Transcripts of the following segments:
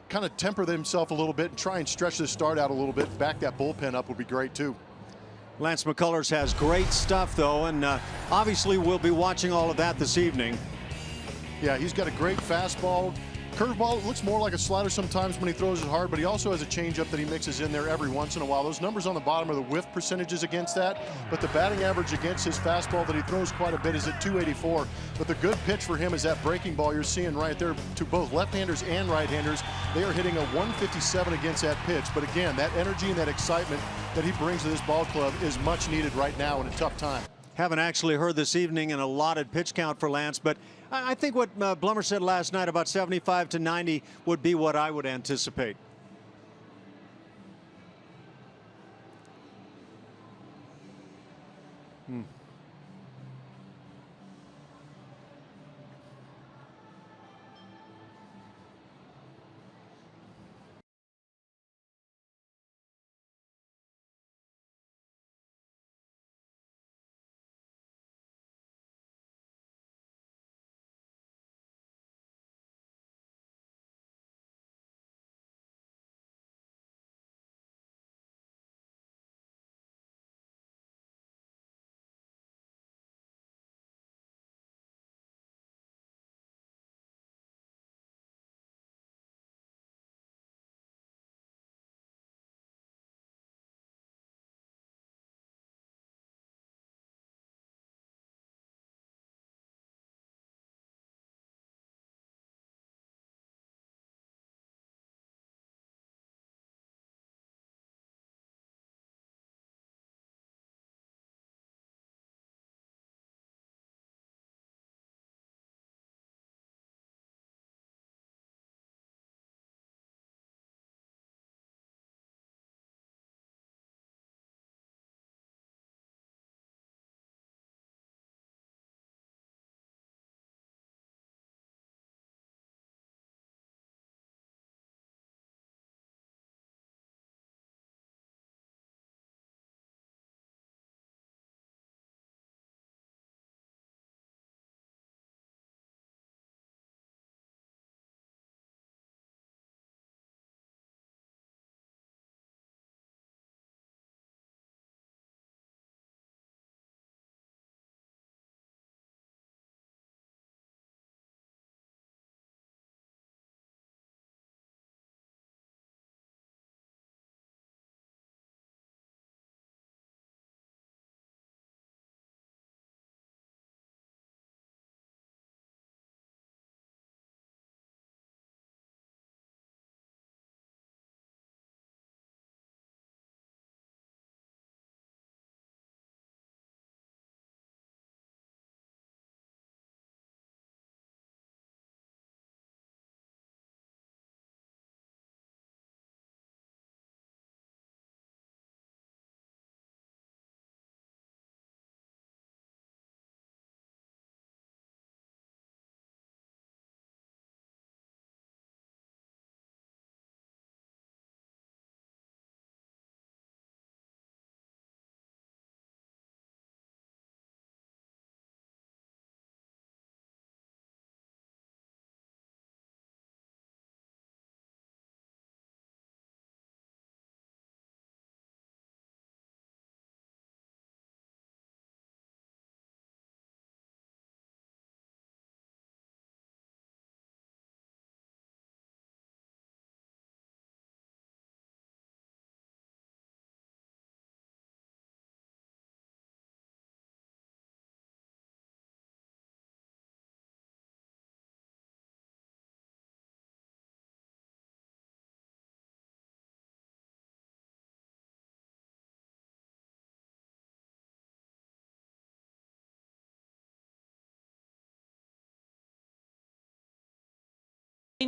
kind of temper themselves a little bit and try and stretch this start out a little bit. Back that bullpen up would be great too. Lance McCullers has great stuff though, and obviously we'll be watching all of that this evening. Yeah, he's got a great fastball. Curveball, it looks more like a slider sometimes when he throws it hard, but he also has a changeup that he mixes in there every once in a while. Those numbers on the bottom are the whiff percentages against that, but the batting average against his fastball that he throws quite a bit is at 284. But the good pitch for him is that breaking ball you're seeing right there to both left-handers and right-handers. They are hitting a 157 against that pitch. But again, that energy and that excitement that he brings to this ball club is much needed right now in a tough time. Haven't actually heard this evening an allotted pitch count for Lance, but I think what Blummer said last night about 75 to 90 would be what I would anticipate.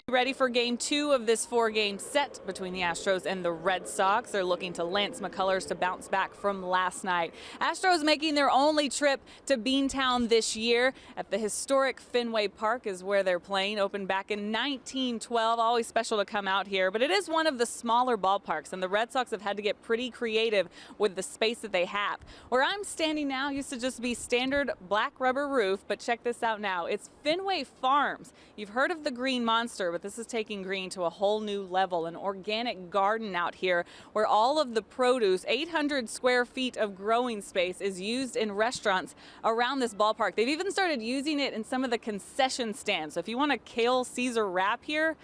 Ready for game 2 of this 4-game set between the Astros and the Red Sox. They're looking to Lance McCullers to bounce back from last night. Astros making their only trip to Beantown this year at the historic Fenway Park is where they're playing. Opened back in 1912. Always special to come out here, but it is one of the smaller ballparks, and the Red Sox have had to get pretty creative with the space that they have. Where I'm standing now used to just be standard black rubber roof, but check this out now. It's Fenway Farms. You've heard of the Green Monster. faster, but this is taking green to a whole new level. An organic garden out here where all of the produce, 800 square feet of growing space, is used in restaurants around this ballpark. They've even started using it in some of the concession stands. So if you want a kale Caesar wrap here,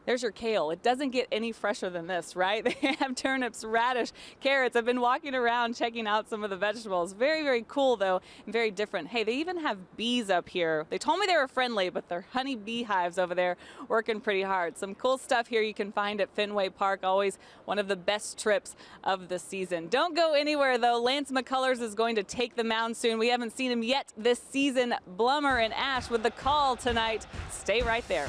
there's your kale. It doesn't get any fresher than this, right? They have turnips, radish, carrots. I've been walking around checking out some of the vegetables. Very, very cool, though, and very different. Hey, they even have bees up here. They told me they were friendly, but they're honey bee hives over there working pretty hard. Some cool stuff here you can find at Fenway Park. Always one of the best trips of the season. Don't go anywhere, though. Lance McCullers is going to take the mound soon. We haven't seen him yet this season. Blummer and Ash with the call tonight. Stay right there.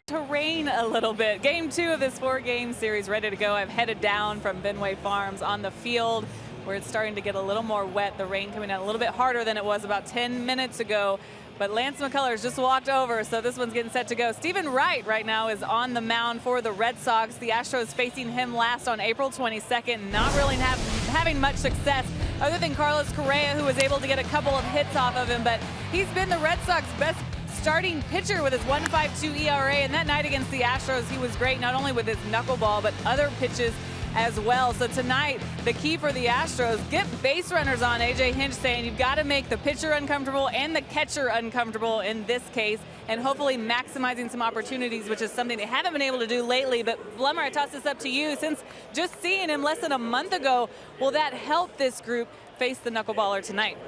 To rain a little bit. Game 2 of this 4-game series ready to go. I've headed down from Fenway Farms on the field where it's starting to get a little more wet. The rain coming down a little bit harder than it was about 10 minutes ago. But Lance McCullers just walked over, so this one's getting set to go. Stephen Wright right now is on the mound for the Red Sox. The Astros facing him last on April 22nd. Not really having much success other than Carlos Correa, who was able to get a couple of hits off of him. But he's been the Red Sox best starting pitcher with his 1.52 ERA, and that night against the Astros, he was great not only with his knuckleball but other pitches as well. So tonight, the key for the Astros, get base runners on. AJ Hinch saying you've got to make the pitcher uncomfortable and the catcher uncomfortable in this case, and hopefully maximizing some opportunities, which is something they haven't been able to do lately. But Blummer, I toss this up to you. Since just seeing him less than a month ago, will that help this group face the knuckleballer tonight?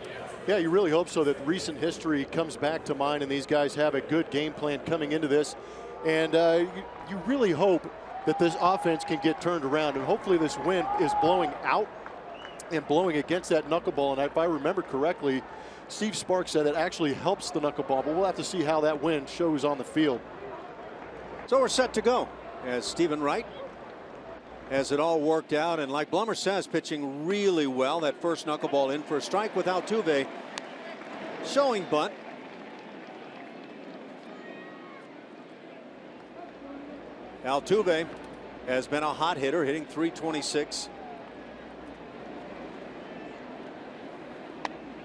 Yeah, you really hope so, that recent history comes back to mind and these guys have a good game plan coming into this. And you really hope that this offense can get turned around, and hopefully this wind is blowing out and blowing against that knuckleball. And if I remember correctly, Steve Sparks said it actually helps the knuckleball, but we'll have to see how that wind shows on the field. So we're set to go as Stephen Wright has it all worked out, and like Blummer says, pitching really well. That first knuckleball in for a strike with Altuve showing bunt. Altuve has been a hot hitter, hitting .326.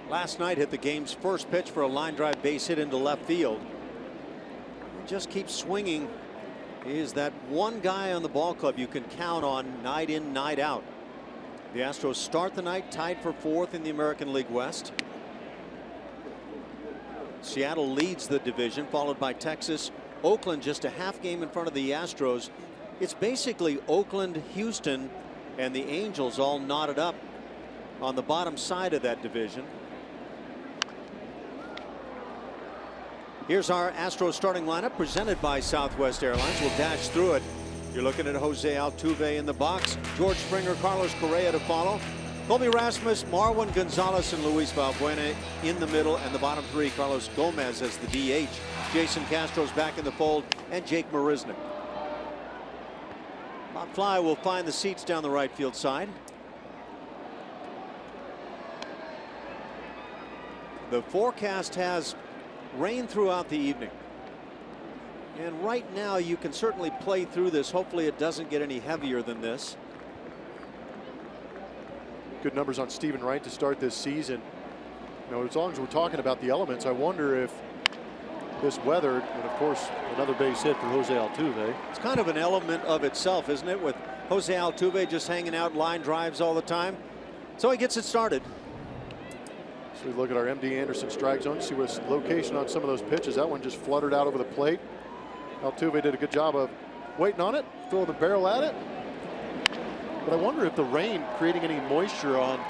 Last night hit the game's first pitch for a line drive base hit into left field. He just keeps swinging. He is that one guy on the ball club you can count on night in, night out. The Astros start the night tied for 4th in the American League West. Seattle leads the division, followed by Texas. Oakland just a half game in front of the Astros. It's basically Oakland, Houston, and the Angels all knotted up on the bottom side of that division. Here's our Astros starting lineup presented by Southwest Airlines. We'll dash through it. You're looking at Jose Altuve in the box, George Springer, Carlos Correa to follow, Colby Rasmus, Marwin Gonzalez, and Luis Valbuena in the middle, and the bottom three, Carlos Gomez as the DH. Jason Castro's back in the fold, and Jake Marisnick. Pop fly will find the seats down the right field side. The forecast has rain throughout the evening. And right now you can certainly play through this. Hopefully it doesn't get any heavier than this. Good numbers on Stephen Wright to start this season. You know, as long as we're talking about the elements, I wonder if this weather, and of course another base hit for Jose Altuve. It's kind of an element of itself, isn't it, with Jose Altuve just hanging out line drives all the time. So he gets it started. So we look at our MD Anderson strike zone, see what's location on some of those pitches. That one just fluttered out over the plate. Altuve did a good job of waiting on it, throwing the barrel at it. But I wonder if the rain creating any moisture on,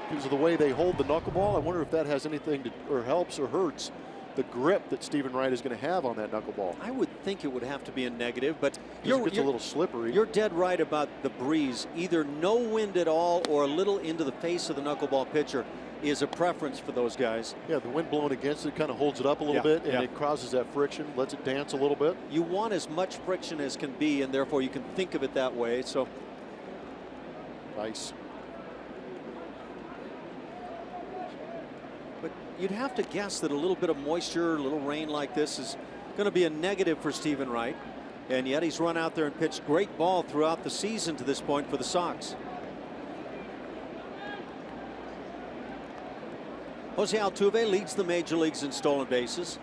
because of the way they hold the knuckleball, I wonder if that has anything to, or helps or hurts the grip that Stephen Wright is going to have on that knuckleball. I would think it would have to be a negative, but it gets a little slippery. You're dead right about the breeze. Either no wind at all or a little into the face of the knuckleball pitcher is a preference for those guys. Yeah, the wind blowing against it kind of holds it up a little bit, and it causes that friction, lets it dance a little bit. You want as much friction as can be, and therefore you can think of it that way. So nice. But you'd have to guess that a little bit of moisture, a little rain like this is going to be a negative for Stephen Wright. And yet he's run out there and pitched great ball throughout the season to this point for the Sox. Jose Altuve leads the major leagues in stolen bases.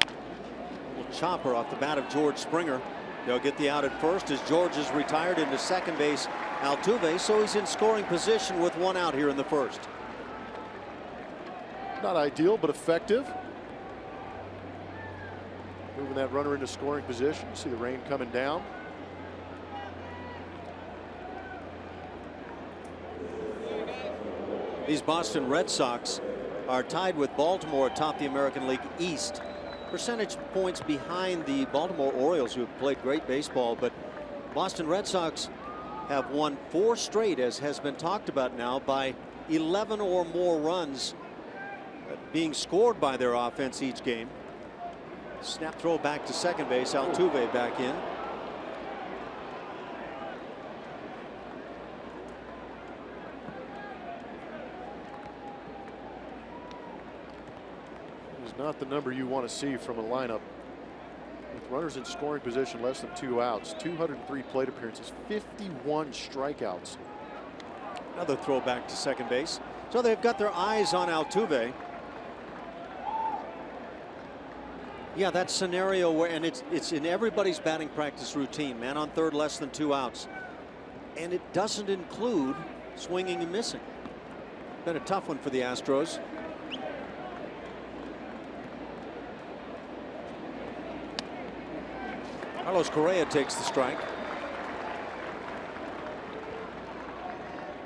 A little chopper off the bat of George Springer. They'll get the out at first as George is retired into second base. Altuve, so he's in scoring position with one out here in the first. Not ideal, but effective. Moving that runner into scoring position. You see the rain coming down. These Boston Red Sox are tied with Baltimore atop the American League East. Percentage points behind the Baltimore Orioles, who have played great baseball, but Boston Red Sox have won 4 straight, as has been talked about now, by 11 or more runs being scored by their offense each game. Snap throw back to second base. Altuve back in. Is not the number you want to see from a lineup. With runners in scoring position, less than 2 outs, 203 plate appearances, 51 strikeouts. Another throw back to second base. So they've got their eyes on Altuve. Yeah, that scenario where, and it's in everybody's batting practice routine, man on third, less than 2 outs. And it doesn't include swinging and missing. Been a tough one for the Astros. Carlos Correa takes the strike.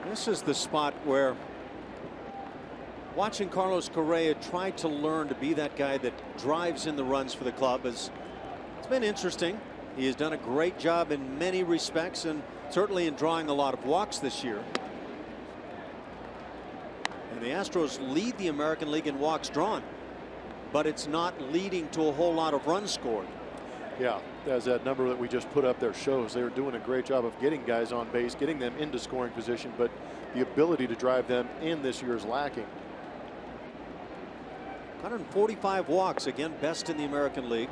This is the spot where watching Carlos Correa try to learn to be that guy that drives in the runs for the club it's been interesting. He has done a great job in many respects, and certainly in drawing a lot of walks this year. And the Astros lead the American League in walks drawn, but it's not leading to a whole lot of runs scored. Yeah, as that number that we just put up there shows, they were doing a great job of getting guys on base, getting them into scoring position, but the ability to drive them in this year is lacking. 145 walks, again best in the American League.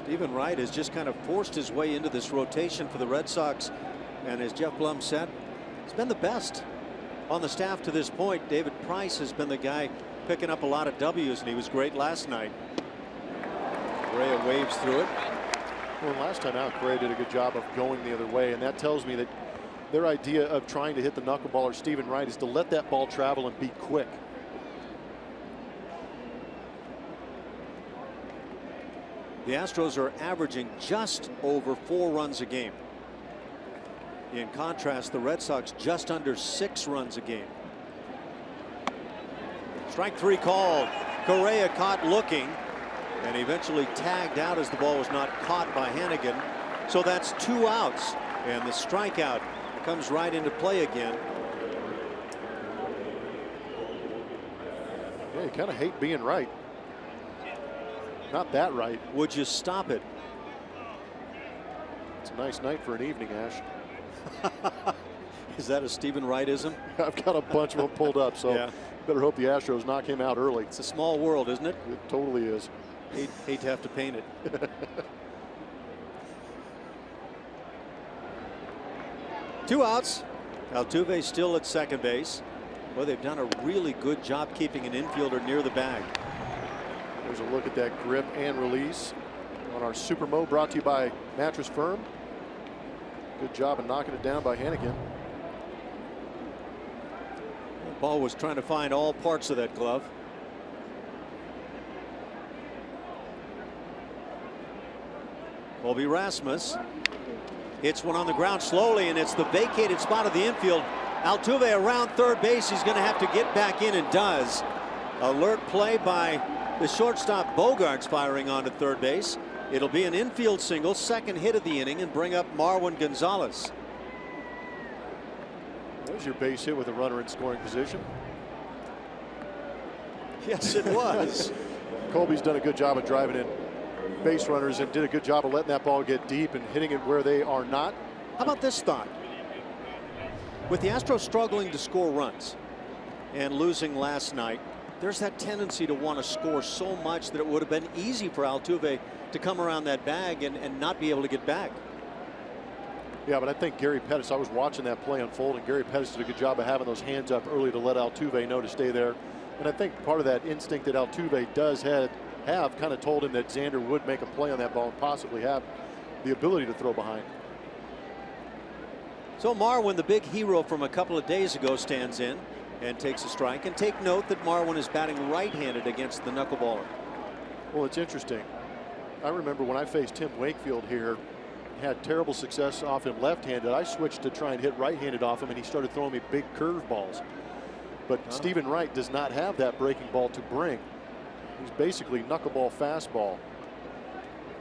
Stephen Wright has just kind of forced his way into this rotation for the Red Sox, and as Jeff Blum said, it's been the best on the staff to this point. David Price has been the guy picking up a lot of W's, and he was great last night. Correa waves through it. Well, last time out, Correa did a good job of going the other way, and that tells me that their idea of trying to hit the knuckleballer Stephen Wright is to let that ball travel and be quick. The Astros are averaging just over 4 runs a game. In contrast, the Red Sox just under 6 runs a game. Strike 3 called. Correa caught looking and eventually tagged out as the ball was not caught by Hannigan. So that's 2 outs, and the strikeout comes right into play again. Yeah, you kind of hate being right. Not that right. Would you stop it? It's a nice night for an evening, Ash. Is that a Stephen Wrightism? I've got a bunch of them pulled up, so yeah. Better hope the Astros knock him out early. It's a small world, isn't it? It totally is. Hate to have to paint it. 2 outs. Altuve still at second base. Well, they've done a really good job keeping an infielder near the bag. There's a look at that grip and release on our Super Mo, brought to you by Mattress Firm. Good job of knocking it down by Hannigan. The ball was trying to find all parts of that glove. Colby Rasmus hits one on the ground slowly, and it's the vacated spot of the infield. Altuve around third base. He's going to have to get back in, and does. Alert play by the shortstop Bogarts, firing onto third base. It'll be an infield single, second hit of the inning, and bring up Marwin Gonzalez. There's your base hit with a runner in scoring position. Yes, it was. Colby's done a good job of driving in base runners and did a good job of letting that ball get deep and hitting it where they are not. How about this thought? With the Astros struggling to score runs and losing last night, there's that tendency to want to score so much that it would have been easy for Altuve to come around that bag and not be able to get back. Yeah, but I think Gary Pettis, I was watching that play unfold, and Gary Pettis did a good job of having those hands up early to let Altuve know to stay there. And I think part of that instinct that Altuve does have kind of told him that Xander would make a play on that ball and possibly have the ability to throw behind. So Marwin, the big hero from a couple of days ago, stands in and takes a strike. And take note that Marwin is batting right-handed against the knuckleballer. Well, it's interesting. I remember when I faced Tim Wakefield here, had terrible success off him left-handed. I switched to try and hit right-handed off him, and he started throwing me big curveballs. But Stephen Wright does not have that breaking ball to bring. He's basically knuckleball fastball.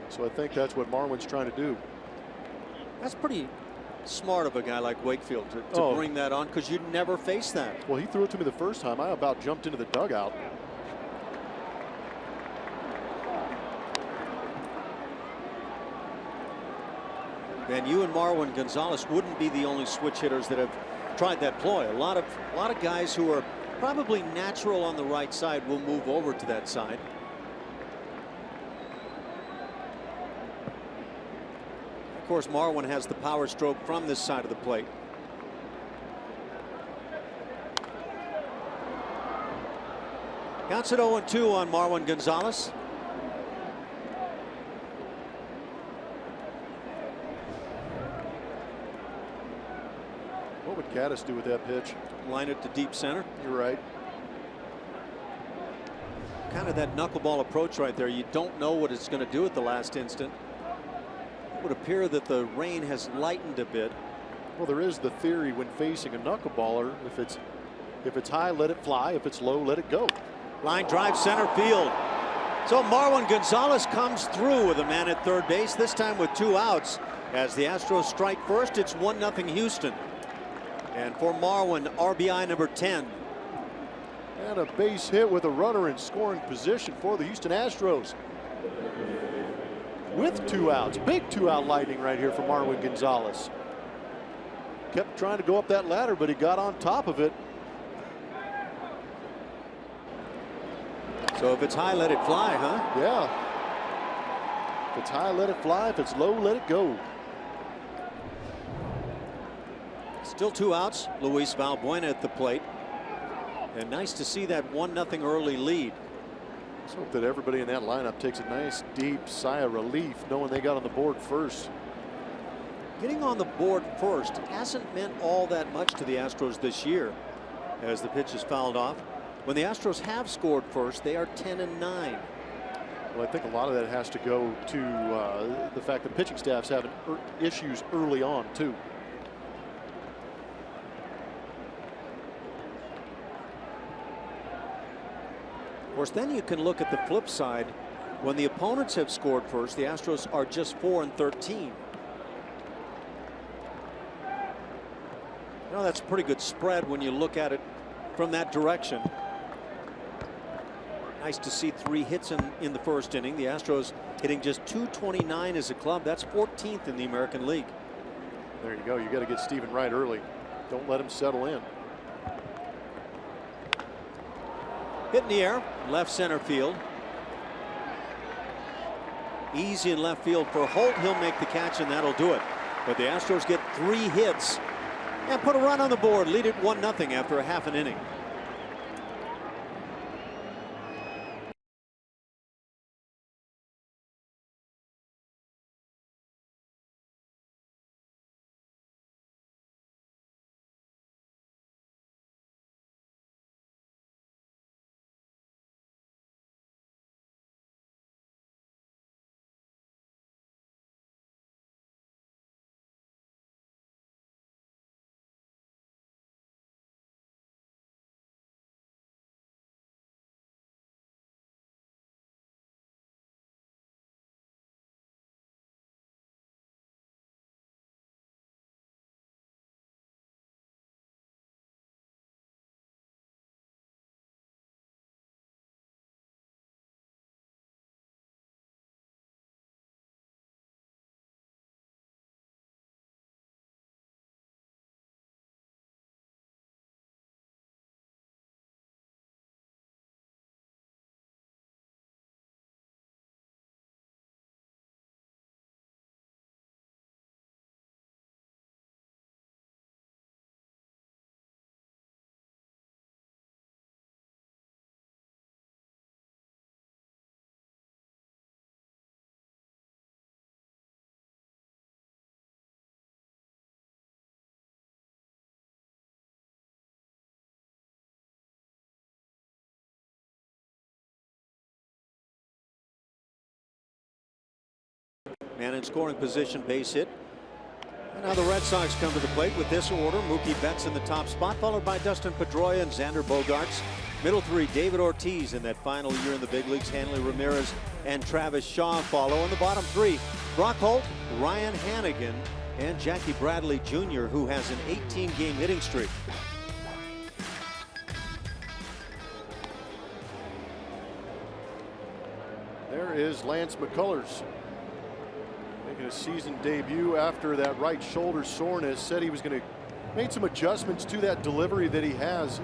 So I think that's what Marwin's trying to do. That's pretty smart of a guy like Wakefield to bring that on, because you'd never face that. Well, he threw it to me the first time. I about jumped into the dugout. And you and Marwin Gonzalez wouldn't be the only switch hitters that have tried that ploy. A lot of guys who are probably natural on the right side will move over to that side. Of course, Marwin has the power stroke from this side of the plate. Counts at 0-2 on Marwin Gonzalez. What would Gaddis do with that pitch? Line it to deep center. You're right. Kind of that knuckleball approach right there. You don't know what it's going to do at the last instant. It would appear that the rain has lightened a bit. Well, there is the theory when facing a knuckleballer, if it's high, let it fly. If it's low, let it go. Line drive center field. So Marwin Gonzalez comes through with a man at third base, this time with 2 outs. As the Astros strike first, it's 1-0 Houston. And for Marwin, RBI number 10. And a base hit with a runner in scoring position for the Houston Astros. With 2 outs. Big 2-out lightning right here for Marwin Gonzalez. Kept trying to go up that ladder, but he got on top of it. So if it's high, let it fly, huh? Yeah. If it's high, let it fly. If it's low, let it go. Still 2 outs. Luis Valbuena at the plate. And nice to see that 1-0 early lead. Let's hope that everybody in that lineup takes a nice deep sigh of relief knowing they got on the board first. Getting on the board first hasn't meant all that much to the Astros this year, as the pitch is fouled off. When the Astros have scored first, they are 10-9. Well, I think a lot of that has to go to the fact that pitching staff's having issues early on, too. Of course, then you can look at the flip side. When the opponents have scored first, the Astros are just 4-13. You know, that's a pretty good spread when you look at it from that direction. Nice to see 3 hits in the first inning. The Astros hitting just .229 as a club. That's 14th in the American League. There you go. You got to get Stephen right early. Don't let him settle in. Hit in the air, left center field. Easy in left field for Holt. He'll make the catch, and that'll do it. But the Astros get 3 hits and put a run on the board, lead it 1-0 after a half an inning. Man in scoring position, base hit. And now the Red Sox come to the plate with this order. Mookie Betts in the top spot, followed by Dustin Pedroia and Xander Bogaerts. Middle 3, David Ortiz in that final year in the big leagues. Hanley Ramirez and Travis Shaw follow. In the bottom 3, Brock Holt, Ryan Hanigan, and Jackie Bradley Jr., who has an 18-game hitting streak. There is Lance McCullers making a season debut after that right shoulder soreness. Said he was going to make some adjustments to that delivery that he has.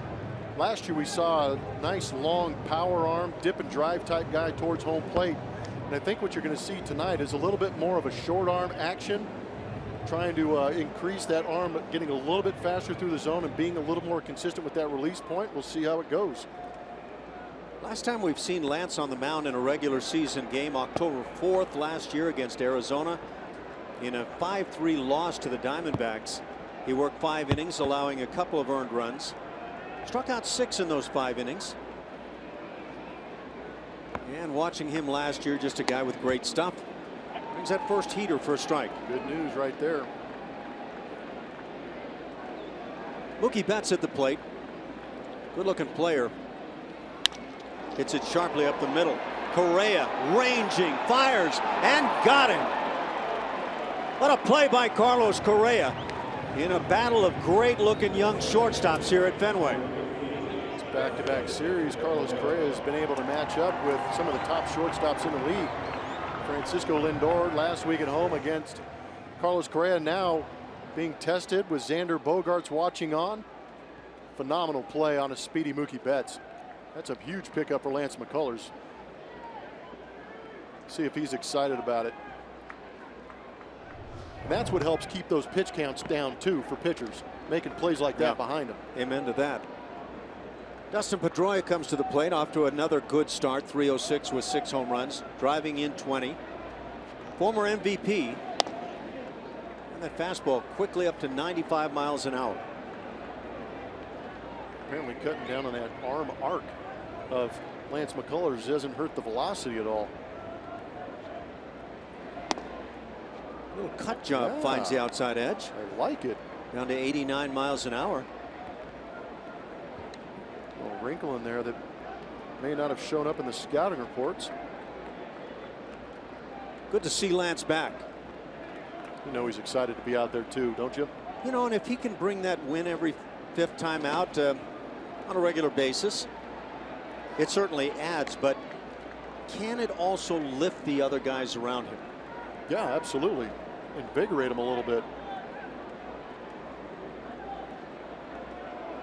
Last year we saw a nice long power arm, dip and drive type guy towards home plate. And I think what you're going to see tonight is a little bit more of a short arm action, trying to increase that arm, getting a little bit faster through the zone and being a little more consistent with that release point. We'll see how it goes. Last time we've seen Lance on the mound in a regular season game, October 4th last year against Arizona in a 5-3 loss to the Diamondbacks. He worked 5 innings, allowing a couple of earned runs. Struck out 6 in those 5 innings. And watching him last year, just a guy with great stuff. Brings that first heater for a strike. Good news right there. Mookie Betts at the plate. Good looking player. Hits it sharply up the middle. Correa ranging, fires, and got him. What a play by Carlos Correa in a battle of great-looking young shortstops here at Fenway. It's back-to-back series. Carlos Correa has been able to match up with some of the top shortstops in the league. Francisco Lindor last week at home against Carlos Correa, now being tested with Xander Bogaerts watching on. Phenomenal play on a speedy Mookie Betts. That's a huge pickup for Lance McCullers. See if he's excited about it. And that's what helps keep those pitch counts down too for pitchers, making plays like that behind them. Amen to that. Dustin Pedroia comes to the plate off to another good start. 306 with 6 home runs, driving in 20. Former MVP. And that fastball quickly up to 95 miles an hour. Apparently cutting down on that arm arc of Lance McCullers doesn't hurt the velocity at all. Little cut job finds the outside edge. I like it. Down to 89 miles an hour. A little wrinkle in there that may not have shown up in the scouting reports. Good to see Lance back. You know he's excited to be out there too, don't you? You know, and if he can bring that win every 5th time out on a regular basis, it certainly adds, but can it also lift the other guys around him? Yeah, absolutely. Invigorate him a little bit.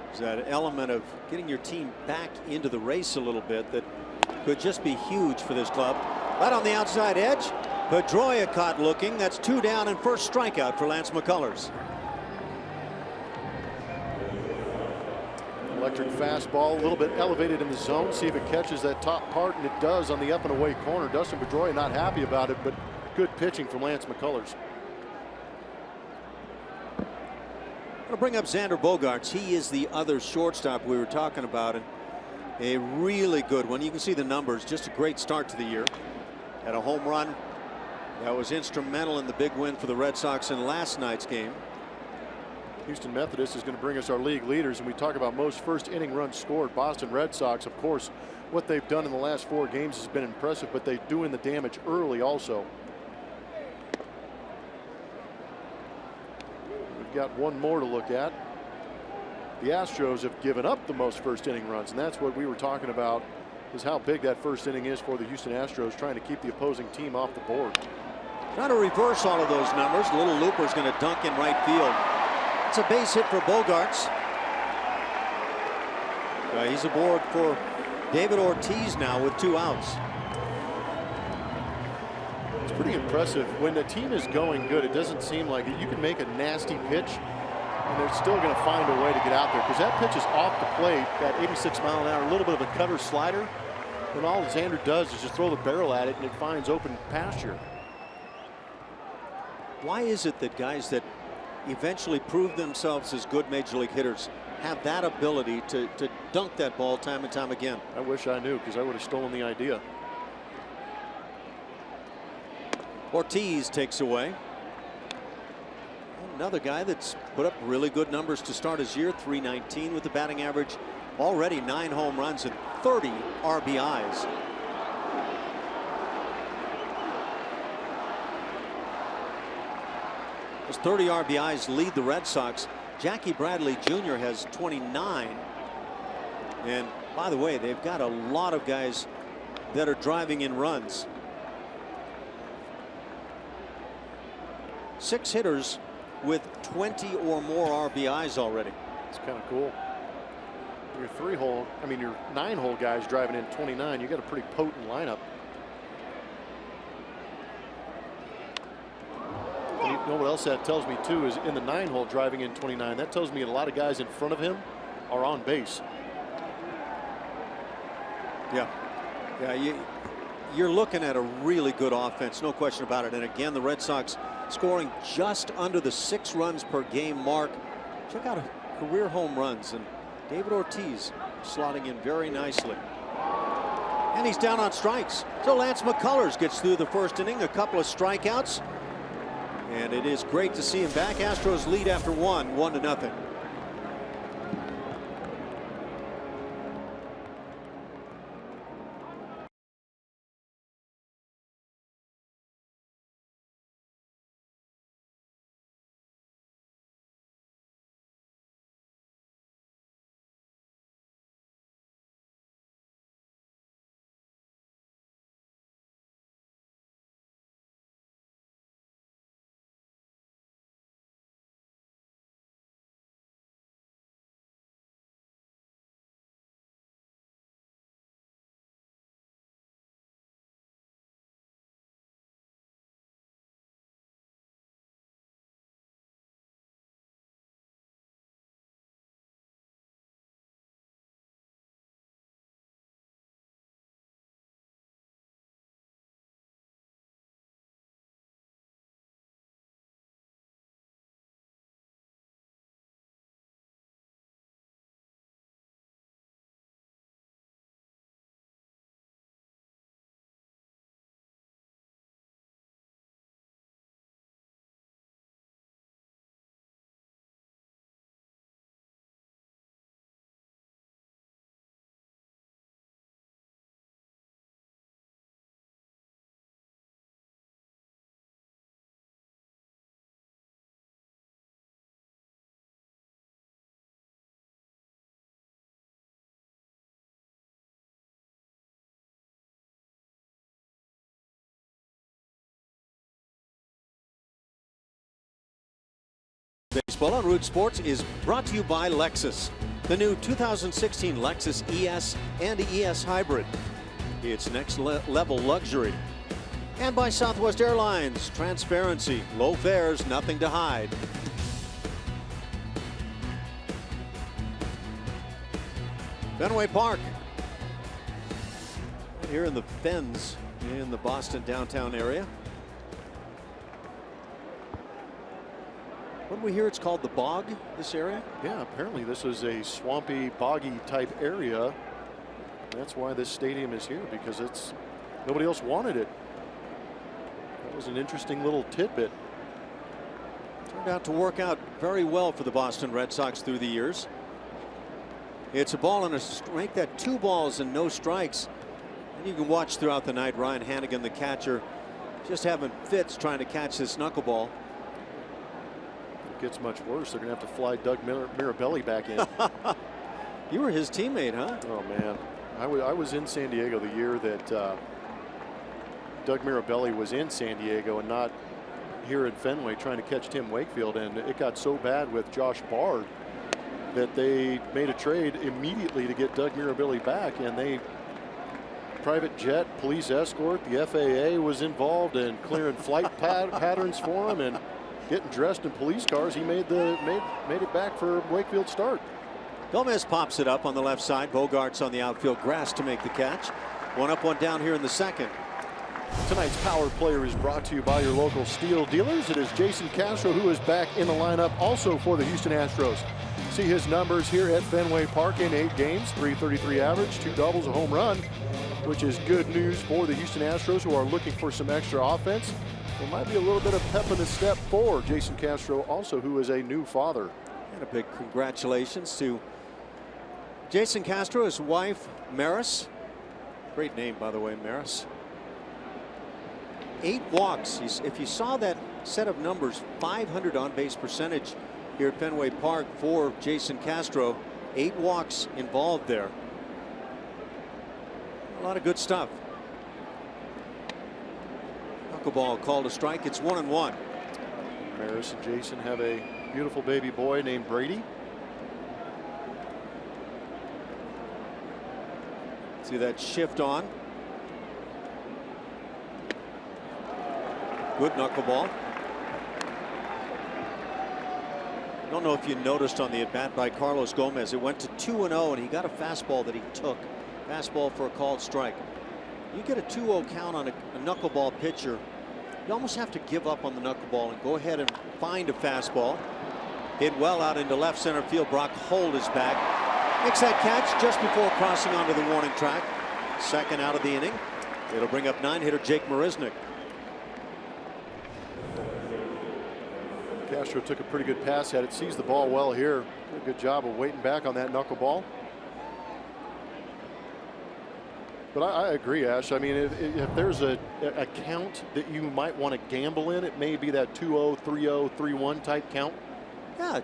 There's that element of getting your team back into the race a little bit that could just be huge for this club. Right on the outside edge. Pedroia caught looking. That's 2 down and first strikeout for Lance McCullers. Electric fastball, a little bit elevated in the zone. See if it catches that top part, and it does on the up and away corner. Dustin Pedroia not happy about it, but good pitching from Lance McCullers. I'm going to bring up Xander Bogaerts. He is the other shortstop we were talking about, and a really good one. You can see the numbers. Just a great start to the year. Had a home run that was instrumental in the big win for the Red Sox in last night's game. Houston Methodist is going to bring us our league leaders, and we talk about most first inning runs scored. Boston Red Sox, of course, what they've done in the last 4 games has been impressive, but they're doing the damage early also. We've got one more to look at. The Astros have given up the most first inning runs, and that's what we were talking about, is how big that first inning is for the Houston Astros, trying to keep the opposing team off the board. Trying to reverse all of those numbers. Little Looper's going to dunk in right field. It's a base hit for Bogaerts. He's aboard for David Ortiz now with 2 outs. It's pretty impressive. When the team is going good, it doesn't seem like it. You can make a nasty pitch, and they're still going to find a way to get out there, because that pitch is off the plate, that 86 mile an hour, a little bit of a cutter slider. And all Xander does is just throw the barrel at it, and it finds open pasture. Why is it that guys that eventually prove themselves as good major league hitters have that ability to dunk that ball time and time again? I wish I knew, because I would have stolen the idea. Ortiz takes away. Another guy that's put up really good numbers to start his year. .319 with the batting average. Already 9 home runs and 30 RBIs. Those 30 RBIs lead the Red Sox. Jackie Bradley Jr. has 29. And by the way, they've got a lot of guys that are driving in runs. 6 hitters with 20 or more RBIs already. It's kind of cool. Your 9-hole guys driving in 29. You got a pretty potent lineup. And you know what else that tells me too is in the 9-hole driving in 29. That tells me a lot of guys in front of him are on base. Yeah, you're looking at a really good offense, no question about it. And again, the Red Sox scoring just under the 6 runs per game mark. Check out career home runs, and David Ortiz slotting in very nicely. And he's down on strikes. So Lance McCullers gets through the first inning, a couple of strikeouts. And it is great to see him back. Astros lead after 1-0. Baseball on Root Sports is brought to you by Lexus. The new 2016 Lexus ES and ES Hybrid. It's next level luxury. And by Southwest Airlines. Transparency, low fares, nothing to hide. Fenway Park. Here in the Fens in the Boston downtown area. What do we hear? It's called the Bog, this area? Yeah, apparently this is a swampy, boggy type area. That's why this stadium is here, because it's nobody else wanted it. That was an interesting little tidbit. Turned out to work out very well for the Boston Red Sox through the years. It's a ball and a strike, that 2 balls and no strikes. And you can watch throughout the night Ryan Hannigan, the catcher, just having fits trying to catch this knuckleball. It gets much worse. They're going to have to fly Doug Mirabelli back in. You were his teammate, huh? Oh, man. I was in San Diego the year that Doug Mirabelli was in San Diego and not here at Fenway trying to catch Tim Wakefield. And it got so bad with Josh Bard that they made a trade immediately to get Doug Mirabelli back. And they private jet, police escort, the FAA was involved in clearing flight patterns for him and getting dressed in police cars. He made it back for Wakefield's start. Gomez pops it up on the left side. Bogarts on the outfield grass to make the catch. 1 up, 1 down here in the second. Tonight's Power Player is brought to you by your local steel dealers. It is Jason Castro who is back in the lineup also for the Houston Astros. See his numbers here at Fenway Park in 8 games, .333 average, 2 doubles, a home run, which is good news for the Houston Astros, who are looking for some extra offense. There might be a little bit of pep in the step for Jason Castro, also, who is a new father. And a big congratulations to Jason Castro, his wife, Maris. Great name, by the way, Maris. 8 walks. If you saw that set of numbers, 500 on-base percentage here at Fenway Park for Jason Castro. 8 walks involved there. A lot of good stuff. Knuckleball called a strike. It's 1-1. Maris and Jason have a beautiful baby boy named Brady. See that shift on. Good knuckleball. I don't know if you noticed on the at bat by Carlos Gomez, it went to 2-0 and he got a fastball that he took. Fastball for a called strike. You get a 2-0 count on a knuckleball pitcher, you almost have to give up on the knuckleball and go ahead and find a fastball. Hit well out into left center field. Brock Holt is back. Makes that catch just before crossing onto the warning track. Second out of the inning. It'll bring up 9-hitter Jake Marisnick. Castro took a pretty good pass at it, sees the ball well here. Did a good job of waiting back on that knuckleball. But I agree, Ash. I mean, if there's a count that you might want to gamble in, it may be that 2-0, 3-0, 3-1 type count. Yeah,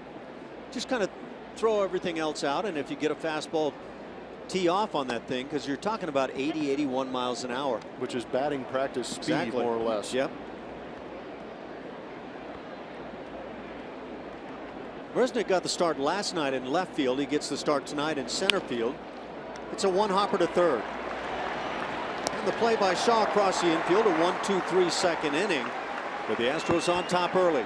just kind of throw everything else out, and if you get a fastball, tee off on that thing, because you're talking about 80, 81 miles an hour. Which is batting practice speed, exactly. More or less. Yep. Marisnick got the start last night in left field. He gets the start tonight in center field. It's a 1-hopper to third. And the play by Shaw across the infield, a 1-2-3 second inning, with the Astros on top early.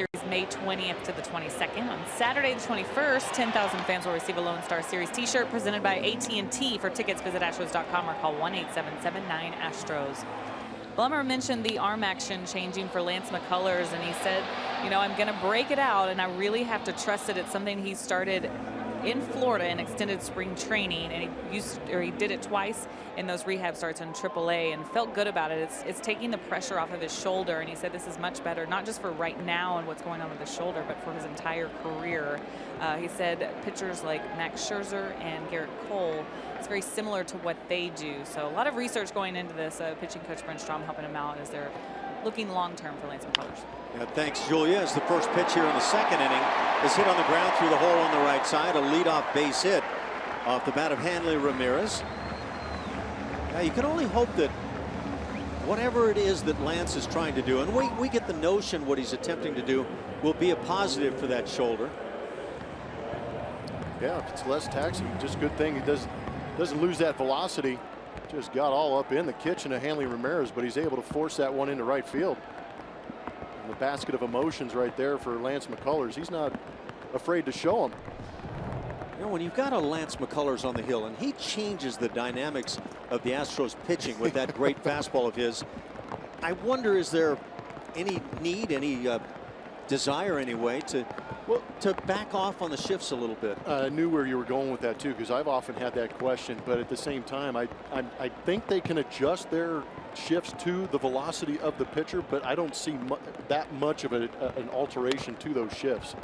Series May 20th to the 22nd. On Saturday the 21st, 10,000 fans will receive a Lone Star Series t-shirt presented by AT&T. For tickets, visit Astros.com or call 1-877-9-ASTROS. Blummer mentioned the arm action changing for Lance McCullers, and he said, you know, I'm going to break it out, and I really have to trust that it's something he started in Florida in extended spring training, and he did it twice in those rehab starts in AAA and felt good about it. It's taking the pressure off of his shoulder, and he said this is much better, not just for right now and what's going on with his shoulder, but for his entire career. He said pitchers like Max Scherzer and Garrett Cole, it's very similar to what they do. So a lot of research going into this. Pitching coach Brent Strom helping him out as they're looking long-term for Lance McCullers. Yeah, thanks, Julia. As the first pitch here in the second inning is hit on the ground through the hole on the right side. A leadoff base hit off the bat of Hanley Ramirez. Now, you can only hope that whatever it is that Lance is trying to do, and we get the notion what he's attempting to do will be a positive for that shoulder. Yeah, if it's less taxing, just good thing he doesn't lose that velocity. Just got all up in the kitchen of Hanley Ramirez, but he's able to force that one into right field. And the basket of emotions right there for Lance McCullers. He's not afraid to show them. You know, when you've got a Lance McCullers on the hill, and he changes the dynamics of the Astros pitching with that great fastball of his, I wonder, is there any need, any desire anyway to back off on the shifts a little bit? I knew where you were going with that too, because I've often had that question, but at the same time I think they can adjust their shifts to the velocity of the pitcher, but I don't see that much of an alteration to those shifts.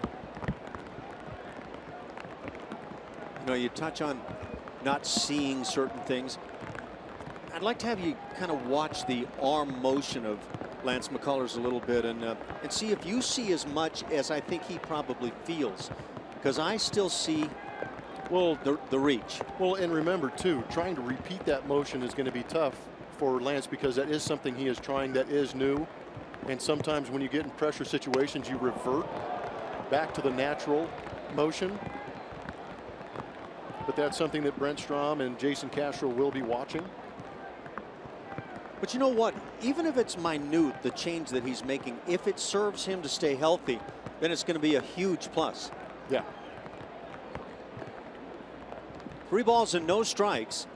You know, you touch on not seeing certain things. I'd like to have you kind of watch the arm motion of Lance McCullers a little bit and see if you see as much as I think he probably feels, because I still see, well, the reach. Well, and remember too, trying to repeat that motion is going to be tough for Lance, because that is something he is trying that is new, and sometimes when you get in pressure situations you revert back to the natural motion. But that's something that Brent Strom and Jason Castro will be watching. But you know what? Even if it's minute, the change that he's making, if it serves him to stay healthy, then it's going to be a huge plus. Yeah. 3 balls and no strikes.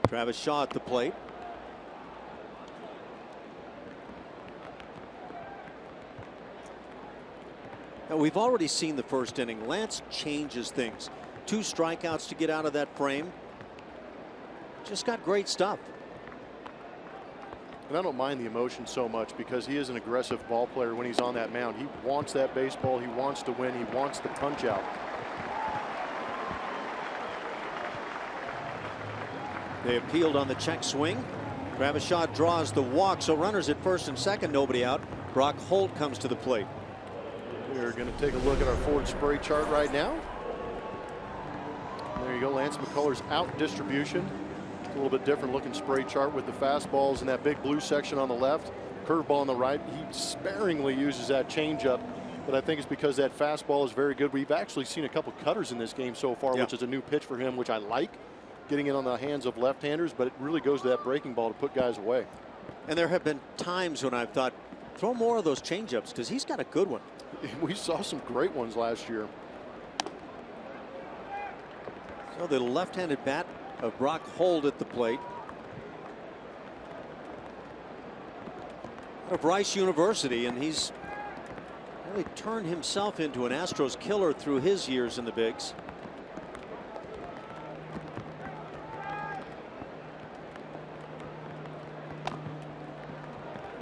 Travis Shaw at the plate. Now, we've already seen the first inning. Lance changes things. 2 strikeouts to get out of that frame. Just got great stuff. And I don't mind the emotion so much, because he is an aggressive ball player when he's on that mound. He wants that baseball. He wants to win. He wants the punch out. They appealed on the check swing. Travis Shaw draws the walk, so runners at first and second, nobody out. Brock Holt comes to the plate. We're going to take a look at our Ford spray chart right now. There you go, Lance McCullers out distribution. A little bit different looking spray chart with the fastballs in that big blue section on the left, curveball on the right. He sparingly uses that changeup, but I think it's because that fastball is very good. We've actually seen a couple cutters in this game so far, which is a new pitch for him, which I like, getting it on the hands of left-handers, but it really goes to that breaking ball to put guys away. And there have been times when I've thought, throw more of those changeups, because he's got a good one. We saw some great ones last year. So the left-handed bat of Brock Holt at the plate. Out of Rice University, and he's really turned himself into an Astros killer through his years in the bigs.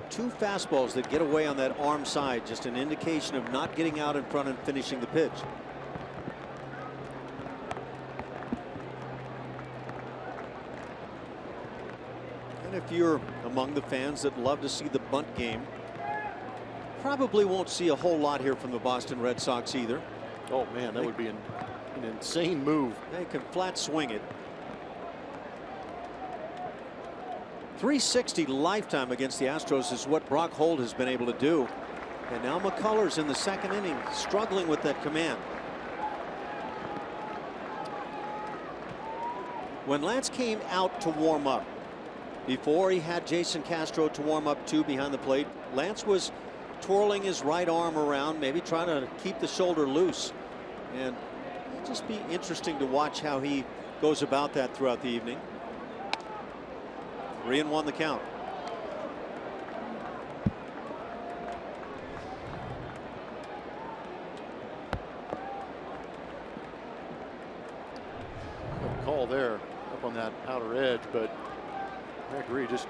Two fastballs that get away on that arm side, just an indication of not getting out in front and finishing the pitch. If you're among the fans that love to see the bunt game, probably won't see a whole lot here from the Boston Red Sox either. Oh man, that would be an insane move. They can flat swing it. .360 lifetime against the Astros is what Brock Holt has been able to do. And now McCullers in the second inning struggling with that command. When Lance came out to warm up, before he had Jason Castro to warm up too behind the plate, Lance was twirling his right arm around, maybe trying to keep the shoulder loose. And it'll just be interesting to watch how he goes about that throughout the evening. 3-1 the count. Call there up on that outer edge, but I agree, just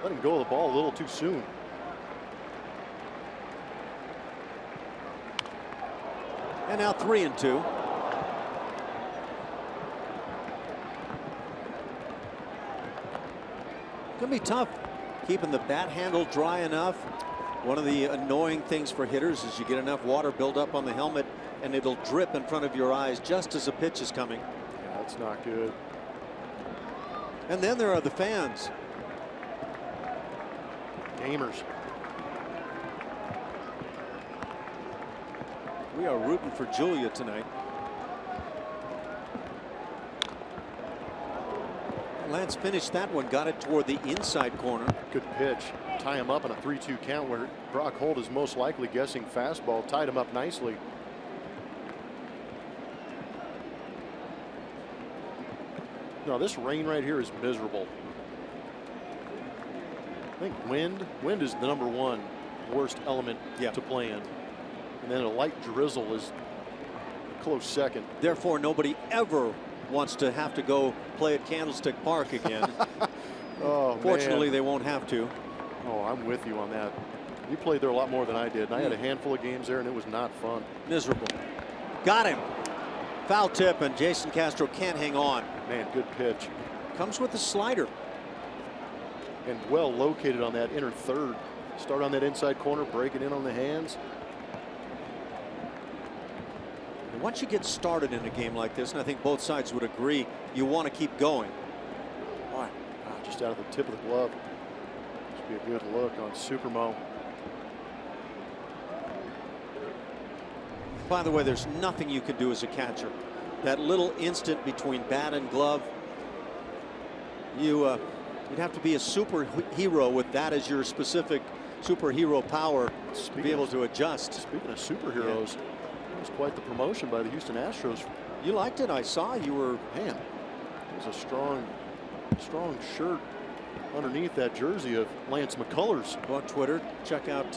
let him go of the ball a little too soon. And now 3-2. Gonna be tough keeping the bat handle dry enough. One of the annoying things for hitters is you get enough water build up on the helmet and it'll drip in front of your eyes just as a pitch is coming. Yeah, that's not good. And then there are the fans. Gamers. We are rooting for Julia tonight. Lance finished that one, got it toward the inside corner. Good pitch. Tie him up in a 3-2 count where Brock Holt is most likely guessing fastball. Tied him up nicely. No, this rain right here is miserable. I think wind is the #1 worst element to play in. And then a light drizzle is a close second. Therefore, nobody ever wants to have to go play at Candlestick Park again. Oh, fortunately, man. they won't have to. Oh, I'm with you on that. You played there a lot more than I did. And I had a handful of games there, and it was not fun. Miserable. Got him. Foul tip, and Jason Castro can't hang on. Man, good pitch. Comes with a slider. And well located on that inner third. Start on that inside corner, break it in on the hands. And once you get started in a game like this, and I think both sides would agree, you want to keep going. Wow, just out of the tip of the glove. Should be a good look on Supermo. By the way, there's nothing you can do as a catcher. That little instant between bat and glove, you'd have to be a superhero with that as your specific superhero power to be able to adjust. Speaking of superheroes, it was quite the promotion by the Houston Astros. You liked it. I saw you were. Man, it was a strong shirt underneath that jersey of Lance McCullers. Go on Twitter, check out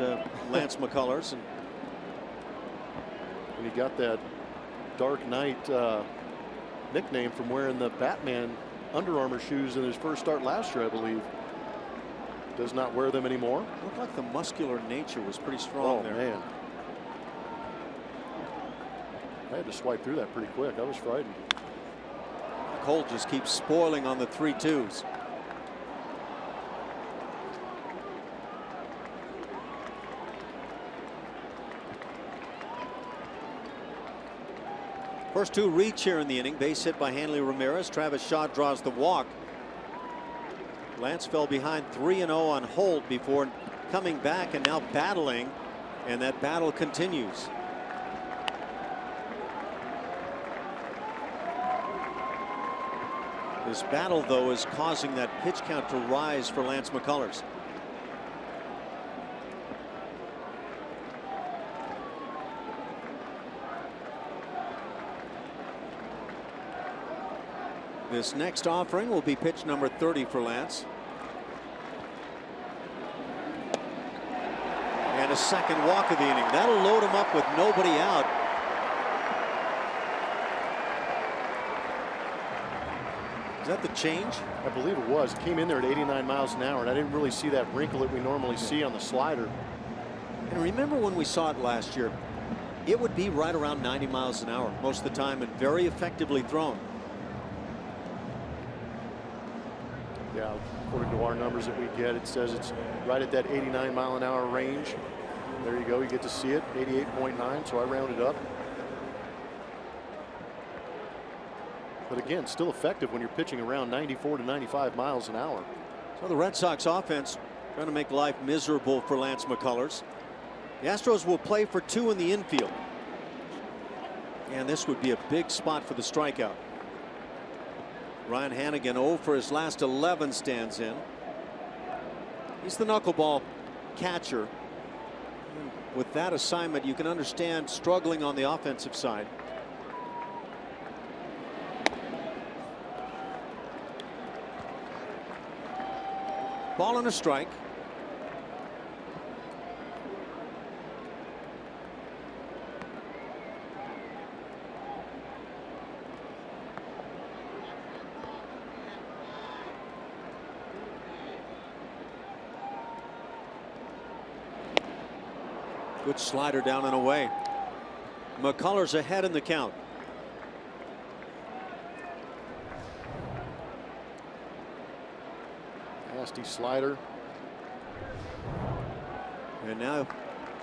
Lance McCullers. And he got that Dark Knight nickname from wearing the Batman Under Armour shoes in his first start last year, I believe. Does not wear them anymore. Looked like the muscular nature was pretty strong there. Man. I had to swipe through that pretty quick. I was frightened. Cole just keeps spoiling on the 3-2s. First two reach here in the inning. Base hit by Hanley Ramirez. Travis Shaw draws the walk. Lance fell behind 3-0 on Holt before coming back and now battling, and that battle continues. This battle, though, is causing that pitch count to rise for Lance McCullers. This next offering will be pitch number 30 for Lance. And a second walk of the inning. That'll load him up with nobody out. Is that the change? I believe it was. It came in there at 89 miles an hour, and I didn't really see that wrinkle that we normally see on the slider. And remember when we saw it last year, it would be right around 90 miles an hour most of the time and very effectively thrown. Yeah, according to our numbers that we get, it says it's right at that 89 mile an hour range. There you go. You get to see it, 88.9. So I rounded up. But again, still effective when you're pitching around 94 to 95 miles an hour. So the Red Sox offense trying to make life miserable for Lance McCullers. The Astros will play for 2 in the infield. And this would be a big spot for the strikeout. Ryan Hannigan 0 for his last 11 stands in. He's the knuckleball catcher. And with that assignment, you can understand struggling on the offensive side. Ball and a strike. Good slider down and away. McCullers ahead in the count. Nasty slider. And now,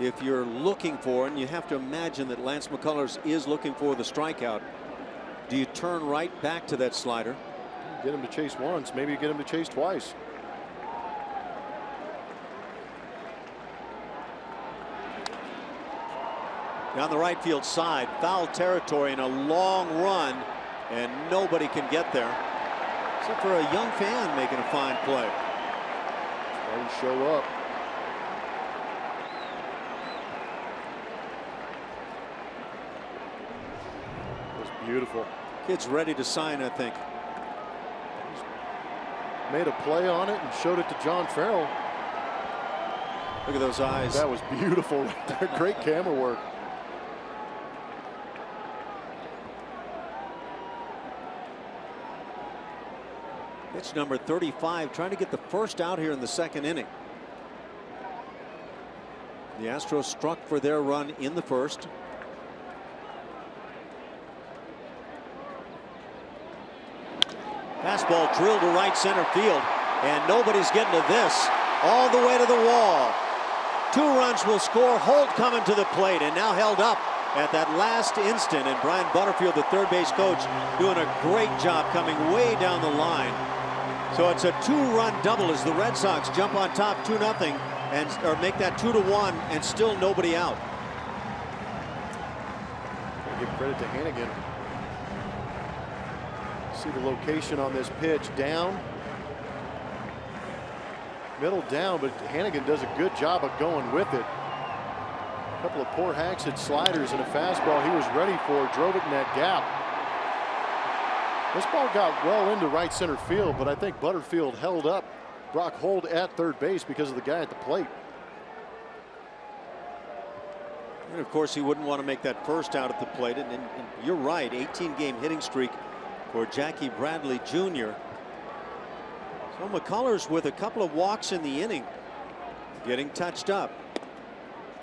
if you're looking for, and you have to imagine that Lance McCullers is looking for the strikeout, do you turn right back to that slider? Get him to chase once, maybe you get him to chase twice. Down the right field side, foul territory and a long run, and nobody can get there except for a young fan making a fine play. Trying to show up. It was beautiful. Kid's ready to sign, I think. Made a play on it and showed it to John Farrell. Look at those eyes. That was beautiful. Great camera work. Pitch number 35, trying to get the first out here in the second inning. The Astros struck for their run in the first. Fastball drilled to right center field, and nobody's getting to this. All the way to the wall. 2 runs will score. Holt coming to the plate, and now held up at that last instant. And Brian Butterfield, the third base coach, doing a great job coming way down the line. So it's a 2-run double as the Red Sox jump on top 2-0 or make that 2-1 and still nobody out. Give credit to Hannigan. See the location on this pitch, down. Middle down, but Hannigan does a good job of going with it. A couple of poor hacks hit sliders and a fastball he was ready for, drove it in that gap. This ball got well into right center field, but I think Butterfield held up Brock Holt at third base because of the guy at the plate. And of course, he wouldn't want to make that first out at the plate. And you're right, 18-game hitting streak for Jackie Bradley Jr. So McCullers with a couple of walks in the inning, getting touched up.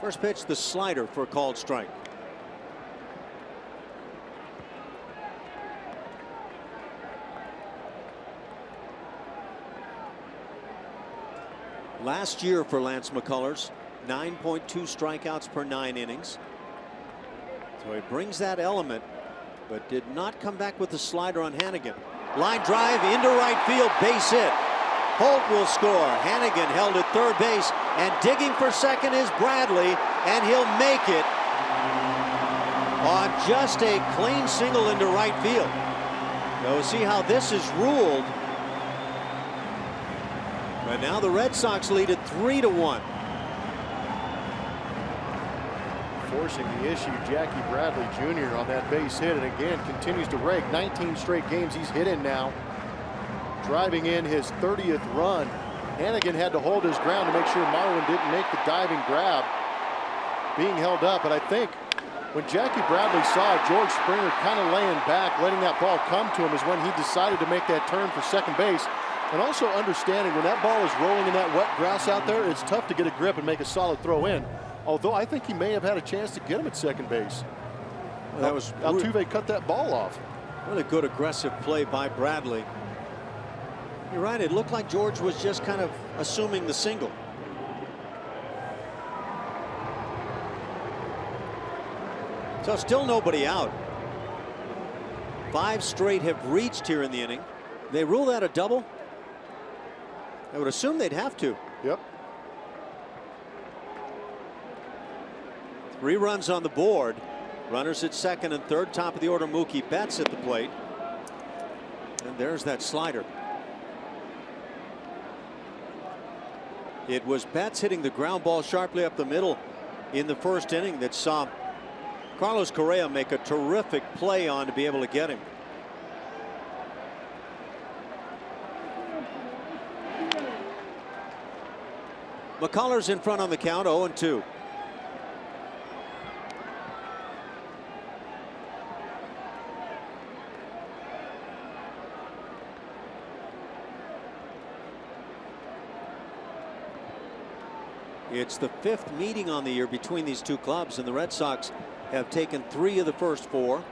First pitch, the slider for a called strike. Last year for Lance McCullers, 9.2 strikeouts per 9 innings. So he brings that element, but did not come back with the slider on Hannigan. Line drive into right field, base hit. Holt will score. Hannigan held at third base, and digging for second is Bradley, and he'll make it on just a clean single into right field. So we'll see how this is ruled. But now the Red Sox lead at 3-1. Forcing the issue, Jackie Bradley Jr. on that base hit, and again continues to rake. 19 straight games he's hit in now. Driving in his 30th run. Hannigan had to hold his ground to make sure Marlin didn't make the diving grab. Being held up, but I think when Jackie Bradley saw George Springer kind of laying back, letting that ball come to him, is when he decided to make that turn for second base. And also understanding when that ball is rolling in that wet grass out there, it's tough to get a grip and make a solid throw in. Although I think he may have had a chance to get him at second base. Well, that was Altuve cut that ball off. Really good aggressive play by Bradley. You're right, it looked like George was just kind of assuming the single. So still nobody out. 5 straight have reached here in the inning. They rule that a double? I would assume they'd have to. Yep. 3 runs on the board. Runners at second and third. Top of the order, Mookie Betts at the plate. And there's that slider. It was Betts hitting the ground ball sharply up the middle in the first inning that saw Carlos Correa make a terrific play on to be able to get him. McCullers in front on the count, 0-2. It's the 5th meeting on the year between these two clubs, and the Red Sox have taken 3 of the first 4.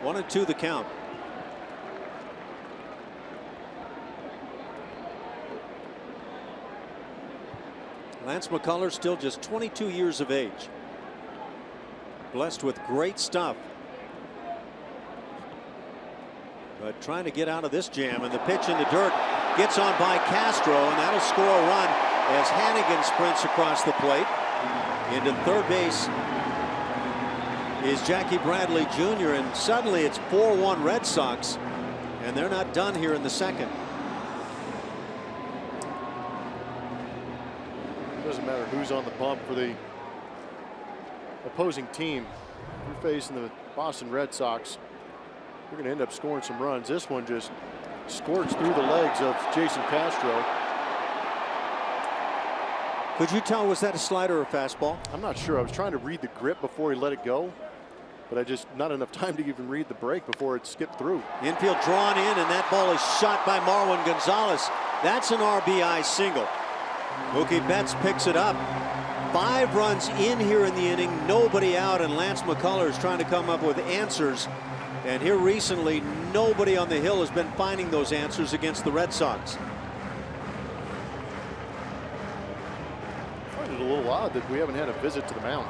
One and 2 the count. Lance McCullers still just 22 years of age. Blessed with great stuff. But trying to get out of this jam, and the pitch in the dirt gets on by Castro, and that'll score a run as Hannigan sprints across the plate. Into third base is Jackie Bradley Jr., and suddenly it's 4-1 Red Sox, and they're not done here in the second. Doesn't matter who's on the bump for the opposing team. You're facing the Boston Red Sox. You're going to end up scoring some runs. This one just squirts through the legs of Jason Castro. Could you tell, was that a slider or a fastball? I'm not sure. I was trying to read the grip before he let it go, but I just not enough time to even read the break before it skipped through. Infield drawn in, and that ball is shot by Marwin Gonzalez. That's an RBI single. Mookie Betts picks it up. 5 runs in here in the inning, nobody out, and Lance McCullers trying to come up with answers. And here recently, nobody on the hill has been finding those answers against the Red Sox. I find it a little odd that we haven't had a visit to the mound.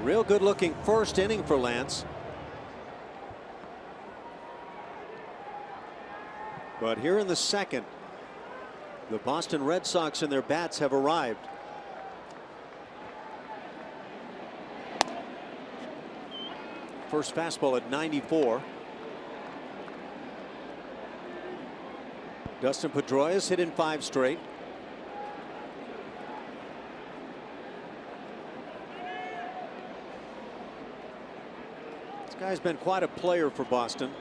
Real good looking first inning for Lance. But here in the second, the Boston Red Sox and their bats have arrived. First fastball at 94. Dustin Pedroia's hit in 5 straight. This guy's been quite a player for Boston.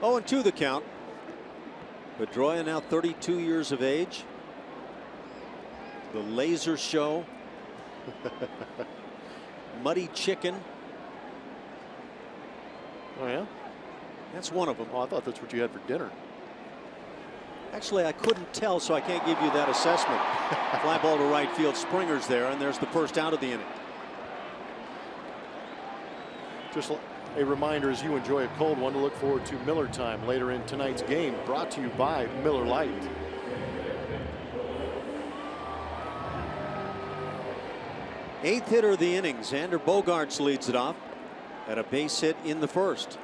Oh, and 2 the count. Pedroia now 32 years of age. The Laser Show. Muddy Chicken. Oh, yeah? That's one of them. Oh, I thought that's what you had for dinner. Actually, I couldn't tell, so I can't give you that assessment. Fly ball to right field. Springer's there, and there's the first out of the inning. Just a reminder, as you enjoy a cold one, to look forward to Miller Time later in tonight's game, brought to you by Miller Lite. Eighth hitter of the inning, Xander Bogaerts leads it off at a base hit in the first.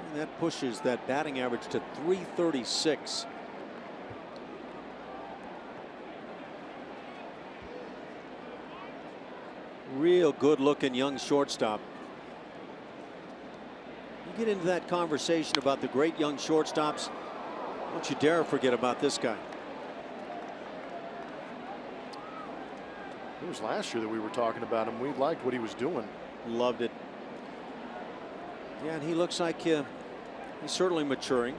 And that pushes that batting average to .336. Real good looking young shortstop. You get into that conversation about the great young shortstops, don't you dare forget about this guy. It was last year that we were talking about him. We liked what he was doing. Loved it. Yeah, and he looks like he's certainly maturing.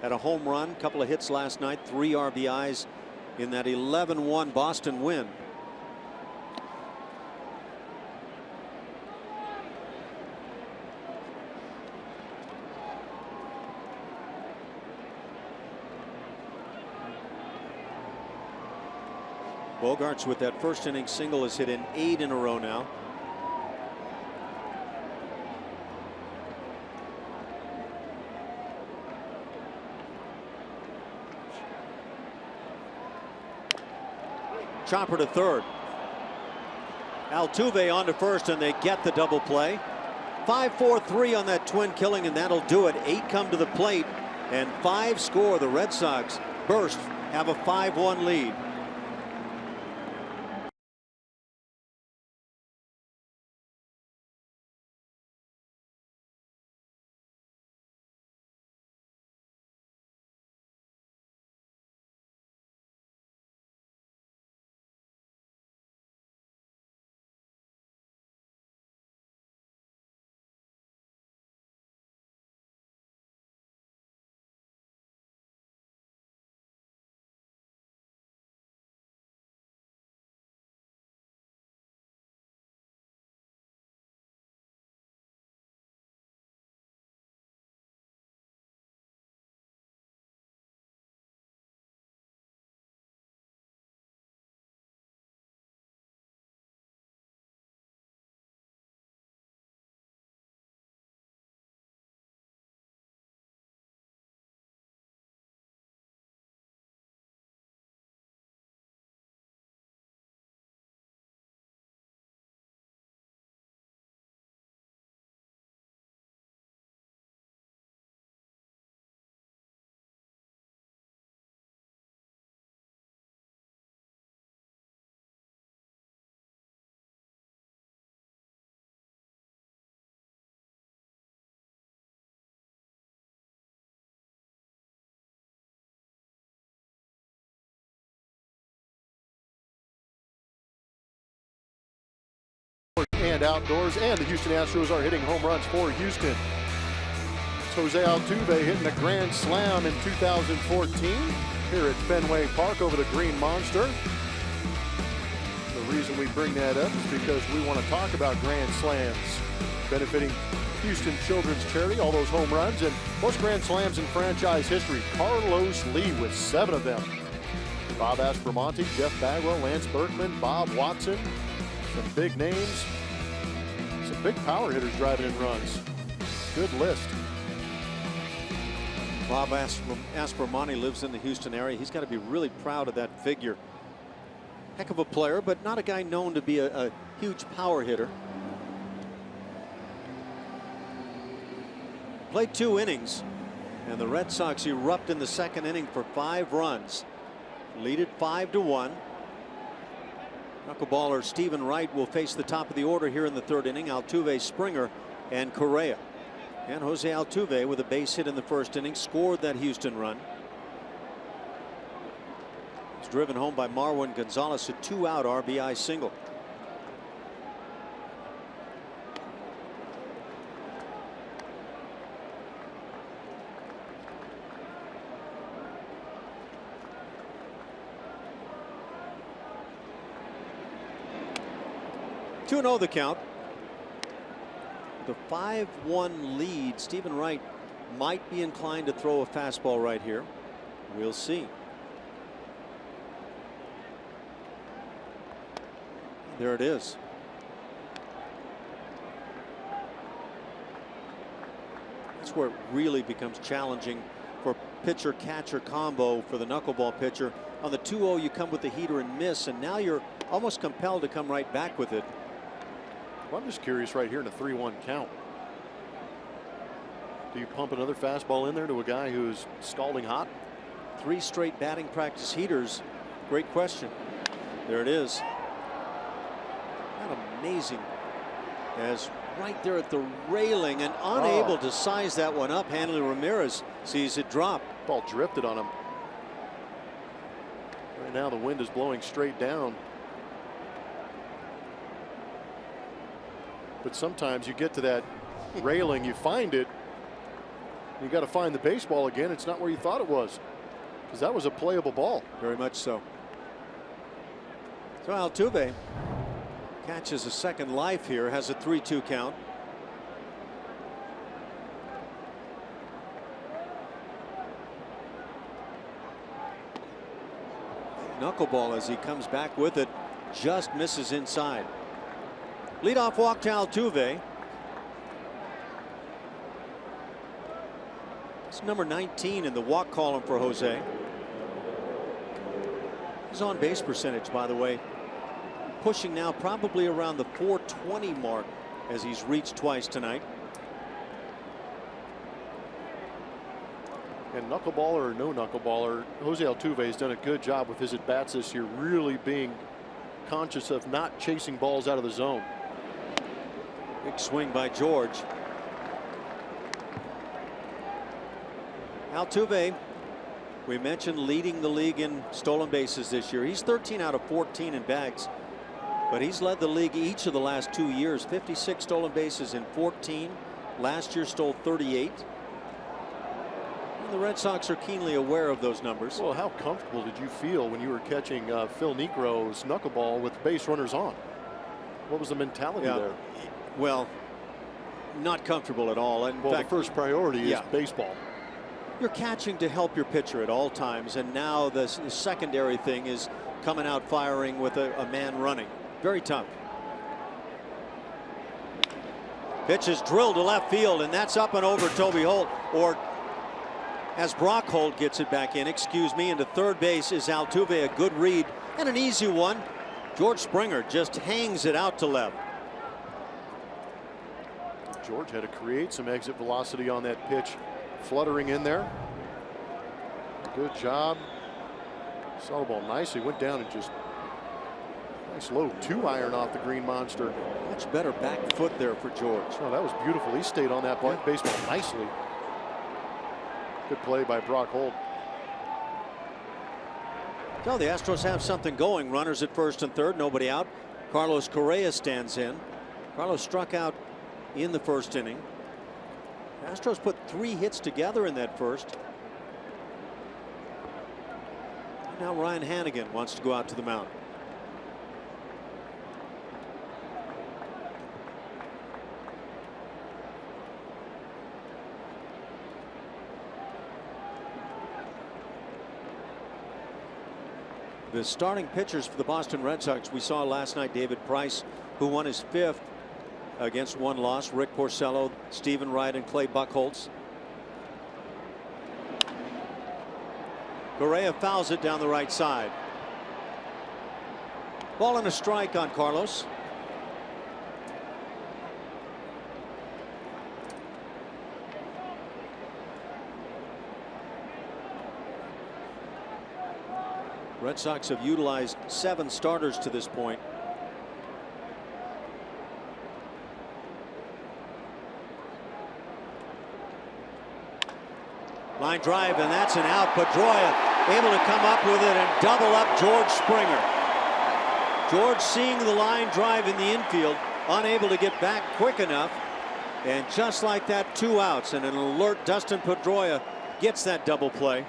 Had a home run, couple of hits last night, 3 RBIs in that 11-1 Boston win. Bogaerts with that first inning single has hit in 8 in a row now. Chopper to third. Altuve on to first, and they get the double play. 5-4-3 on that twin killing, and that'll do it. 8 come to the plate, and 5 score. The Red Sox burst, have a 5-1 lead. And outdoors, and the Houston Astros are hitting home runs for Houston. It's Jose Altuve hitting a grand slam in 2014 here at Fenway Park over the Green Monster. The reason we bring that up is because we want to talk about grand slams benefiting Houston Children's Charity, all those home runs, and most grand slams in franchise history. Carlos Lee with 7 of them. Bob Aspromonte, Jeff Bagwell, Lance Berkman, Bob Watson, some big names. Some big power hitters driving in runs. Good list. Bob Aspromonte lives in the Houston area. He's got to be really proud of that figure. Heck of a player, but not a guy known to be a huge power hitter. Played 2 innings, and the Red Sox erupt in the second inning for 5 runs. Lead it 5-1. Knuckleballer Stephen Wright will face the top of the order here in the 3rd inning. Altuve, Springer, and Correa. And Jose Altuve, with a base hit in the 1st inning, scored that Houston run. It's driven home by Marwin Gonzalez, a 2-out RBI single. Two 2-0 the count. The 5-1 lead. Stephen Wright might be inclined to throw a fastball right here. We'll see. There it is. That's where it really becomes challenging for pitcher-catcher combo for the knuckleball pitcher. On the 2-0, you come with the heater and miss, and now you're almost compelled to come right back with it. Well, I'm just curious right here in a 3-1 count. Do you pump another fastball in there to a guy who's scalding hot? 3 straight batting practice heaters. Great question. There it is. Not amazing. As right there at the railing and unable to size that one up. Hanley Ramirez sees it drop. Ball drifted on him. Right now the wind is blowing straight down. But sometimes you get to that railing, you find it, you got to find the baseball again. It's not where you thought it was, because that was a playable ball. Very much so. So Altuve catches a second life here, has a 3-2 count. Knuckleball as he comes back with it, just misses inside. Leadoff walk to Altuve. It's number 19 in the walk column for Jose. His on base percentage, by the way, pushing now probably around the .420 mark as he's reached twice tonight. And knuckleballer or no knuckleballer, Jose Altuve has done a good job with his at-bats this year, really being conscious of not chasing balls out of the zone. Big swing by George. Altuve, we mentioned leading the league in stolen bases this year. He's 13 out of 14 in bags, but he's led the league each of the last 2 years. 56 stolen bases in 14. Last year stole 38. And the Red Sox are keenly aware of those numbers. Well, how comfortable did you feel when you were catching Phil Niekro's knuckleball with base runners on? What was the mentality there? Well, not comfortable at all. In fact, the first priority is baseball. You're catching to help your pitcher at all times, and now the secondary thing is coming out firing with a man running. Very tough. Pitch is drilled to left field, and that's up and over Toby Holt, or as Brock Holt gets it back in, excuse me, into third base is Altuve. A good read and an easy one. George Springer just hangs it out to left. George had to create some exit velocity on that pitch, fluttering in there. Good job. Saw the ball nicely, went down and just nice low 2-iron off the green monster. Much better back foot there for George. Oh, that was beautiful. He stayed on that baseball nicely. Good play by Brock Holt. So the Astros have something going. Runners at first and third, nobody out. Carlos Correa stands in. Carlos struck out in the first inning. Astros put 3 hits together in that first. Now Ryan Hannigan wants to go out to the mound. The starting pitchers for the Boston Red Sox we saw last night: David Price, who won his 5th against 1 loss, Rick Porcello, Stephen Wright, and Clay Buchholz. Correa fouls it down the right side. Ball and a strike on Carlos. Red Sox have utilized 7 starters to this point. Line drive, and that's an out. Pedroia able to come up with it and double up George Springer. George seeing the line drive in the infield, unable to get back quick enough, and just like that, 2 outs, and an alert Dustin Pedroia gets that double play.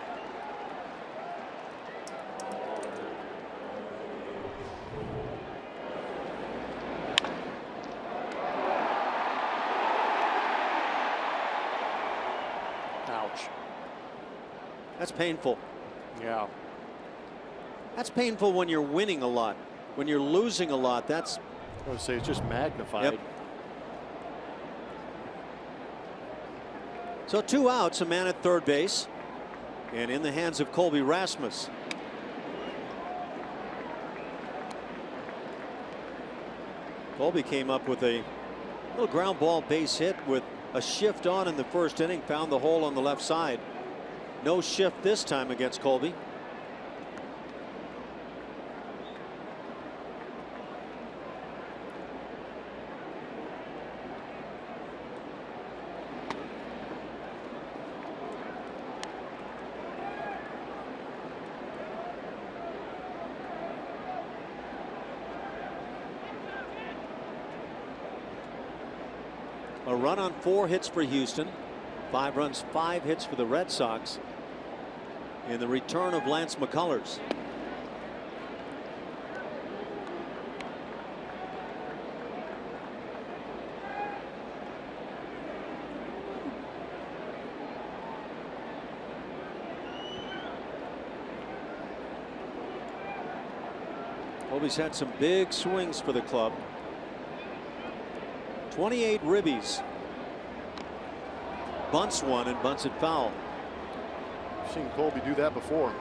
That's painful. Yeah. That's painful when you're winning a lot. When you're losing a lot, that's, I would say, it's just magnified. Yep. So 2 outs, a man at third base, and in the hands of Colby Rasmus. Colby came up with a little ground ball base hit with a shift on in the first inning, found the hole on the left side. No shift this time against Colby. A run on 4 hits for Houston. 5 runs, 5 hits for the Red Sox in the return of Lance McCullers. Colby's had some big swings for the club. 28 ribbies. Bunts one and bunts it foul. I've seen Colby do that before.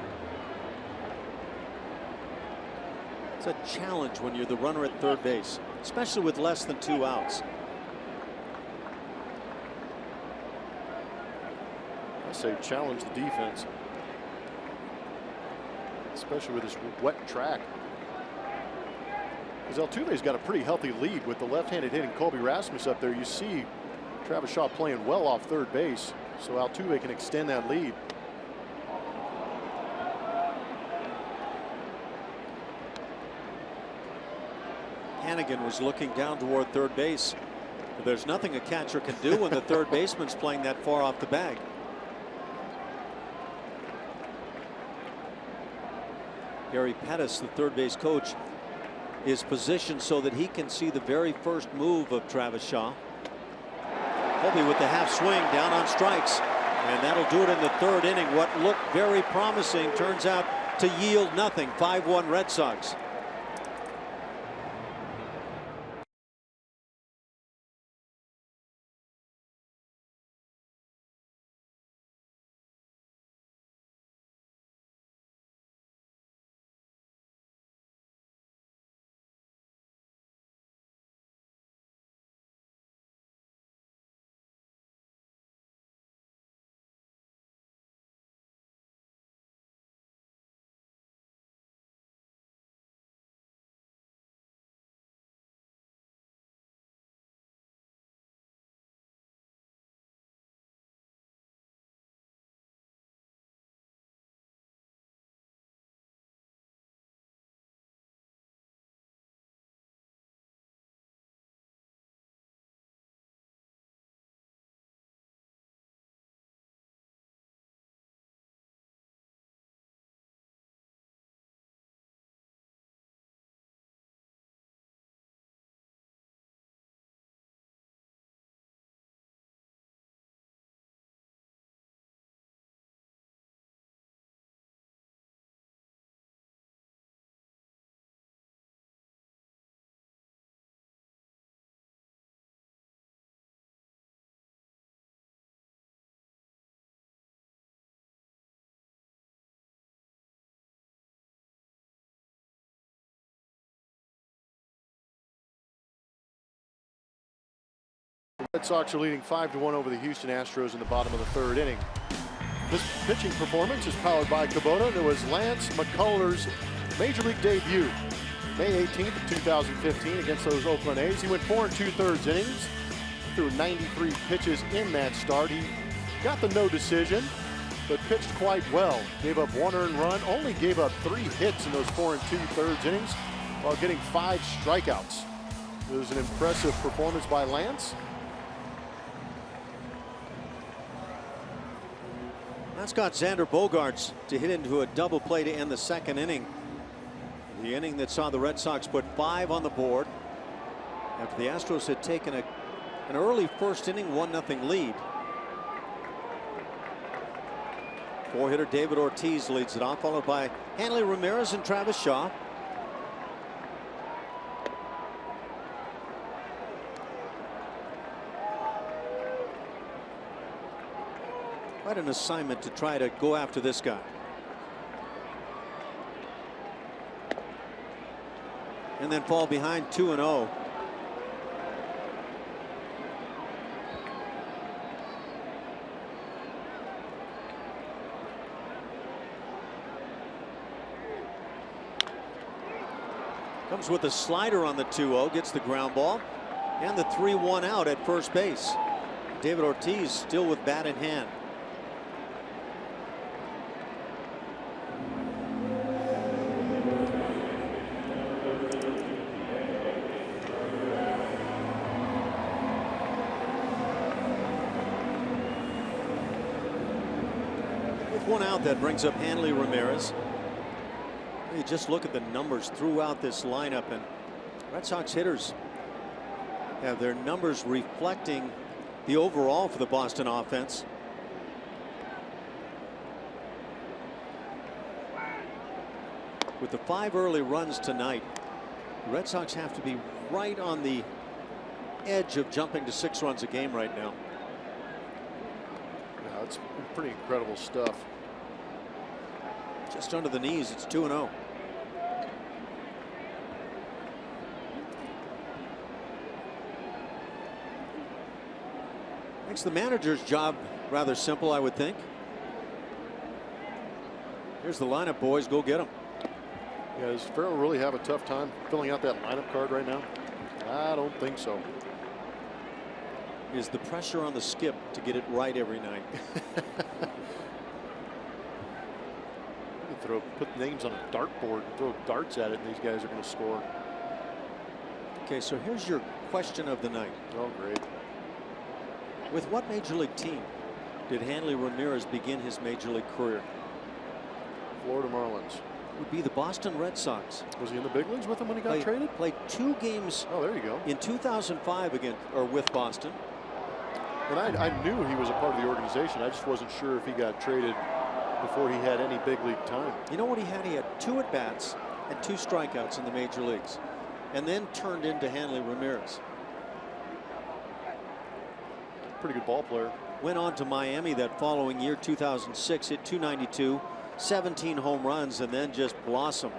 It's a challenge when you're the runner at third base, especially with less than 2 outs. I say challenge the defense, especially with this wet track. Because Altuve's got a pretty healthy lead with the left-handed hitting Colby Rasmus up there. You see Travis Shaw playing well off third base, so Altuve can extend that lead. Hannigan was looking down toward third base. But there's nothing a catcher can do when the third baseman's playing that far off the bag. Gary Pettis, the third base coach, is positioned so that he can see the very first move of Travis Shaw. Colby with the half swing down on strikes, and that'll do it in the third inning. What looked very promising turns out to yield nothing. 5-1 Red Sox. The Red Sox are leading 5-1 over the Houston Astros in the bottom of the third inning. This pitching performance is powered by Kubota. There was Lance McCullers' major league debut May 18th of 2015 against those Oakland A's. He went 4 2/3 innings, threw 93 pitches in that start. He got the no decision, but pitched quite well. Gave up 1 earned run, only gave up 3 hits in those 4 2/3 innings while getting 5 strikeouts. It was an impressive performance by Lance. That's got Xander Bogaerts to hit into a double play to end the second inning. The inning that saw the Red Sox put 5 on the board after the Astros had taken an early first inning 1-0 lead. 4-hitter David Ortiz leads it off, followed by Hanley Ramirez and Travis Shaw. Quite an assignment to try to go after this guy. And then fall behind 2-0. Comes with a slider on the 2-0, gets the ground ball, and the 3-1 out at first base. David Ortiz still with bat in hand. One out, that brings up Hanley Ramirez. You just look at the numbers throughout this lineup, and Red Sox hitters have their numbers reflecting the overall for the Boston offense. With the 5 early runs tonight, the Red Sox have to be right on the edge of jumping to 6 runs a game right now. Yeah, it's pretty incredible stuff. Just under the knees, it's 2-0. Makes the manager's job rather simple, I would think. Here's the lineup, boys. Go get them. Yeah, does Farrell really have a tough time filling out that lineup card right now? I don't think so. Is the pressure on the skip to get it right every night? Put names on a dartboard and throw darts at it, and these guys are going to score. Okay, so here's your question of the night. Oh, great. With what major league team did Hanley Ramirez begin his major league career? Florida Marlins. Would be the Boston Red Sox. Was he in the big leagues with them when he got traded? Played 2 games. Oh, there you go. In 2005 with Boston. And I knew he was a part of the organization. I just wasn't sure if he got traded before he had any big league time. You know what he had? He had 2 at-bats and 2 strikeouts in the major leagues, and then turned into Hanley Ramirez. Pretty good ball player. Went on to Miami that following year, 2006, hit .292, 17 home runs, and then just blossomed.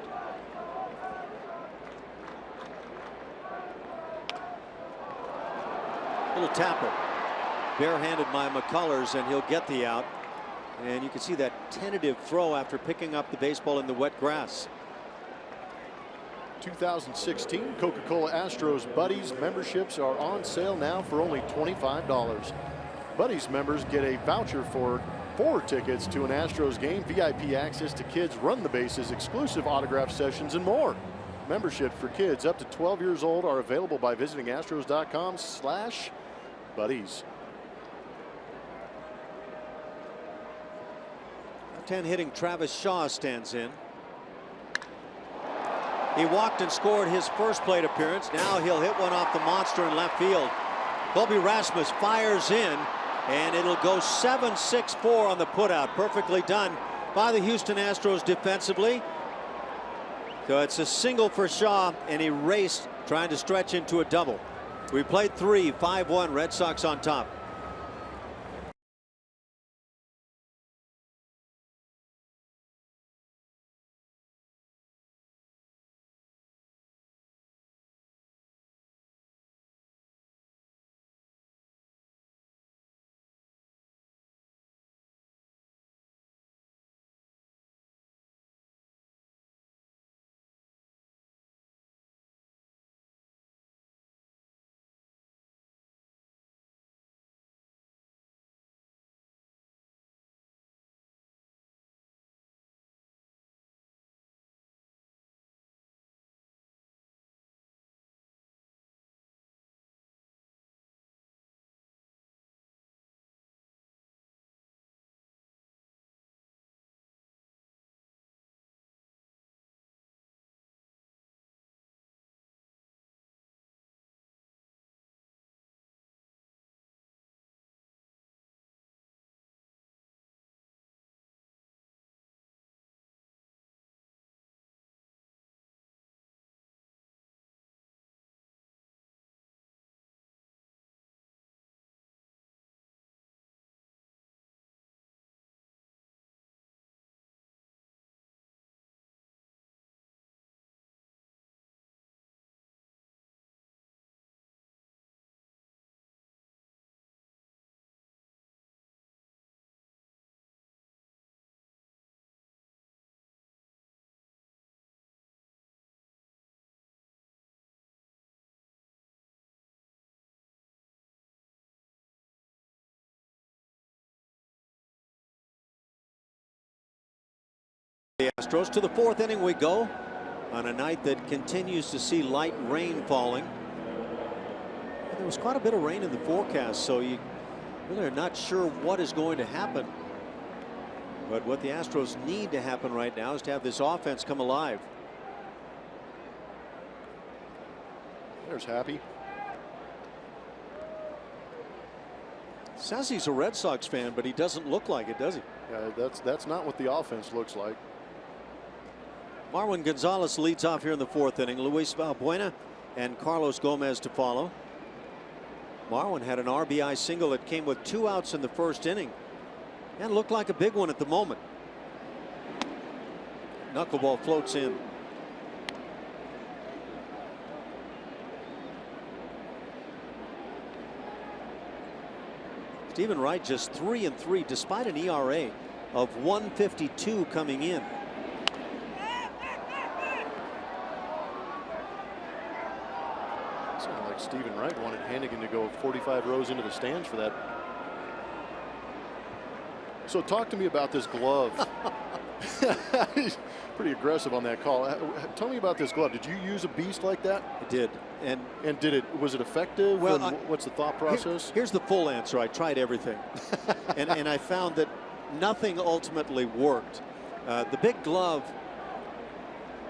Little tapper. Barehanded by McCullers, and he'll get the out. And you can see that tentative throw after picking up the baseball in the wet grass. 2016 Coca-Cola Astros Buddies memberships are on sale now for only $25. Buddies members get a voucher for 4 tickets to an Astros game, VIP access to kids run the bases, exclusive autograph sessions, and more. Membership for kids up to 12 years old are available by visiting astros.com/buddies. 10 hitting Travis Shaw stands in. He walked and scored his first plate appearance. Now he'll hit one off the monster in left field. Colby Rasmus fires in, and it'll go 7-6-4 on the putout. Perfectly done by the Houston Astros defensively. So it's a single for Shaw, and he raced trying to stretch into a double. We played 3, 5-1, Red Sox on top. The Astros to the 4th inning we go on a night that continues to see light rain falling. And there was quite a bit of rain in the forecast, so you really are not sure what is going to happen. But what the Astros need to happen right now is to have this offense come alive. There's Happy. Says he's a Red Sox fan, but he doesn't look like it, does he? Yeah, that's not what the offense looks like. Marwin Gonzalez leads off here in the 4th inning. Luis Valbuena and Carlos Gomez to follow. Marwin had an RBI single that came with 2 outs in the 1st inning and looked like a big one at the moment. Knuckleball floats in. Stephen Wright just 3-3 despite an ERA of 1.52 coming in. Sounded like Stephen Wright wanted Hannigan to go 45 rows into the stands for that. So talk to me about this glove. He's pretty aggressive on that call. Tell me about this glove. Did you use a beast like that? I did. And was it effective? Well, what's the thought process? Here's the full answer. I tried everything. and I found that nothing ultimately worked. The big glove,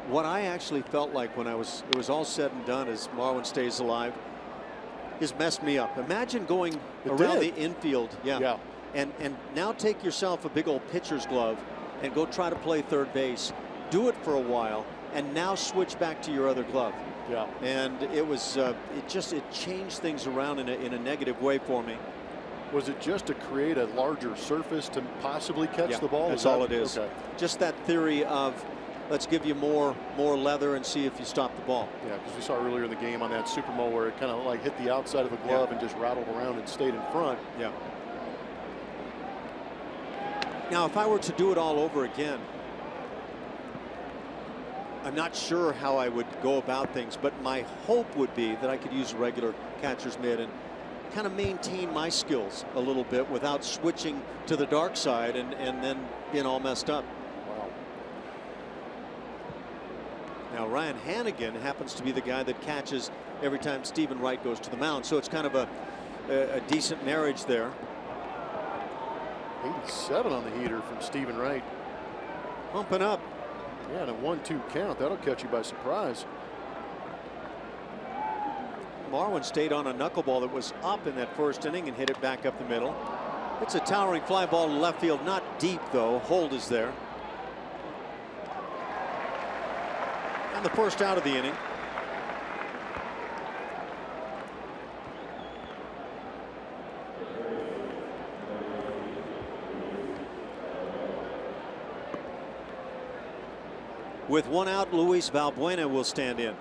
what I actually felt like when it was all said and done, as Marlin stays alive, is messed me up. Imagine going around the infield. Yeah. And now take yourself a big old pitcher's glove and go try to play third base. Do it for a while and now switch back to your other glove. Yeah. And it was it changed things around in a negative way for me. Was it just to create a larger surface to possibly catch the ball? That's all it is. Okay. Just that theory of let's give you more leather and see if you stop the ball. Yeah, because we saw earlier in the game on that Super Bowl where it kind of like hit the outside of the glove and just rattled around and stayed in front. Yeah. Now, if I were to do it all over again, I'm not sure how I would go about things, but my hope would be that I could use a regular catcher's mitt and kind of maintain my skills a little bit without switching to the dark side and then being all messed up. Wow. Now, Ryan Hannigan happens to be the guy that catches every time Stephen Wright goes to the mound, so it's kind of a decent marriage there. 87 on the heater from Stephen Wright. Pumping up. Yeah, and a 1-2 count. That'll catch you by surprise. Marwin stayed on a knuckleball that was up in that first inning and hit it back up the middle. It's a towering fly ball to left field. Not deep, though. Hold is there. And the first out of the inning. With one out, Luis Valbuena will stand in.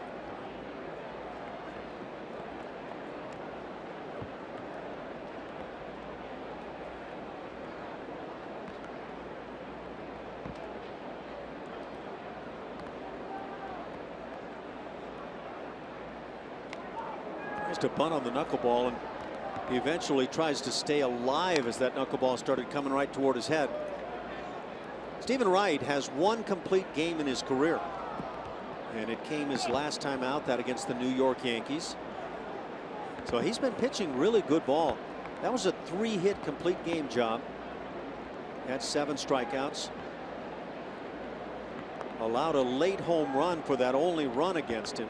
Tries to bunt on the knuckleball, and he eventually tries to stay alive as that knuckleball started coming right toward his head. Stephen Wright has one complete game in his career, and it came his last time out, that against the New York Yankees. So he's been pitching really good ball. That was a 3-hit complete game job. He had 7 strikeouts. Allowed a late home run for that only run against him.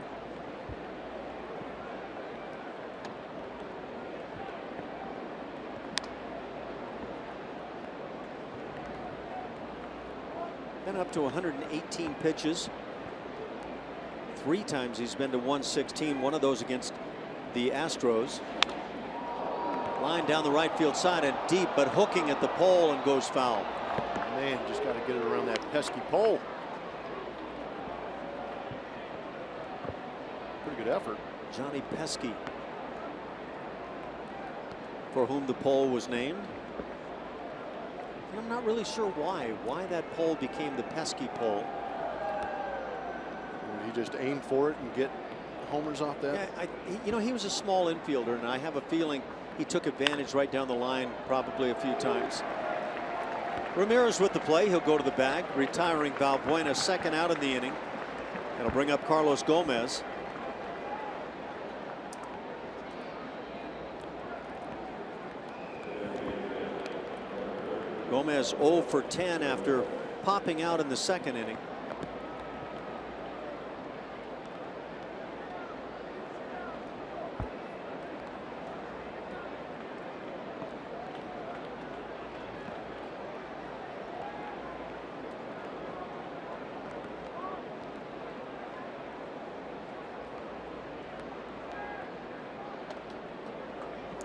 Been up to 118 pitches. 3 times he's been to 116. One of those against the Astros. Line down the right field side and deep, but hooking at the pole and goes foul. Man, just got to get it around that pesky pole. Pretty good effort. Johnny Pesky, for whom the pole was named. I'm not really sure why that pole became the pesky pole. He just aimed for it and get homers off that. Yeah, you know, he was a small infielder, and I have a feeling he took advantage right down the line probably a few times. Ramirez with the play. He'll go to the bag, retiring Valbuena, second out in the inning. That'll bring up Carlos Gomez. Gomez 0 for 10 after popping out in the second inning.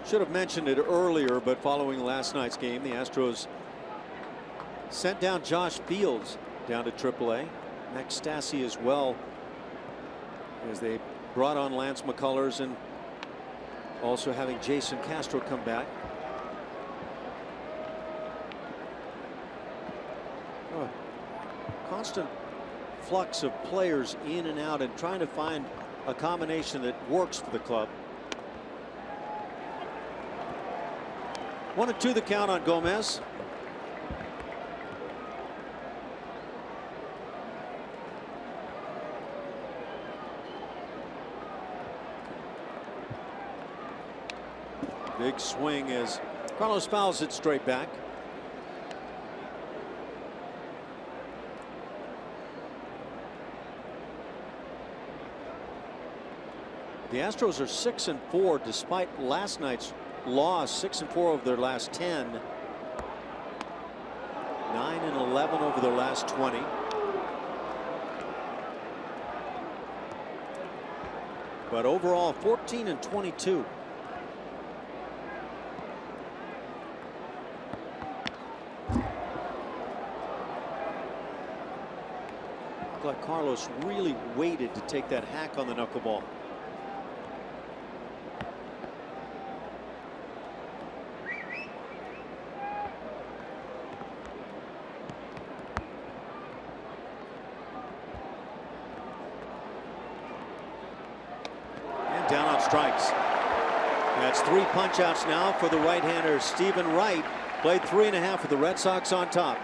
Should have mentioned it earlier, but following last night's game, the Astros sent down Josh Fields down to AAA. Max Stassi as well, as they brought on Lance McCullers and also having Jason Castro come back. constant flux of players in and out and trying to find a combination that works for the club. 1-2 the count on Gomez. Big swing as Carlos fouls it straight back. The Astros are 6-4 despite last night's loss. 6-4 of their last 10. 9-11 over their last 20. But overall 14-22. Like Carlos really waited to take that hack on the knuckleball. And down on strikes. That's 3 punch-outs now for the right-hander Stephen Wright. Played 3.5 with the Red Sox on top.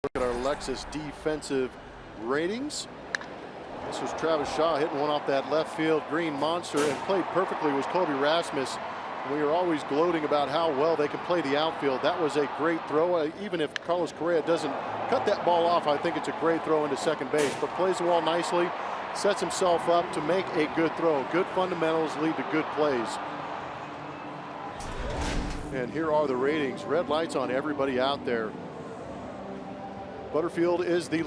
Look at our Lexus defensive ratings. This was Travis Shaw hitting one off that left field green monster, and played perfectly was Kobe Rasmus. We are always gloating about how well they can play the outfield. That was a great throw. Even if Carlos Correa doesn't cut that ball off, I think it's a great throw into second base. But plays the ball nicely, sets himself up to make a good throw. Good fundamentals lead to good plays. And here are the ratings. Red lights on everybody out there. Butterfield is the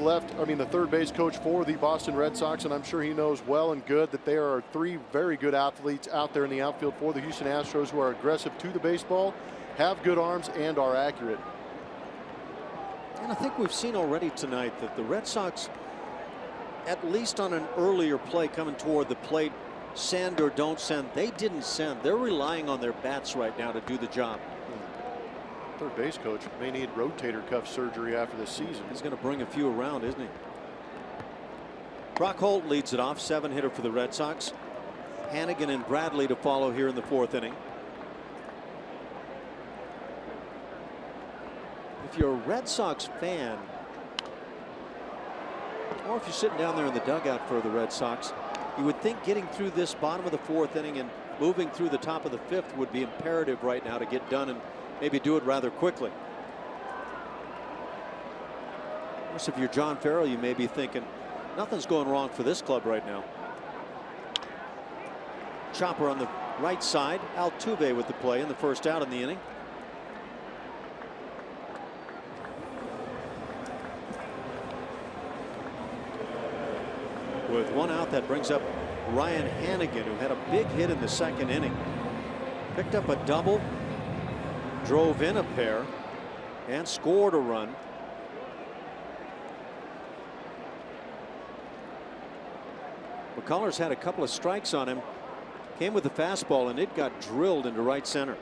third base coach for the Boston Red Sox, and I'm sure he knows well and good that there are 3 very good athletes out there in the outfield for the Houston Astros who are aggressive to the baseball, have good arms, and are accurate. And I think we've seen already tonight that the Red Sox, at least on an earlier play coming toward the plate, send or don't send, they didn't send. They're relying on their bats right now to do the job. Third base coach may need rotator cuff surgery after this season. He's going to bring a few around, isn't he? Brock Holt leads it off, 7-hitter for the Red Sox. Hannigan and Bradley to follow here in the 4th inning. If you're a Red Sox fan, or if you're sitting down there in the dugout for the Red Sox, you would think getting through this bottom of the 4th inning and moving through the top of the 5th would be imperative right now to get done and maybe do it rather quickly. Of course, if you're John Farrell, you may be thinking nothing's going wrong for this club right now. Chopper on the right side. Altuve with the play in the first out in the inning. With one out, that brings up Ryan Hannigan, who had a big hit in the second inning. Picked up a double, drove in a pair, and scored a run. McCullers had a couple of strikes on him. Came with the fastball, and it got drilled into right center.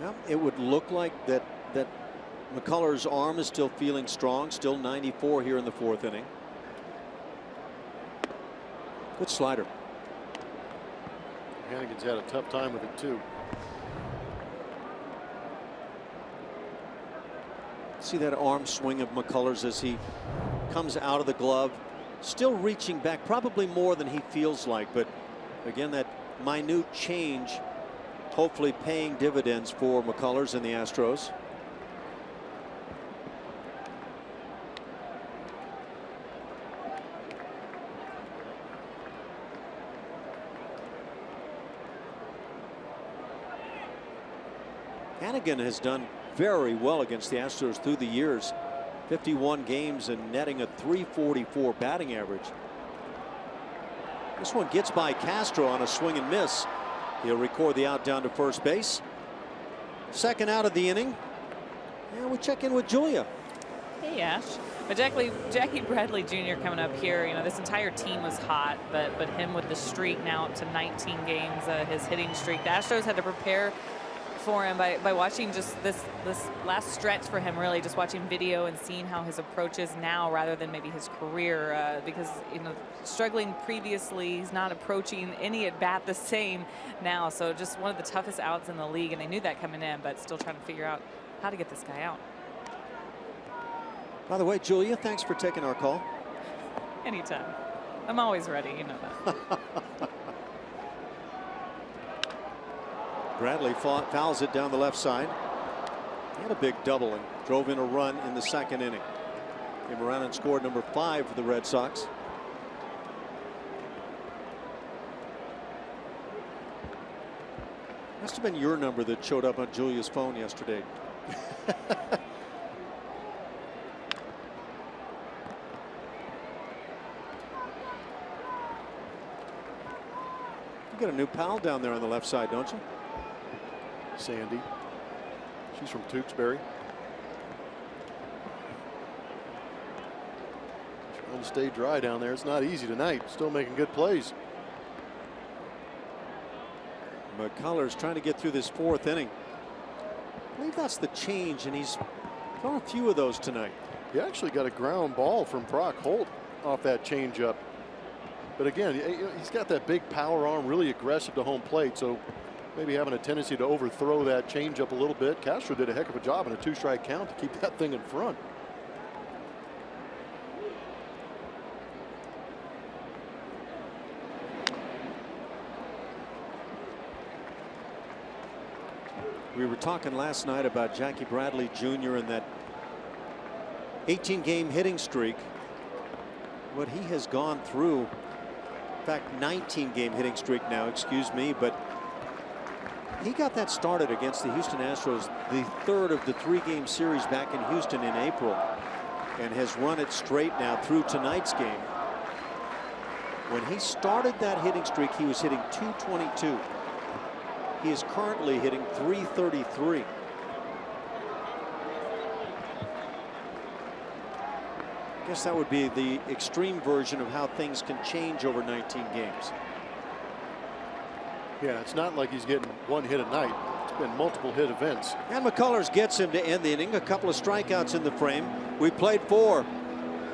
Well, it would look like that McCullers' arm is still feeling strong, still 94 here in the fourth inning. Good slider. Hannigan's had a tough time with it too. See that arm swing of McCullers as he comes out of the glove, still reaching back, probably more than he feels like, but again, that minute change hopefully paying dividends for McCullers and the Astros. Hannigan has done very well against the Astros through the years. 51 games and netting a .344 batting average. This one gets by Castro on a swing and miss. He'll record the out down to first base. Second out of the inning. And we check in with Julia. Hey, Ash. But Jackie Bradley Jr. coming up here. You know, this entire team was hot, but him with the streak now up to 19 games, his hitting streak. The Astros had to prepare for him by watching just this last stretch for him, really just watching video and seeing how his approach is now rather than maybe his career, because, you know, struggling previously, he's not approaching any at bat the same now. So just one of the toughest outs in the league, and they knew that coming in, but still trying to figure out how to get this guy out. By the way, Julia, thanks for taking our call. Anytime. I'm always ready, you know that. Bradley fouls it down the left side. He had a big double and drove in a run in the second inning. Came around and scored number 5 for the Red Sox. Must have been your number that showed up on Julia's phone yesterday. You got a new pal down there on the left side, don't you? Sandy. She's from Tewksbury. Trying to stay dry down there. It's not easy tonight. Still making good plays. McCullers trying to get through this fourth inning. I believe that's the change, and he's thrown a few of those tonight. He actually got a ground ball from Brock Holt off that changeup. But again, he's got that big power arm, really aggressive to home plate. So maybe having a tendency to overthrow that changeup a little bit. Castro did a heck of a job in a 2-strike count to keep that thing in front. We were talking last night about Jackie Bradley Jr. and that 18-game hitting streak. What he has gone through. In fact, 19-game hitting streak now, excuse me, but he got that started against the Houston Astros, the third of the 3-game series back in Houston in April, and has run it straight now through tonight's game. When he started that hitting streak, he was hitting .222. He is currently hitting .333. I guess that would be the extreme version of how things can change over 19 games. Yeah, it's not like he's getting one hit a night. It's been multiple hit events. And McCullers gets him to end the inning. A couple of strikeouts in the frame. We played 4.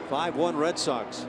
5-1 Red Sox.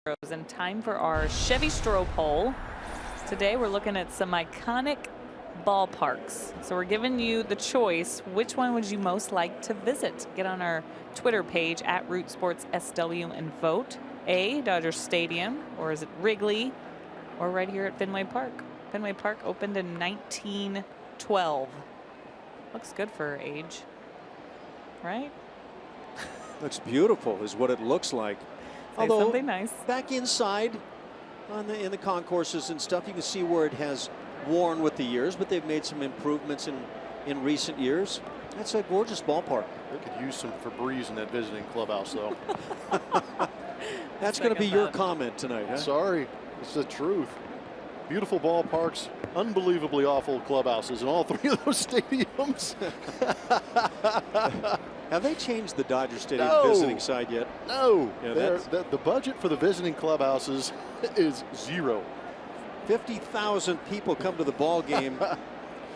And time for our Chevy Stro poll. Today we're looking at some iconic ballparks. So we're giving you the choice. Which one would you most like to visit? Get on our Twitter page at Root Sports SW and vote. A, Dodger Stadium, or is it Wrigley, or right here at Fenway Park? Fenway Park opened in 1912. Looks good for her age, right? Looks beautiful is what it looks like. Although something nice. Back inside in the concourses and stuff, you can see where it has worn with the years, but they've made some improvements in recent years. That's a gorgeous ballpark. They could use some Febreze in that visiting clubhouse, though. That's going to be your comment tonight, huh? Sorry, it's the truth. Beautiful ballparks, unbelievably awful clubhouses in all three of those stadiums. Have they changed the Dodger Stadium visiting side yet? No. Yeah, the budget for the visiting clubhouses is zero. 50,000 people come to the ball game,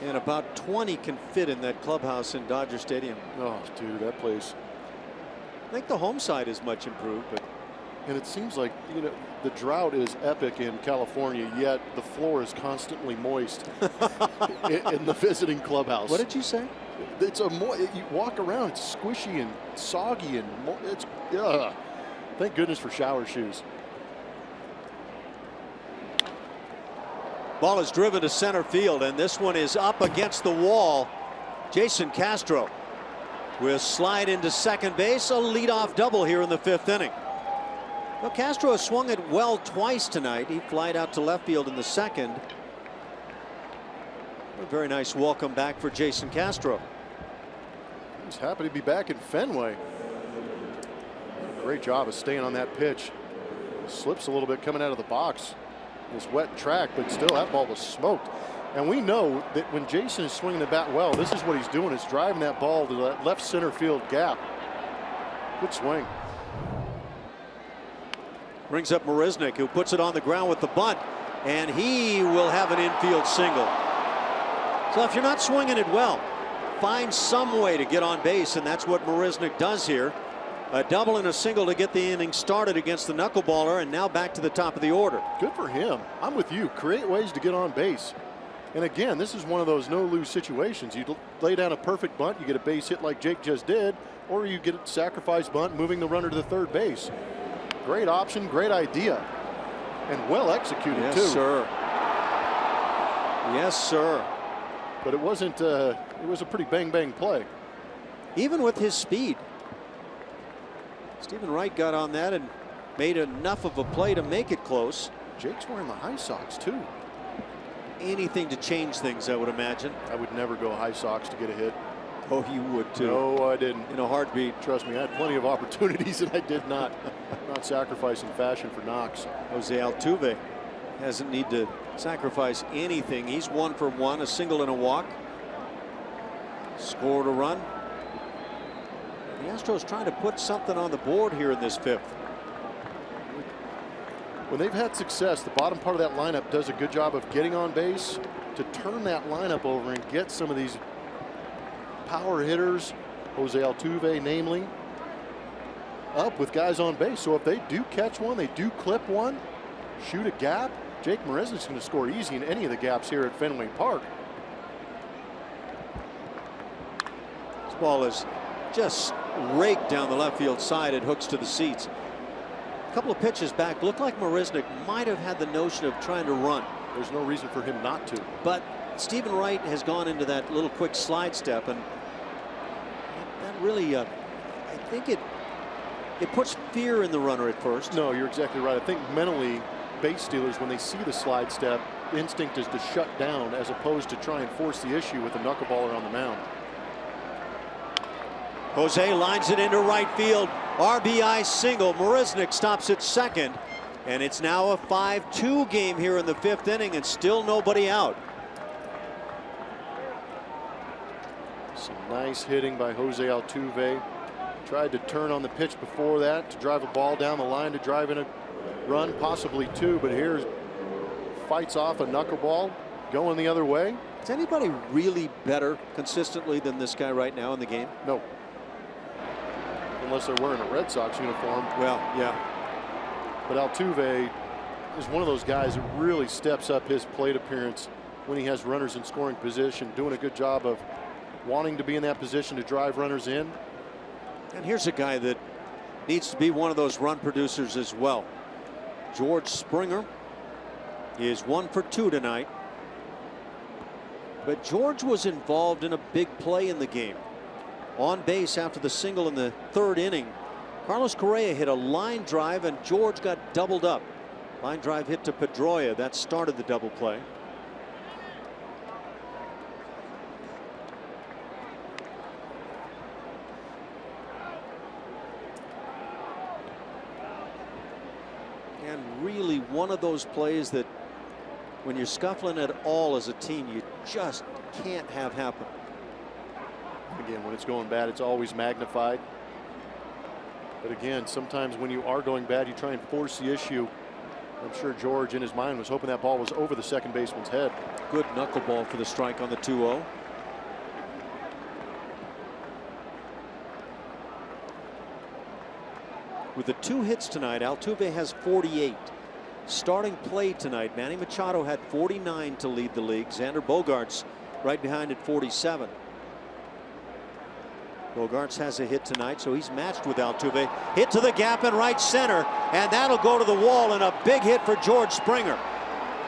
and about 20 can fit in that clubhouse in Dodger Stadium. Oh, dude, that place. I think the home side is much improved, but. And it seems like, you know, the drought is epic in California, yet the floor is constantly moist in the visiting clubhouse. What did you say? It's you walk around, it's squishy and soggy, and it's thank goodness for shower shoes. Ball is driven to center field, and this one is up against the wall. Jason Castro will slide into second base, a leadoff double here in the fifth inning. Well, Castro has swung it well twice tonight. He flied out to left field in the second. A very nice welcome back for Jason Castro. He's happy to be back in Fenway. Great job of staying on that pitch. Slips a little bit coming out of the box. This wet track, but still that ball was smoked. And we know that when Jason is swinging the bat well, this is what he's doing, is driving that ball to that left center field gap. Good swing. Brings up Marisnik, who puts it on the ground with the bunt, and he will have an infield single. So if you're not swinging it well, find some way to get on base, and that's what Marisnik does here. A double and a single to get the inning started against the knuckleballer, and now back to the top of the order. Good for him. I'm with you. Create ways to get on base. And again, this is one of those no-lose situations. You lay down a perfect bunt, you get a base hit like Jake just did, or you get a sacrifice bunt, moving the runner to the third base. Great option, great idea, and well executed too. Yes, sir. Yes, sir. But it wasn't. It was a pretty bang-bang play. Even with his speed, Stephen Wright got on that and made enough of a play to make it close. Jake's wearing the high socks too. Anything to change things, I would imagine. I would never go high socks to get a hit. Oh, you would too. No, I didn't. In a heartbeat. Trust me, I had plenty of opportunities and I did not. Not sacrificing fashion for Knox. Jose Altuve doesn't need to sacrifice anything. He's 1 for 1, a single and a walk. Scored a run. The Astros trying to put something on the board here in this fifth. When they've had success, the bottom part of that lineup does a good job of getting on base to turn that lineup over and get some of these power hitters, Jose Altuve namely, up with guys on base. So if they do catch one, they do clip one, shoot a gap, Jake Marisnik's going to score easy in any of the gaps here at Fenway Park. This ball is just raked down the left field side. It hooks to the seats. A couple of pitches back, looked like Marisnik might have had the notion of trying to run. There's no reason for him not to. But Stephen Wright has gone into that little quick slide step, and that really, I think it puts fear in the runner at first. No, you're exactly right. I think mentally, base stealers, when they see the slide step, the instinct is to shut down as opposed to try and force the issue with the knuckleballer on the mound. Jose lines it into right field. RBI single. Marisnik stops at second, and it's now a 5-2 game here in the fifth inning, and still nobody out. Some nice hitting by Jose Altuve. Tried to turn on the pitch before that to drive a ball down the line to drive in a run, possibly two, but here's fights off a knuckleball going the other way. Is anybody really better consistently than this guy right now in the game? No. Unless they're wearing a Red Sox uniform. Well, yeah. But Altuve is one of those guys that really steps up his plate appearance when he has runners in scoring position, doing a good job of wanting to be in that position to drive runners in. And here's a guy that needs to be one of those run producers as well. George Springer is 1 for 2 tonight. But George was involved in a big play in the game. On base after the single in the 3rd inning. Carlos Correa hit a line drive and George got doubled up. Line drive hit to Pedroia. That started the double play. And really one of those plays that when you're scuffling at all as a team, you just can't have happen. Again, when it's going bad, it's always magnified. But again, sometimes when you are going bad, you try and force the issue. I'm sure George in his mind was hoping that ball was over the second baseman's head. Good knuckleball for the strike on the 2-0. With the 2 hits tonight, Altuve has 48. Starting play tonight, Manny Machado had 49 to lead the league. Xander Bogaerts right behind at 47. Bogaerts has a hit tonight, so he's matched with Altuve. Hit to the gap in right center, and that'll go to the wall, and a big hit for George Springer.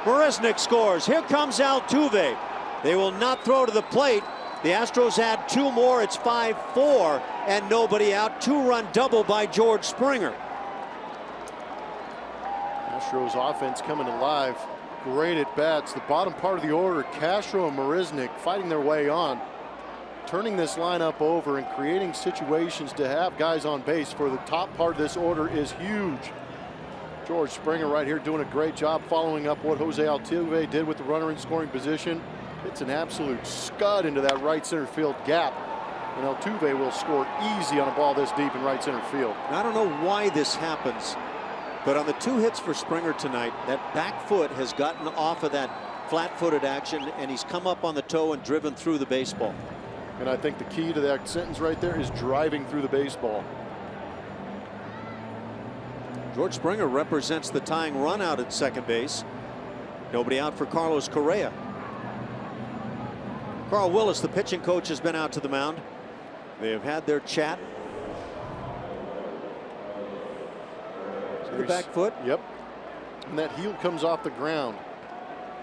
Marisnick scores. Here comes Altuve. They will not throw to the plate. The Astros add 2 more. It's 5-4, and nobody out. 2-run double by George Springer. Astros offense coming alive. Great at bats. The bottom part of the order, Castro and Marisnick fighting their way on, turning this lineup over and creating situations to have guys on base for the top part of this order is huge. George Springer right here doing a great job following up what Jose Altuve did with the runner in scoring position. It's an absolute scud into that right center field gap, and Altuve will score easy on a ball this deep in right center field. I don't know why this happens, but on the 2 hits for Springer tonight, that back foot has gotten off of that flat-footed action, and he's come up on the toe and driven through the baseball. And I think the key to that sentence right there is driving through the baseball. George Springer represents the tying run out at second base. Nobody out for Carlos Correa. Carl Willis, the pitching coach, has been out to the mound. They have had their chat. The back foot. Yep. And that heel comes off the ground.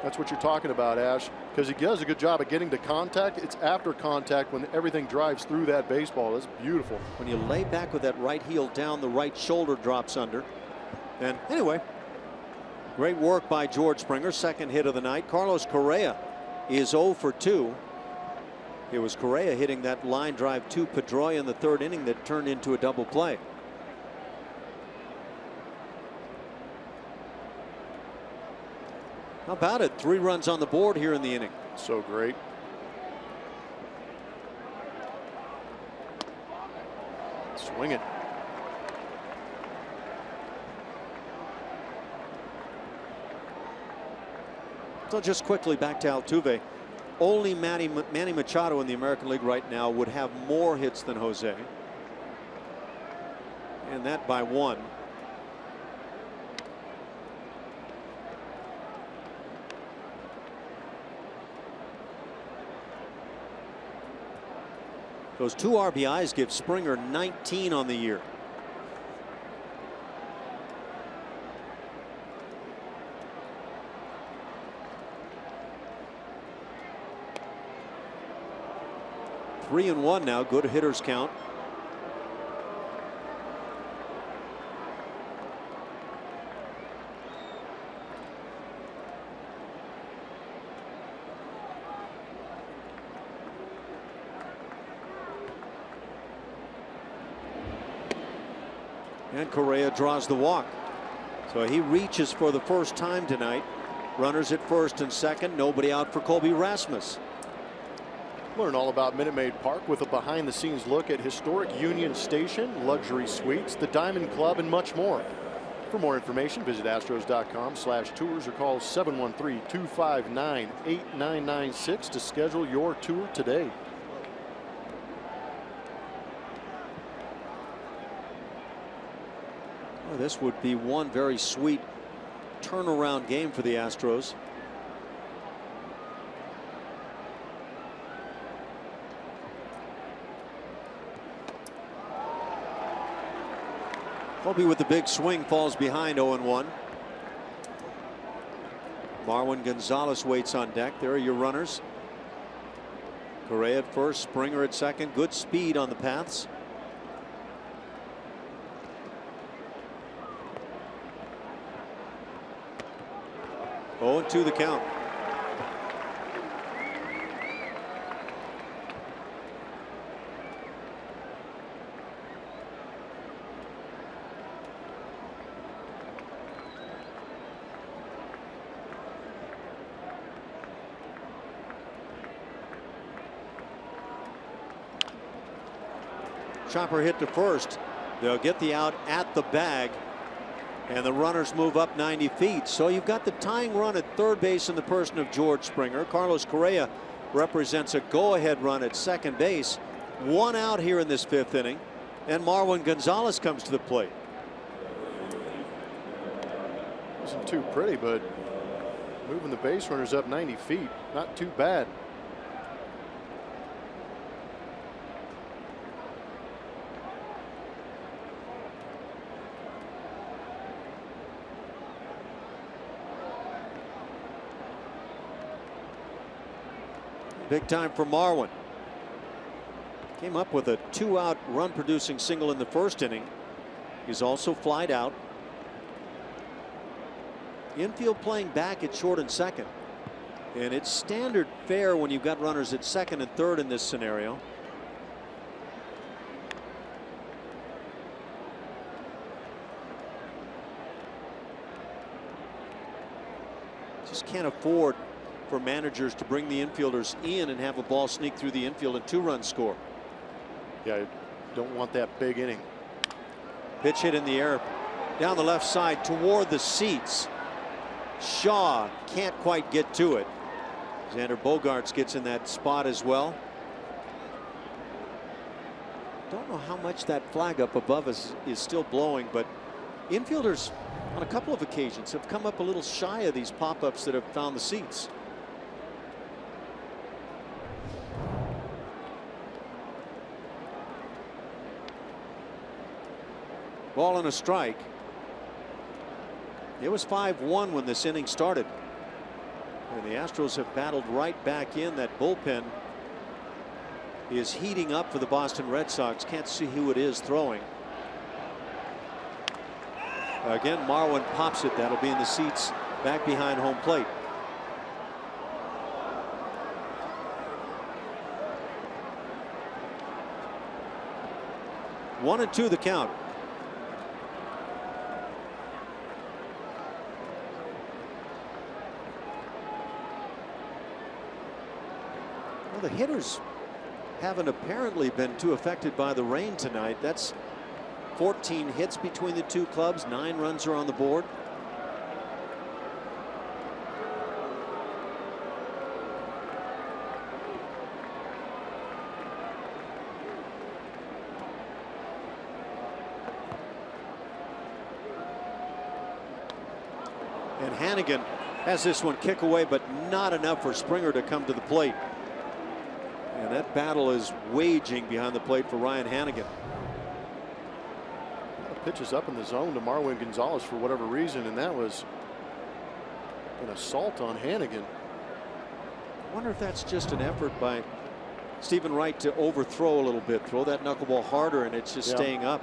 That's what you're talking about, Ash, because he does a good job of getting to contact. It's after contact when everything drives through that baseball. That's beautiful. When you lay back with that right heel down, the right shoulder drops under. And anyway, great work by George Springer. Second hit of the night. Carlos Correa is 0 for 2. It was Correa hitting that line drive to Pedroia in the 3rd inning that turned into a double play. How about it? 3 runs on the board here in the inning. So great. Swing it. So just quickly back to Altuve. Only Manny Machado in the American League right now would have more hits than Jose. And that by 1. Those 2 RBIs give Springer 19 on the year. Three and 1 now. Good hitters count. And Correa draws the walk. So he reaches for the first time tonight. Runners at first and second. Nobody out for Colby Rasmus. Learn all about Minute Maid Park with a behind-the-scenes look at historic Union Station, luxury suites, the Diamond Club, and much more. For more information, visit astros.com/tours or call 713-259-8996 to schedule your tour today. Well, this would be one very sweet turnaround game for the Astros. Kobe with the big swing falls behind 0-1. Marwin Gonzalez waits on deck. There are your runners. Correa at first, Springer at second. Good speed on the paths. Oh, 2 the count. Chopper hit to first. They'll get the out at the bag, and the runners move up 90 feet. So you've got the tying run at third base in the person of George Springer. Carlos Correa represents a go-ahead run at second base. 1 out here in this 5th inning, and Marwin Gonzalez comes to the plate. Wasn't too pretty, but moving the base runners up 90 feet, not too bad. Big time for Marwin. Came up with a 2-out run producing single in the 1st inning. He's also flied out. Infield playing back at short and second. And it's standard fare when you've got runners at second and third in this scenario. Just can't afford for managers to bring the infielders in and have a ball sneak through the infield and 2-run score. Yeah, don't want that big inning. Pitch hit in the air down the left side toward the seats. Shaw can't quite get to it. Xander Bogaerts gets in that spot as well. Don't know how much that flag up above us is still blowing, but infielders on a couple of occasions have come up a little shy of these pop-ups that have found the seats. Ball and a strike. It was 5-1 when this inning started. And the Astros have battled right back in. That bullpen is heating up for the Boston Red Sox. Can't see who it is throwing. Again, Marwin pops it. That'll be in the seats back behind home plate. One and 2 the count. Well, the hitters haven't apparently been too affected by the rain tonight. That's 14 hits between the two clubs. 9 runs are on the board. And Hannigan has this one kick away, but not enough for Springer to come to the plate. And that battle is waging behind the plate for Ryan Hannigan. Pitches up in the zone to Marwin Gonzalez for whatever reason, and that was an assault on Hannigan. I wonder if that's just an effort by Stephen Wright to overthrow a little bit, throw that knuckleball harder, and it's just staying up.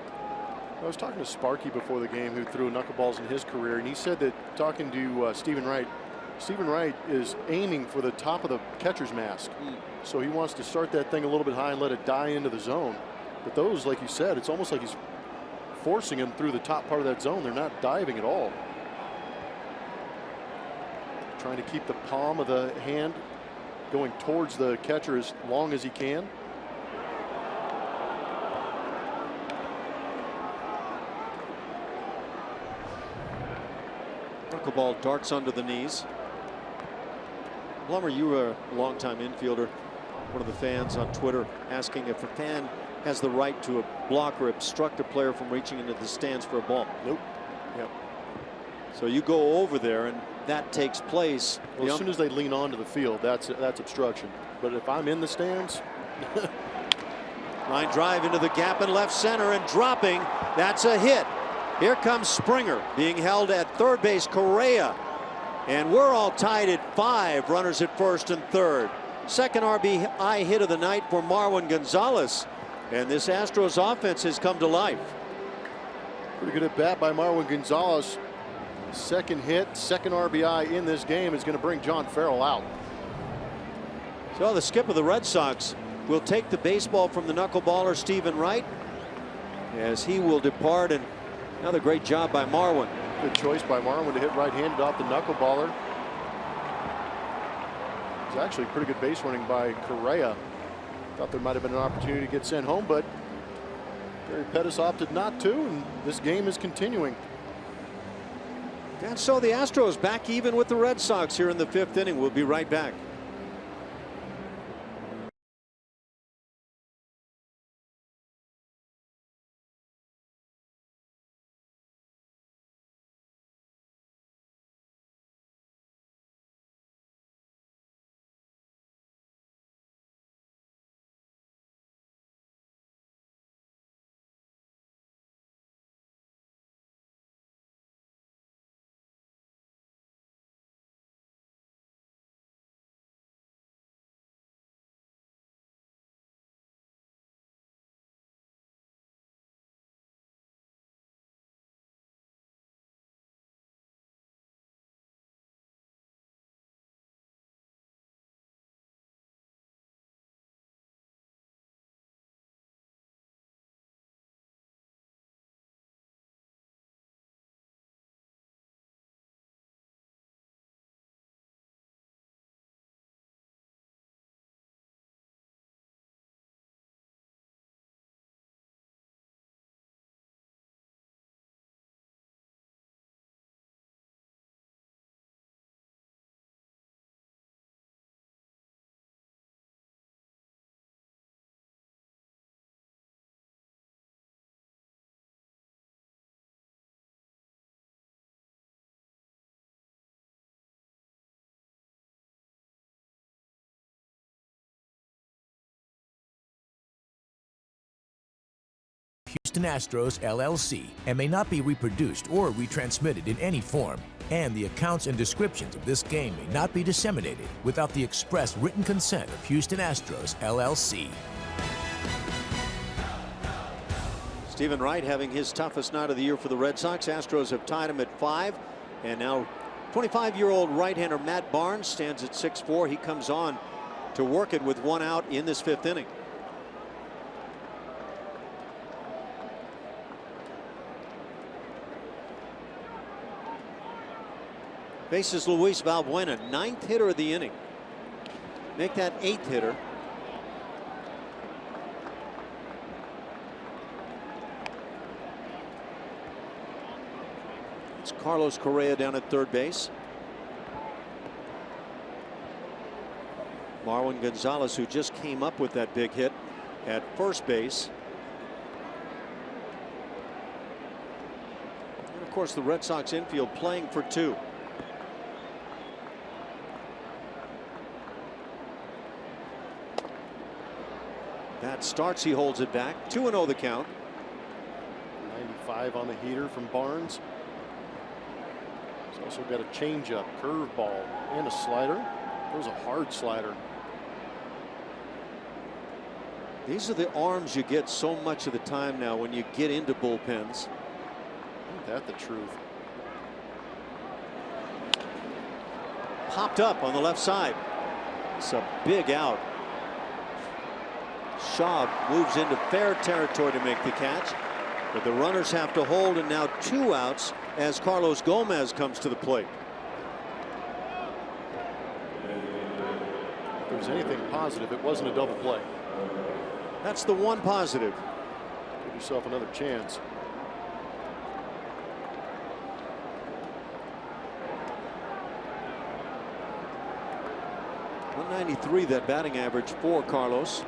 I was talking to Sparky before the game, who threw knuckleballs in his career, and he said that, talking to Stephen Wright is aiming for the top of the catcher's mask. So he wants to start that thing a little bit high and let it die into the zone. But those, like you said, it's almost like he's forcing him through the top part of that zone. They're not diving at all. Trying to keep the palm of the hand going towards the catcher as long as he can. Knuckleball darts under the knees. Blummer, you were a longtime infielder. One of the fans on Twitter asking if a fan has the right to block or obstruct a player from reaching into the stands for a ball. Nope. Yep. So you go over there and that takes place. Well, as soon as they lean onto the field, that's obstruction. But if I'm in the stands. Line drive into the gap in left center and dropping. That's a hit. Here comes Springer being held at third base. Correa. And we're all tied at 5. Runners at first and third. Second RBI hit of the night for Marwin Gonzalez. And this Astros offense has come to life. Pretty good at bat by Marwin Gonzalez. Second hit, second RBI in this game is going to bring John Farrell out. So the skip of the Red Sox will take the baseball from the knuckleballer Stephen Wright as he will depart. And another great job by Marwin. Good choice by Marwin to hit right-handed off the knuckleballer. It's actually pretty good base running by Correa. Thought there might have been an opportunity to get sent home, but Gary Pettis opted not to, and this game is continuing. And so the Astros back even with the Red Sox here in the 5th inning. We'll be right back. Houston Astros, LLC, and may not be reproduced or retransmitted in any form. And the accounts and descriptions of this game may not be disseminated without the express written consent of Houston Astros, LLC. Stephen Wright having his toughest night of the year for the Red Sox. Astros have tied him at 5. And now 25-year-old right-hander Matt Barnes stands at 6'4". He comes on to work it with 1 out in this 5th inning. Faces Luis Valbuena, 9th hitter of the inning. Make that 8th hitter. It's Carlos Correa down at third base. Marwin Gonzalez, who just came up with that big hit at first base. And of course the Red Sox infield playing for 2. That starts, he holds it back. 2-0 the count. 95 on the heater from Barnes. He's also got a changeup, curveball, and a slider. That was a hard slider. These are the arms you get so much of the time now when you get into bullpens. Ain't that the truth? Popped up on the left side. It's a big out. Shaw moves into fair territory to make the catch, but the runners have to hold, and now 2 outs as Carlos Gomez comes to the plate. If there was anything positive, it wasn't a double play. That's the one positive. Give yourself another chance. .193 that batting average for Carlos.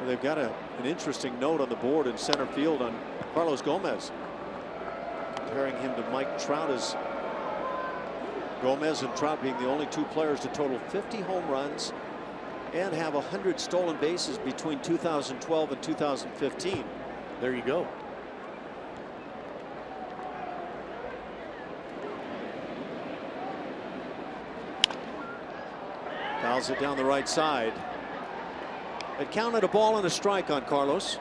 Well, they've got an interesting note on the board in center field on Carlos Gomez, comparing him to Mike Trout, as Gomez and Trout being the only two players to total 50 home runs and have 100 stolen bases between 2012 and 2015. There you go. Fouls it down the right side. It counted a ball and a strike on Carlos.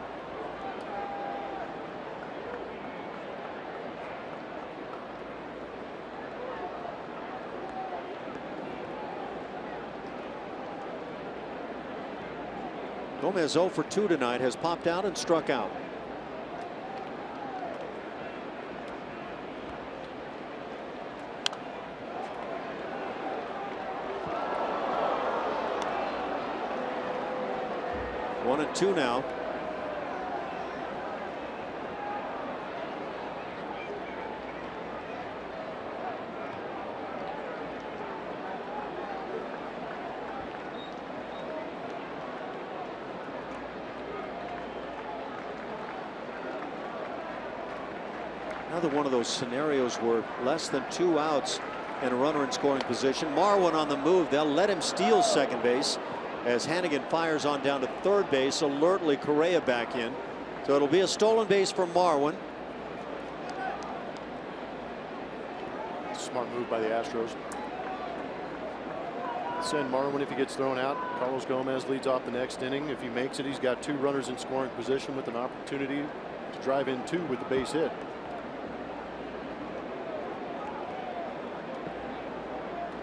Gomez 0 for 2 tonight, has popped out and struck out. One and two now. Another one of those scenarios where less than 2 outs and a runner in scoring position. Marwin on the move. They'll let him steal second base as Hannigan fires on down to third base. Alertly, Correa back in. So it'll be a stolen base for Marwin. Smart move by the Astros. Send Marwin if he gets thrown out. Carlos Gomez leads off the next inning. If he makes it, he's got 2 runners in scoring position with an opportunity to drive in 2 with the base hit.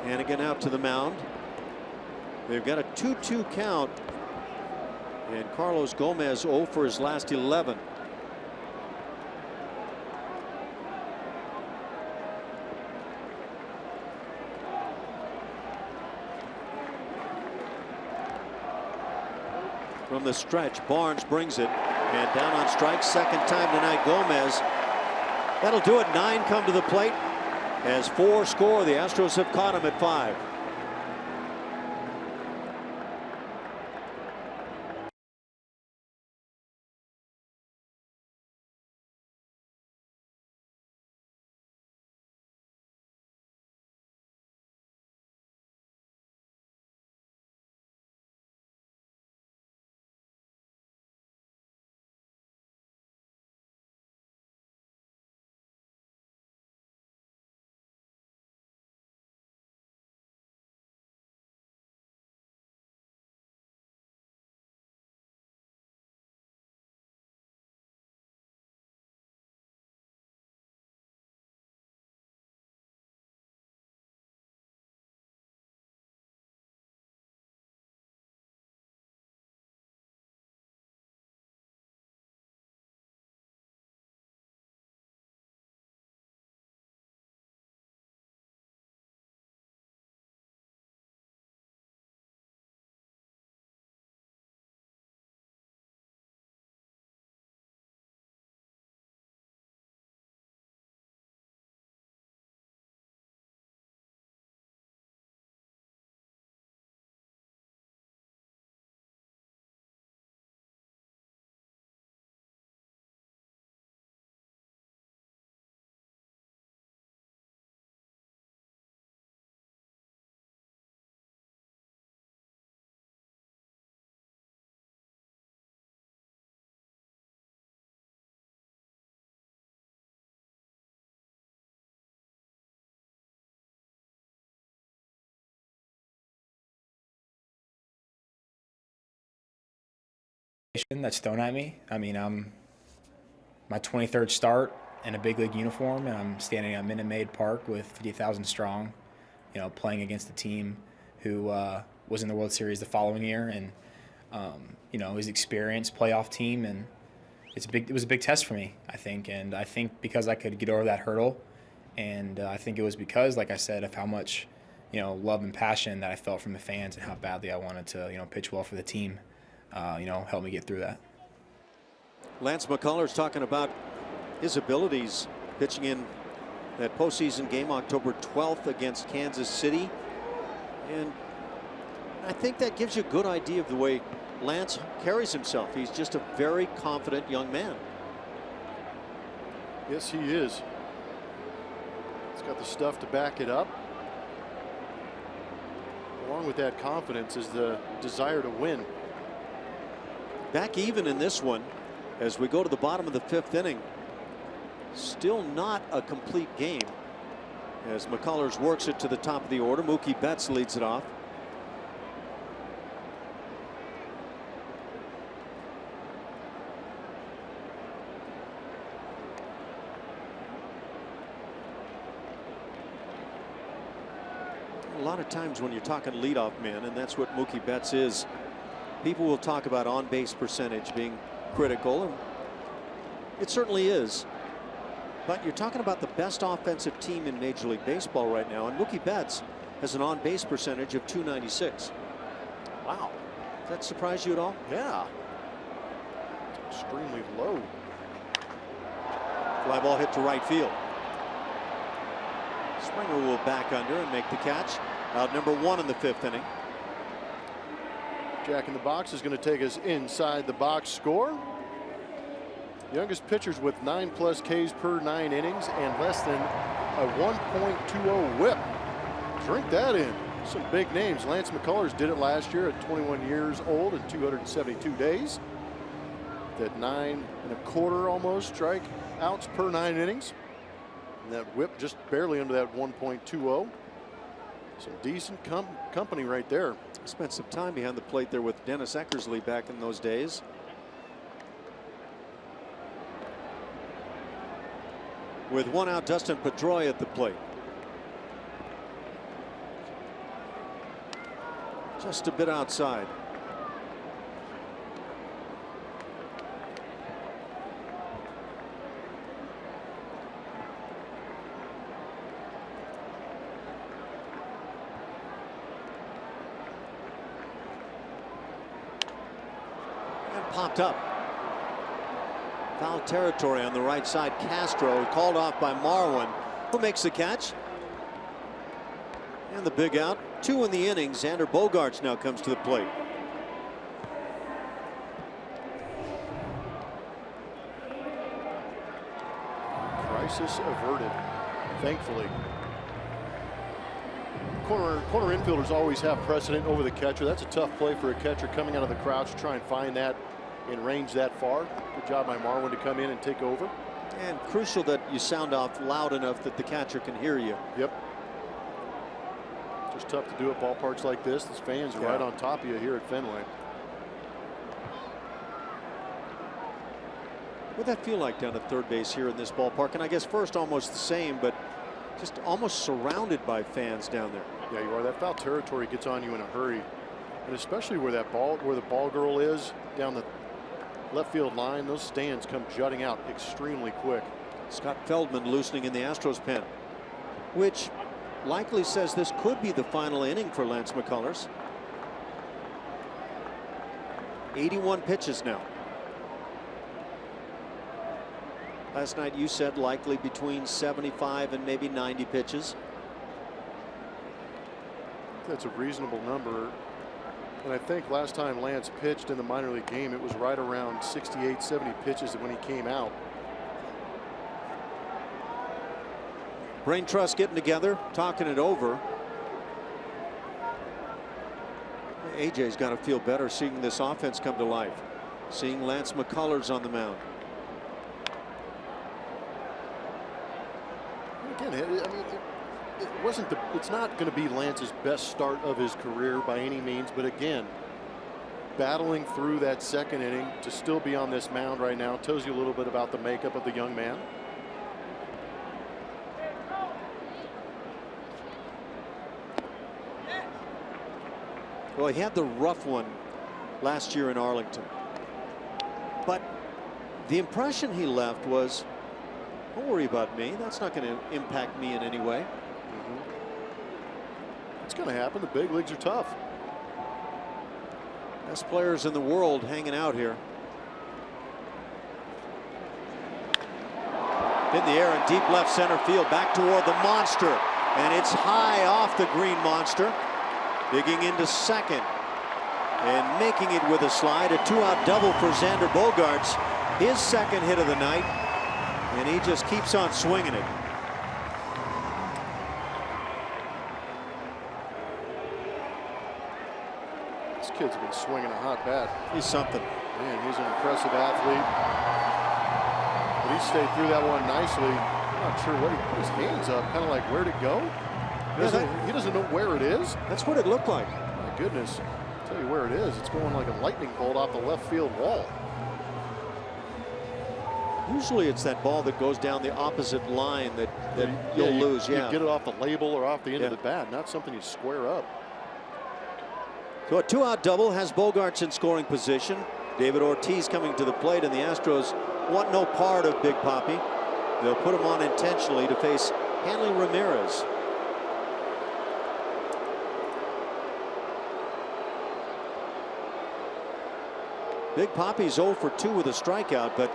Hannigan out to the mound. They've got a 2-2 count, and Carlos Gomez 0 for his last 11. From the stretch, Barnes brings it, and down on strike, second time tonight. Gomez. That'll do it. 9 come to the plate. As 4 score, the Astros have caught him at 5. That's thrown at me. I mean, I'm my 23rd start in a big league uniform, and I'm standing at Minute Maid Park with 50,000 strong, you know, playing against a team who was in the World Series the following year, and you know, his experienced playoff team, and it was a big test for me, I think, and I think because I could get over that hurdle, and I think it was because, like I said, of how much, you know, love and passion that I felt from the fans and how badly I wanted to, you know, pitch well for the team. You know, help me get through that. Lance McCullers talking about his abilities pitching in that postseason game October 12th against Kansas City. And I think that gives you a good idea of the way Lance carries himself. He's just a very confident young man. Yes, he is. He's got the stuff to back it up. Along with that confidence is the desire to win. Back even in this one as we go to the bottom of the 5th inning. Still not a complete game as McCullers works it to the top of the order. Mookie Betts leads it off. A lot of times when you're talking leadoff man, and that's what Mookie Betts is, people will talk about on-base percentage being critical, and it certainly is. But you're talking about the best offensive team in Major League Baseball right now, and Mookie Betts has an on-base percentage of .296. Wow. Does that surprise you at all? Yeah. It's extremely low. Fly ball hit to right field. Springer will back under and make the catch. Out number 1 in the 5th inning. Jack in the Box is going to take us inside the box score. Youngest pitchers with 9+ Ks per 9 innings and less than a 1.20 whip. Drink that in. Some big names. Lance McCullers did it last year at 21 years old and 272 days. That 9 1/4 almost strikeouts per 9 innings. And that whip just barely under that 1.20. Some decent company right there. Spent some time behind the plate there with Dennis Eckersley back in those days. With 1 out, Dustin Pedroia at the plate. Just a bit outside. Popped up. Foul territory on the right side. Castro called off by Marwin, who makes the catch. And the big out. 2 in the inning. Xander Bogaerts now comes to the plate. Crisis averted, thankfully. Corner infielders always have precedent over the catcher. That's a tough play for a catcher coming out of the crouch to try and find that in range that far. Good job by Marwin to come in and take over. And crucial that you sound off loud enough that the catcher can hear you. Yep. Just tough to do at ballparks like this. These fans are right on top of you here at Fenway. What'd that feel like down at third base here in this ballpark? And I guess first almost the same, but just almost surrounded by fans down there. Yeah, you are. That foul territory gets on you in a hurry, and especially where the ball girl is down the left field line. Those stands come jutting out extremely quick. Scott Feldman loosening in the Astros pen, which likely says this could be the final inning for Lance McCullers. 81 pitches now. Last night you said likely between 75 and maybe 90 pitches. That's a reasonable number. And I think last time Lance pitched in the minor league game, it was right around 68, 70 pitches when he came out. Brain Trust getting together, talking it over. AJ's got to feel better seeing this offense come to life, seeing Lance McCullers on the mound. Again, I mean, it's not going to be Lance's best start of his career by any means, but again, battling through that second inning to still be on this mound right now tells you a little bit about the makeup of the young man. Well, he had the rough one last year in Arlington, but the impression he left was, don't worry about me. That's not going to impact me in any way. It's going to happen. The big leagues are tough. Best players in the world hanging out here. In the air in deep left center field, back toward the monster, and it's high off the green monster. Digging into second. And making it with a slide, a 2-out double for Xander Bogaerts, his second hit of the night, and he just keeps on swinging it. This kid's been swinging a hot bat. He's something. Man, he's an impressive athlete. But he stayed through that one nicely. I'm not sure what he put his hands up, kind of like where'd it go? He doesn't know where it is. That's what it looked like. My goodness. I'll tell you where it is. It's going like a lightning bolt off the left field wall. Usually it's that ball that goes down the opposite line that you'll lose. Yeah. You get it off the label or off the end of the bat, not something you square up. So a 2-out double has Bogaerts in scoring position. David Ortiz coming to the plate, and the Astros want no part of Big Papi. They'll put him on intentionally to face Hanley Ramirez. Big Papi's 0 for 2 with a strikeout, but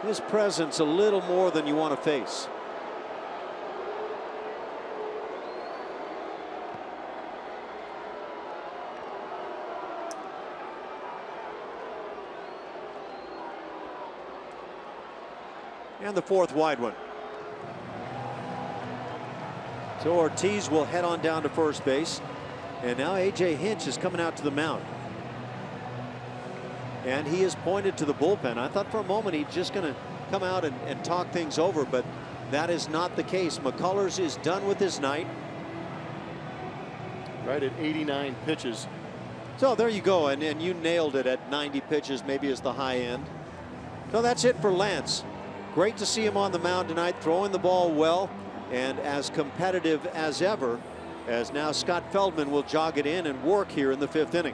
his presence a little more than you want to face. And the 4th wide one. So Ortiz will head on down to first base. And now A.J. Hinch is coming out to the mound. And he is pointed to the bullpen. I thought for a moment he's just going to come out and talk things over, but that is not the case. McCullers is done with his night. Right at 89 pitches. So there you go. And you nailed it at 90 pitches, maybe as the high end. So that's it for Lance. Great to see him on the mound tonight, throwing the ball well and as competitive as ever, as now Scott Feldman will jog it in and work here in the 5th inning.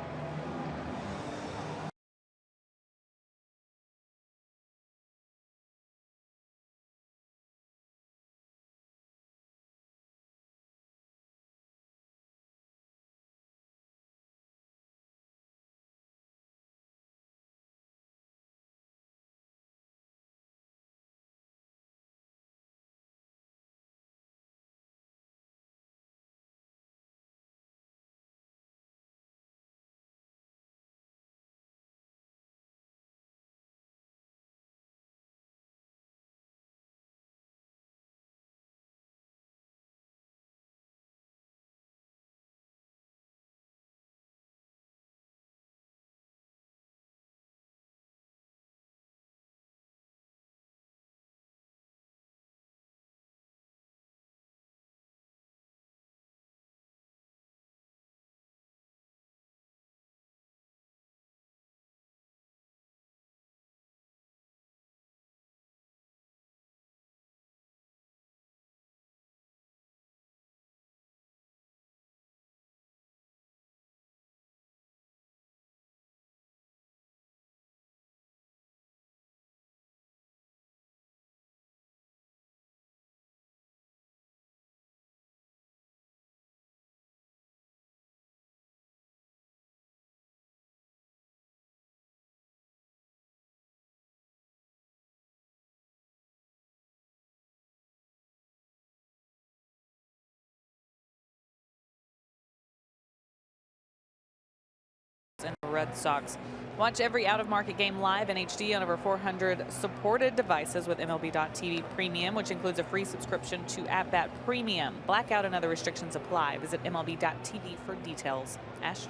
And the Red Sox. Watch every out-of-market game live in HD on over 400 supported devices with MLB.TV Premium, which includes a free subscription to At Bat Premium. Blackout and other restrictions apply. Visit MLB.TV for details. Ash?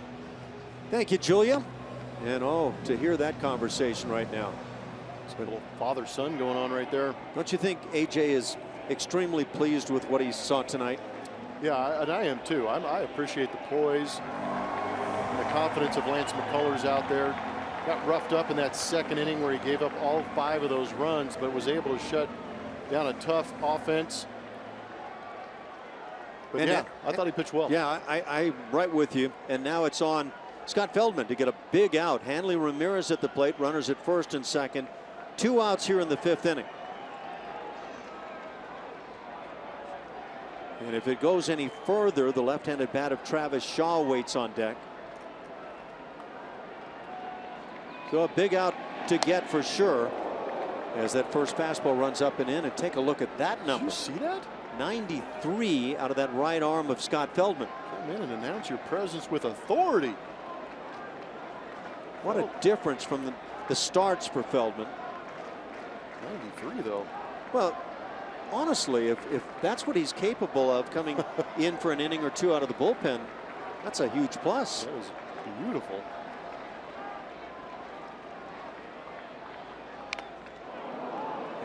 Thank you, Julia. And to hear that conversation right now. It's a little father-son going on right there. Don't you think AJ is extremely pleased with what he saw tonight? Yeah, and I am too. I appreciate the poise, the confidence of Lance McCullers out there. Got roughed up in that 2nd inning where he gave up all 5 of those runs, but was able to shut down a tough offense. But yeah, I thought he pitched well. Yeah, I'm right with you. And now it's on Scott Feldman to get a big out. Hanley Ramirez at the plate, runners at 1st and 2nd. 2 outs here in the 5th inning. And if it goes any further, the left-handed bat of Travis Shaw waits on deck. So a big out to get for sure, as that first fastball runs up and in. And take a look at that number. Did you see that? 93 out of that right arm of Scott Feldman. Come in and announce your presence with authority. What a difference from the starts for Feldman. 93 though. Well, honestly, if that's what he's capable of coming in for an inning or two out of the bullpen, that's a huge plus. That was beautiful.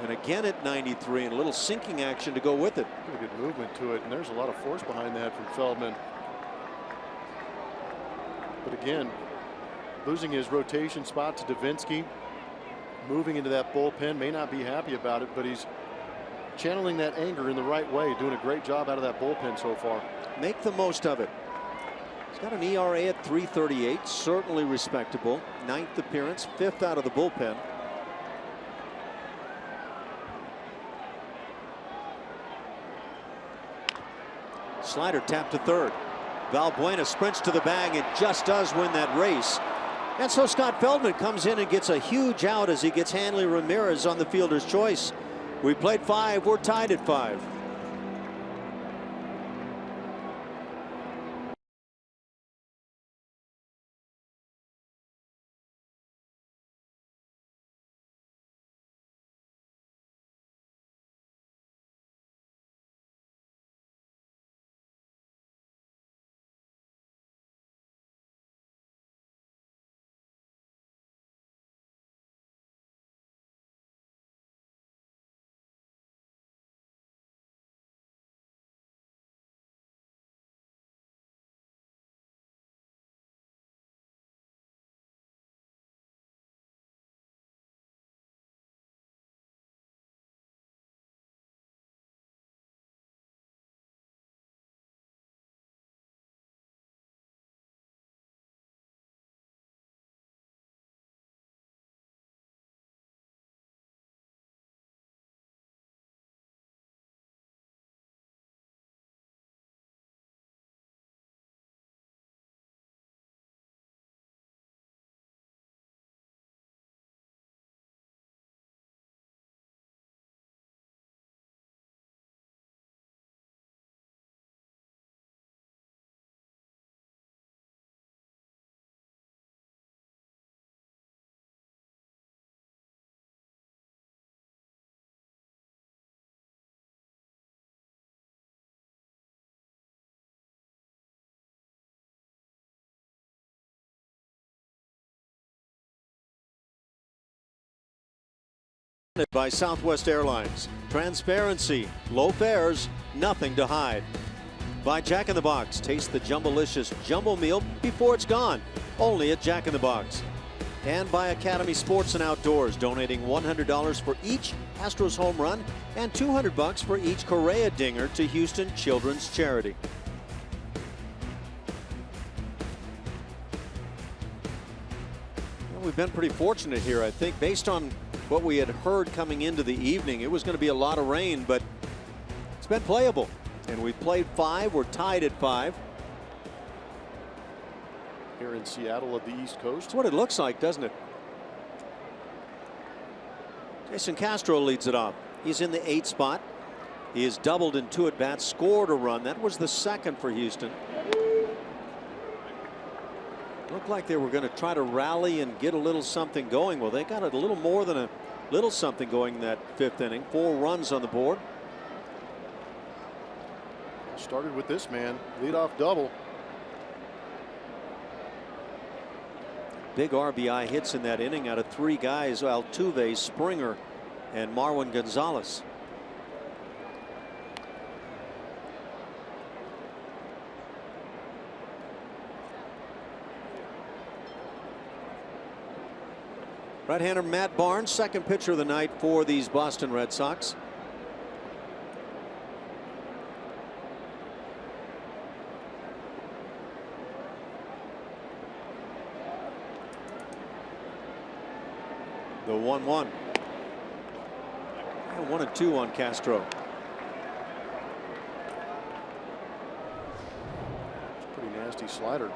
And again at 93, and a little sinking action to go with it. Pretty good movement to it, and there's a lot of force behind that from Feldman. But again, losing his rotation spot to Davinsky, moving into that bullpen, may not be happy about it, but he's channeling that anger in the right way, doing a great job out of that bullpen so far. Make the most of it. He's got an ERA at 3.38, certainly respectable. 9th appearance, 5th out of the bullpen. Slider tapped to third. Valbuena sprints to the bag and just does win that race. And so Scott Feldman comes in and gets a huge out as he gets Hanley Ramirez on the fielder's choice. We played 5. We're tied at 5. By Southwest Airlines. Transparency, low fares, nothing to hide. By Jack in the Box. Taste the Jumbolicious Jumbo Meal before it's gone. Only at Jack in the Box. And by Academy Sports and Outdoors, donating $100 for each Astros home run and $200 for each Correa dinger to Houston Children's Charity. Well, we've been pretty fortunate here, I think, based on what we had heard coming into the evening. It was going to be a lot of rain, but it's been playable. And we played 5. We're tied at 5. Here in Seattle of the East Coast. That's what it looks like, doesn't it? Jason Castro leads it off. He's in the 8th spot. He has doubled in 2 at-bats, scored a run. That was the 2nd for Houston. Looked like they were going to try to rally and get a little something going. Well, they got a little more than a little something going in that 5th inning. 4 runs on the board. Started with this man, leadoff double. Big RBI hits in that inning out of 3 guys: Altuve, Springer, and Marwin Gonzalez. Right-hander Matt Barnes, 2nd pitcher of the night for these Boston Red Sox. The 1-1. 1-2 on Castro. Pretty nasty slider.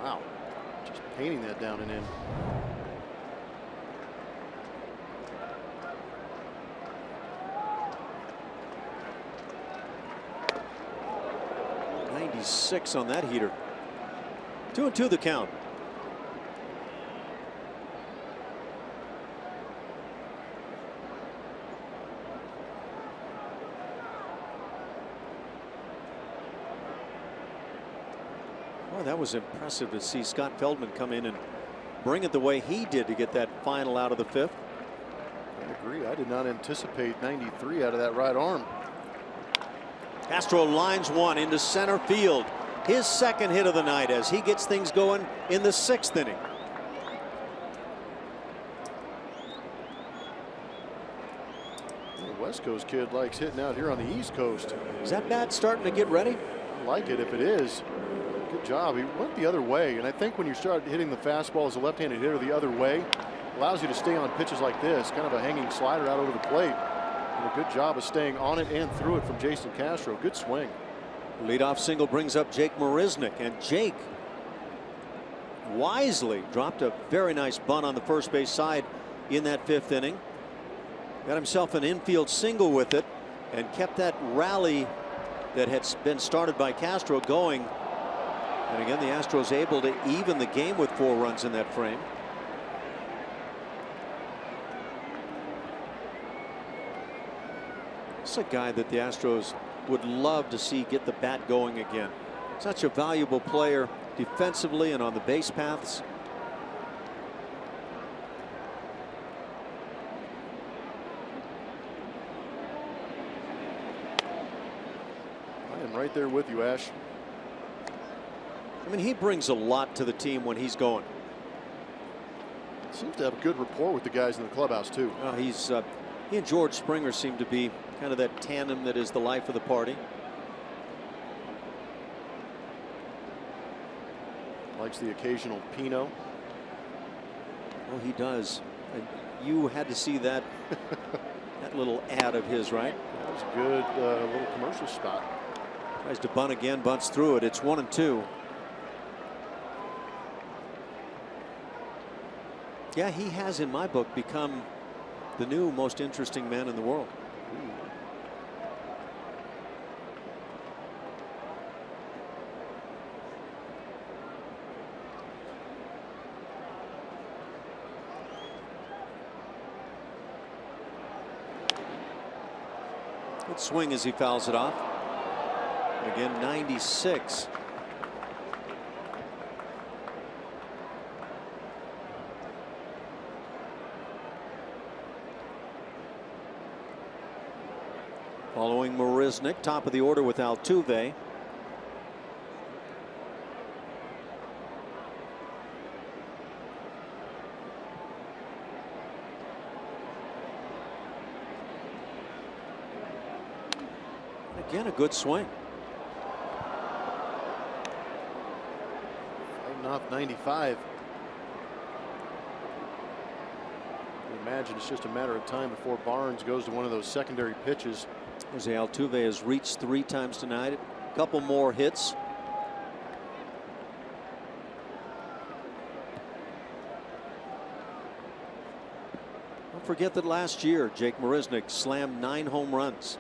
Wow. Just painting that down and in. .96 on that heater. 2-2 the count. Well, that was impressive to see Scott Feldman come in and bring it the way he did to get that final out of the fifth. I agree. I did not anticipate 93 out of that right arm. Castro lines one into center field. His second hit of the night as he gets things going in the 6th inning. The West Coast kid likes hitting out here on the East Coast. Is that bat starting to get ready? I like it if it is. Good job. He went the other way, and I think when you start hitting the fastball as a left-handed hitter the other way, allows you to stay on pitches like this, kind of a hanging slider out over the plate. And a good job of staying on it and through it from Jason Castro. Good swing. Leadoff single brings up Jake Marisnick, and Jake wisely dropped a very nice bunt on the first base side in that 5th inning. Got himself an infield single with it and kept that rally that had been started by Castro going. And again, the Astros able to even the game with 4 runs in that frame. It's a guy that the Astros would love to see get the bat going again. Such a valuable player defensively and on the base paths. I am right there with you, Ash. I mean, he brings a lot to the team when he's going. Seems to have a good rapport with the guys in the clubhouse too. He and George Springer seem to be kind of that tandem that is the life of the party. Likes the occasional Pinot. Oh, he does. And you had to see that that little ad of his, right? That was a good little commercial spot. Tries to bunt again, bunts through it. It's 1-2. Yeah, he has, in my book, become the new most interesting man in the world. Good swing as he fouls it off. Again, 96. Following Marisnick, top of the order with Altuve. Again, a good swing. Fighting off 95. I imagine it's just a matter of time before Barnes goes to one of those secondary pitches. Jose Altuve has reached 3 times tonight. A couple more hits. Don't forget that last year Jake Marisnick slammed 9 home runs.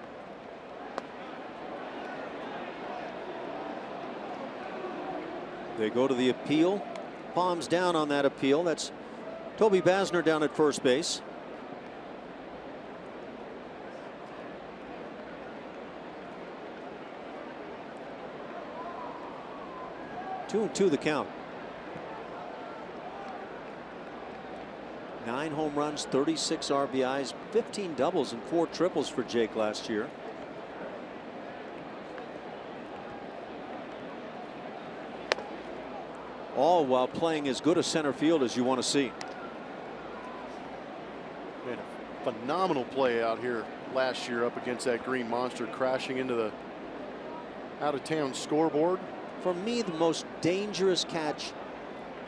They go to the appeal. Palms down on that appeal. That's Toby Basner down at first base. Two and two the count. 9 home runs, 36 RBIs, 15 doubles and 4 triples for Jake last year. All while playing as good a center field as you want to see. Man, a phenomenal play out here last year up against that green monster, crashing into the out-of-town scoreboard. For me, the most dangerous catch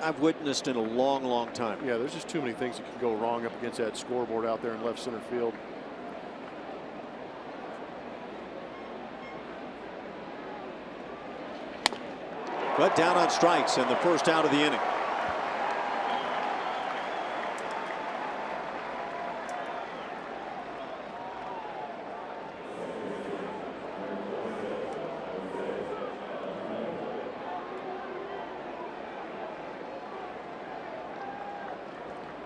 I've witnessed in a long, long time. Yeah, there's just too many things that can go wrong up against that scoreboard out there in left center field. But down on strikes in the first out of the inning.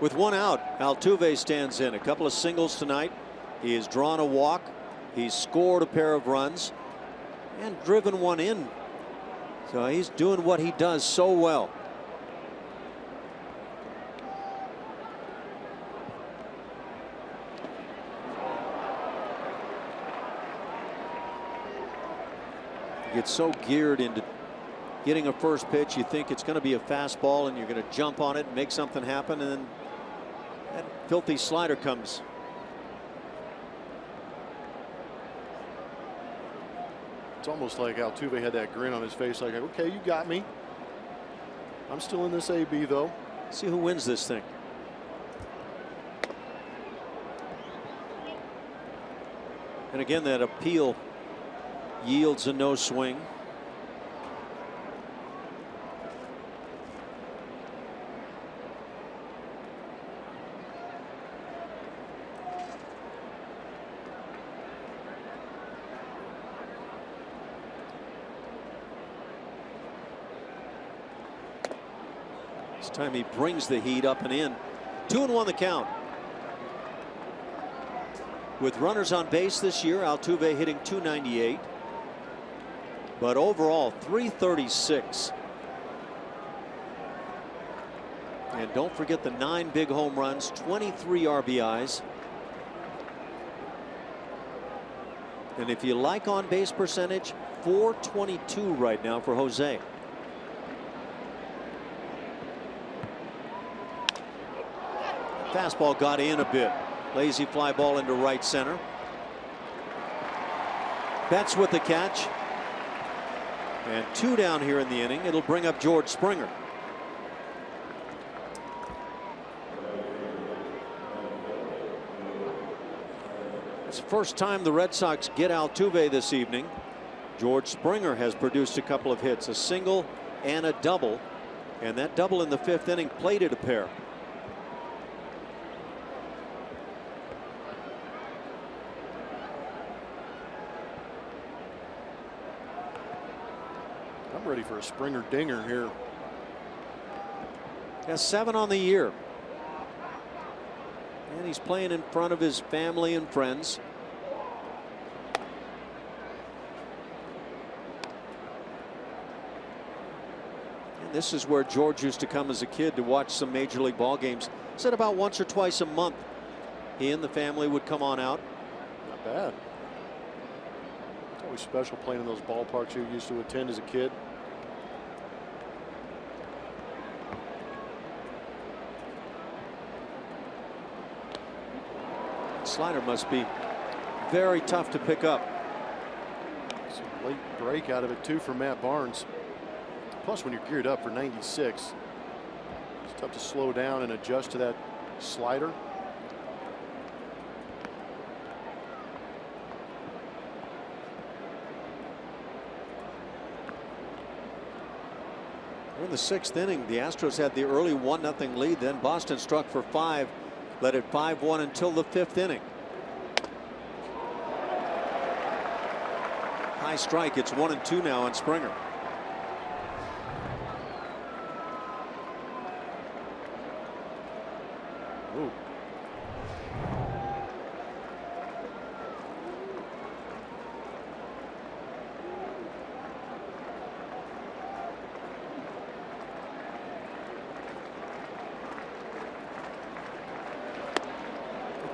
With one out, Altuve stands in. A couple of singles tonight. He has drawn a walk. He's scored a pair of runs and driven one in. So he's doing what he does so well. You get so geared into getting a first pitch, you think it's going to be a fastball and you're going to jump on it and make something happen, and then that filthy slider comes. It's almost like Altuve had that grin on his face, like, okay, you got me. I'm still in this AB, though. See who wins this thing. And again, that appeal yields a no swing. This time he brings the heat up and in. 2-1 the count. With runners on base this year, Altuve hitting .298. But overall, .336. And don't forget the 9 big home runs, 23 RBIs. And if you like on base percentage, .422 right now for Jose. Fastball got in a bit. Lazy fly ball into right center. Betts with the catch. And 2 down here in the inning. It'll bring up George Springer. It's the first time the Red Sox get Altuve this evening. George Springer has produced a couple of hits, a single and a double. And that double in the 5th inning plated a pair. I'm ready for a Springer dinger here. Has 7 on the year. And he's playing in front of his family and friends. And this is where George used to come as a kid to watch some Major League ball games. Said about once or twice a month he and the family would come on out. Not bad. It's always special playing in those ballparks you used to attend as a kid. Slider must be very tough to pick up. It's a late break out of it too for Matt Barnes. Plus, when you're geared up for 96, it's tough to slow down and adjust to that slider. In the 6th inning, the Astros had the early 1-0 lead. Then Boston struck for 5, led it 5-1 until the 5th inning. High strike. It's 1-2 now on Springer. Ooh.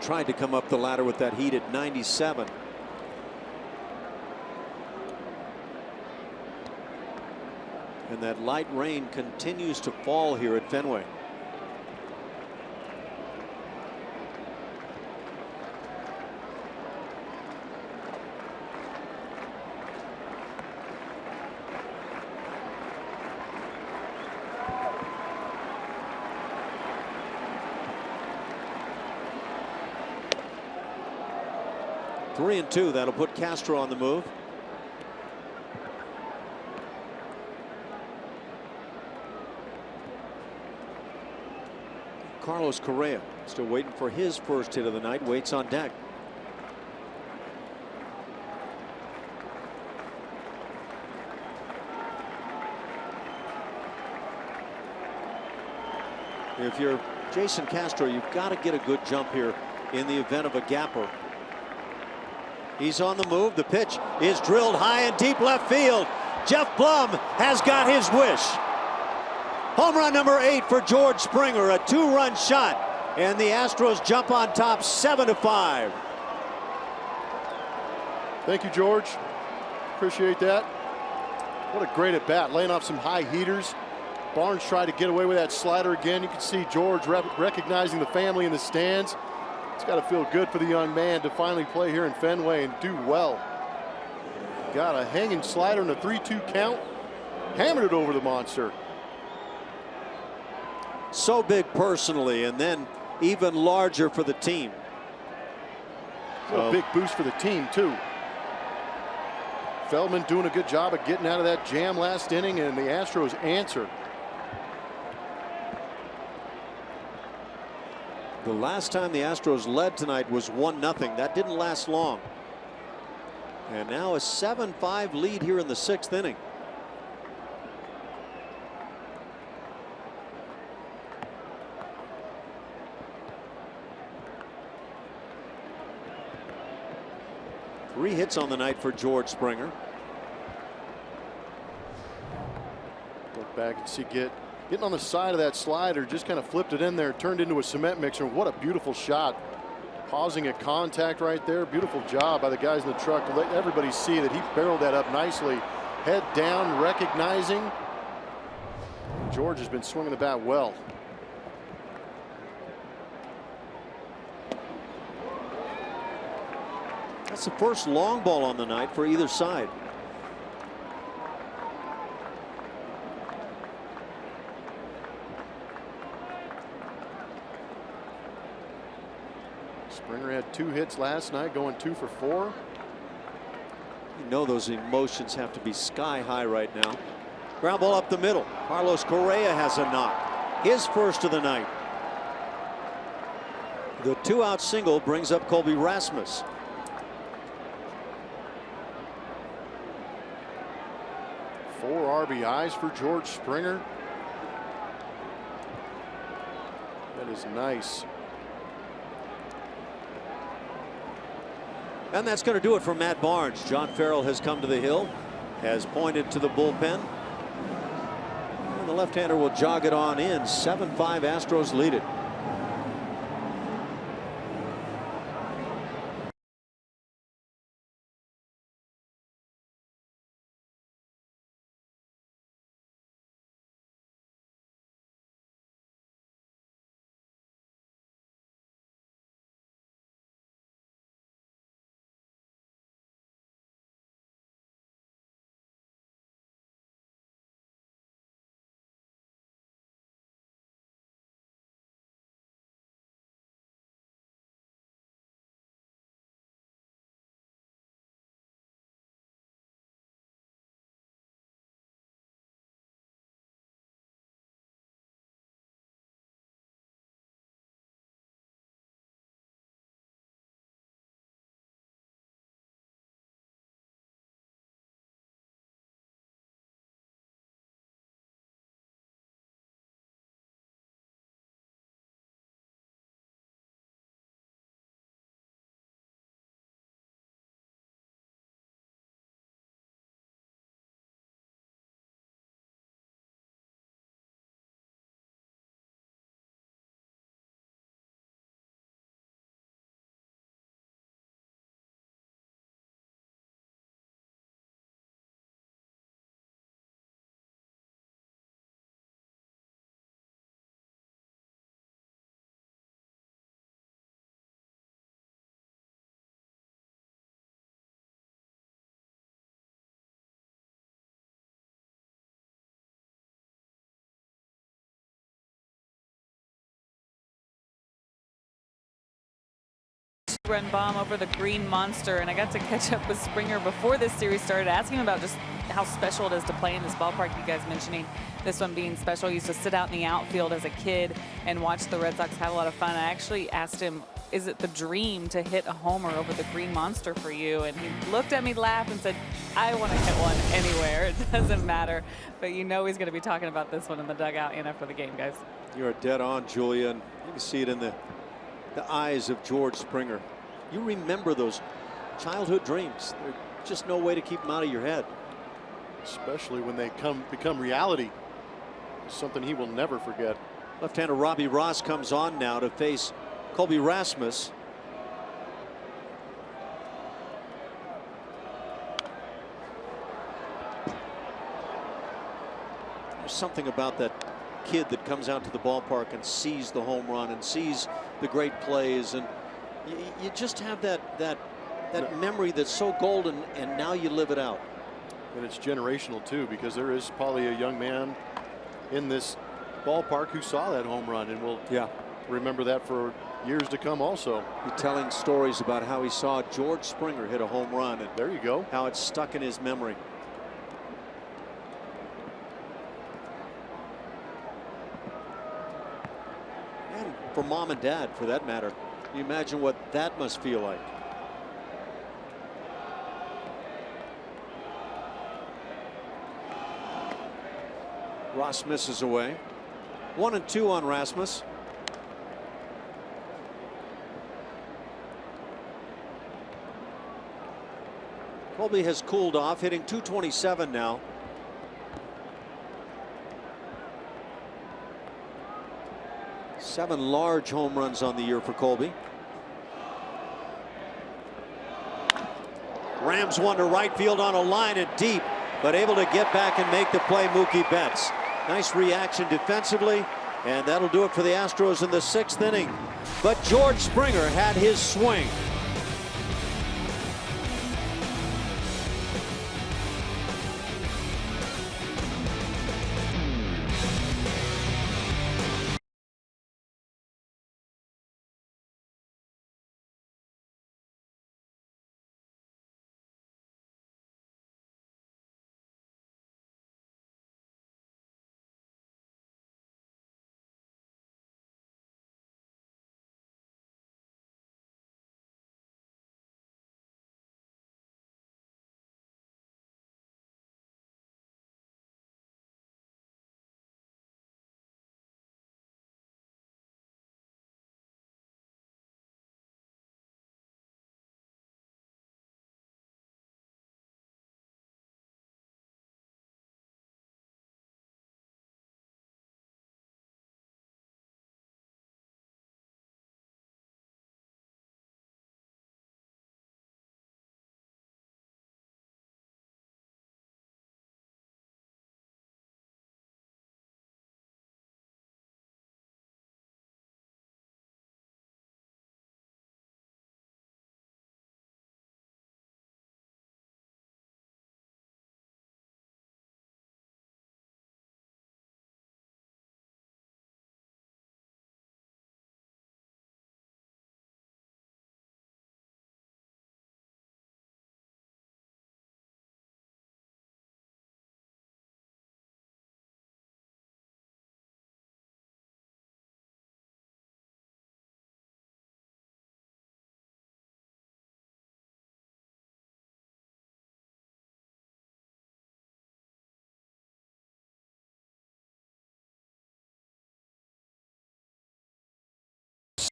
Tried to come up the ladder with that heat at 97. And that light rain continues to fall here at Fenway. Three and 2. That'll put Castro on the move. Carlos Correa still waiting for his first hit of the night. Waits on deck. If you're Jason Castro, you've got to get a good jump here in the event of a gapper. He's on the move. The pitch is drilled high and deep left field. Jeff Blum has got his wish. Home run number 8 for George Springer, a 2-run shot, and the Astros jump on top 7-5. Thank you, George. Appreciate that. What a great at bat, laying off some high heaters. Barnes tried to get away with that slider again. You can see George recognizing the family in the stands. It's got to feel good for the young man to finally play here in Fenway and do well. Got a hanging slider and a 3-2 count. Hammered it over the monster. So big personally, and then even larger for the team. A big boost for the team, too. Feldman doing a good job of getting out of that jam last inning, and the Astros answer. The last time the Astros led tonight was 1-0. That didn't last long. And now a 7-5 lead here in the 6th inning. Three hits on the night for George Springer. Look back and see getting on the side of that slider, just kind of flipped it in there, turned into a cement mixer. What a beautiful shot. Pausing at contact right there. Beautiful job by the guys in the truck to let everybody see that he barreled that up nicely. Head down, recognizing. George has been swinging the bat well. That's the first long ball on the night for either side. Springer had 2 hits last night, going 2 for 4. You know those emotions have to be sky high right now. Ground ball up the middle. Carlos Correa has a knock. His first of the night. The 2-out single brings up Colby Rasmus. Four RBIs for George Springer. That is nice. And that's going to do it for Matt Barnes. John Farrell has come to the hill, has pointed to the bullpen. And the left-hander will jog it on in. 7-5 Astros lead it. Run bomb over the green monster, and I got to catch up with Springer before this series started, asking him about just how special it is to play in this ballpark. You guys mentioning this one being special. He used to sit out in the outfield as a kid and watch the Red Sox have a lot of fun. I actually asked him, is it the dream to hit a homer over the green monster for you? And he looked at me, laughed, and said, I want to hit one anywhere. It doesn't matter. But you know he's going to be talking about this one in the dugout and after the game, guys. You're dead on, Julian. You can see it in the eyes of George Springer. You remember those childhood dreams. There's just no way to keep them out of your head. Especially when they become reality. Something he will never forget. Left-hander Robbie Ross comes on now to face Colby Rasmus. There's something about that kid that comes out to the ballpark and sees the home run and sees the great plays, and you just have that memory that's so golden, and now you live it out. And it's generational too, because there is probably a young man in this ballpark who saw that home run and will remember that for years to come also. You're telling stories about how he saw George Springer hit a home run, and there you go, how it's stuck in his memory. And for mom and dad, for that matter. Can you imagine what that must feel like? Ross misses away. 1-2 on Rasmus. Colby has cooled off, hitting .227 now. Seven large home runs on the year for Colby. Rams one to right field on a line and deep, but able to get back and make the play. Mookie Betts. Nice reaction defensively, and that'll do it for the Astros in the 6th inning. But George Springer had his swing.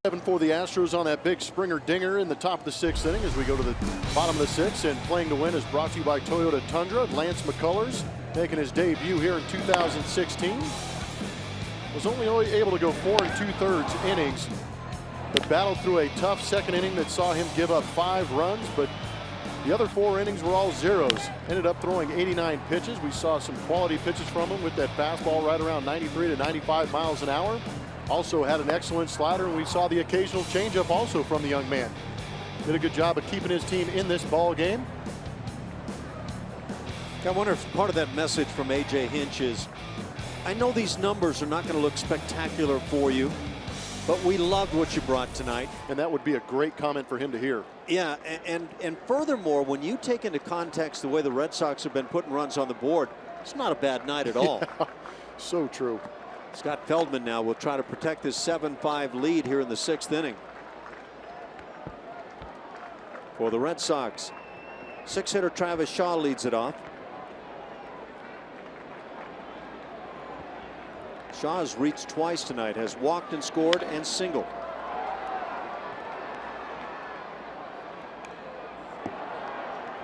Seven for the Astros on that big Springer dinger in the top of the 6th inning. As we go to the bottom of the 6th, and playing to win is brought to you by Toyota Tundra. Lance McCullers making his debut here in 2016. Was only able to go 4 2/3 innings, but battled through a tough 2nd inning that saw him give up 5 runs, but the other 4 innings were all zeros. Ended up throwing 89 pitches. We saw some quality pitches from him with that fastball right around 93 to 95 miles an hour. Also had an excellent slider, and we saw the occasional changeup also from the young man. Did a good job of keeping his team in this ball game. I wonder if part of that message from A.J. Hinch is, I know these numbers are not going to look spectacular for you, but we loved what you brought tonight. And that would be a great comment for him to hear. Yeah, and furthermore, when you take into context the way the Red Sox have been putting runs on the board, it's not a bad night at all. Yeah, so true. Scott Feldman now will try to protect this 7-5 lead here in the 6th inning. For the Red Sox, 6-hitter Travis Shaw leads it off. Shaw's reached twice tonight, has walked and scored and singled.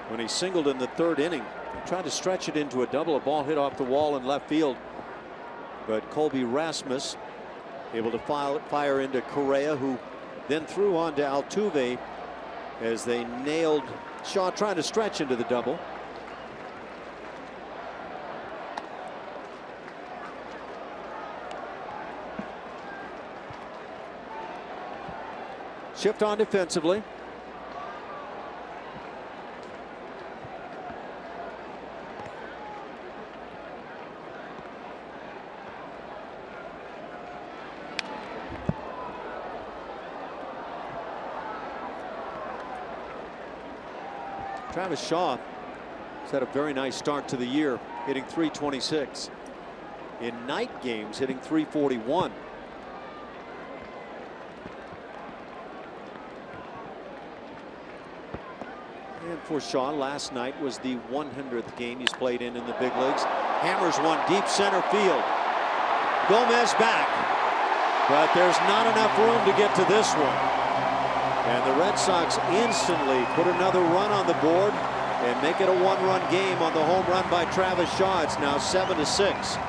When he singled in the 3rd inning, he tried to stretch it into a double. A ball hit off the wall in left field, but Colby Rasmus able to fire into Correa, who then threw on to Altuve as they nailed Shaw trying to stretch into the double. Shift on defensively. Travis Shaw has had a very nice start to the year, hitting .326. In night games, hitting .341. And for Shaw, last night was the 100th game he's played in the big leagues. Hammers one deep center field. Gomez back, but there's not enough room to get to this one. And the Red Sox instantly put another run on the board and make it a 1-run game on the home run by Travis Shaw. It's now 7-6.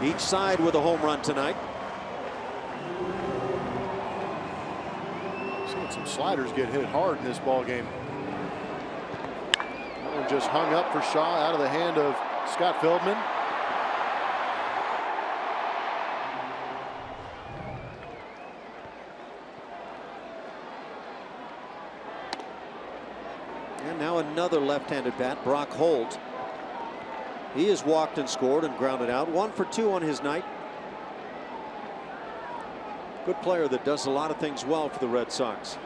Each side with a home run tonight. Seeing some sliders get hit hard in this ball game. Just hung up for Shaw out of the hand of Scott Feldman. And now another left-handed bat, Brock Holt. He has walked and scored and grounded out. 1 for 2 on his night. Good player that does a lot of things well for the Red Sox.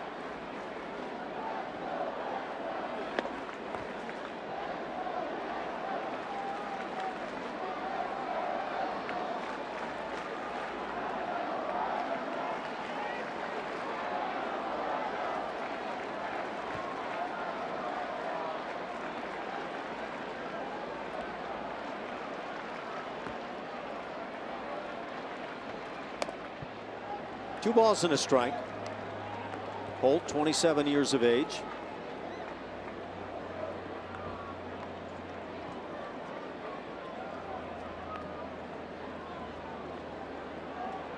Two balls and a strike. Holt, 27 years of age.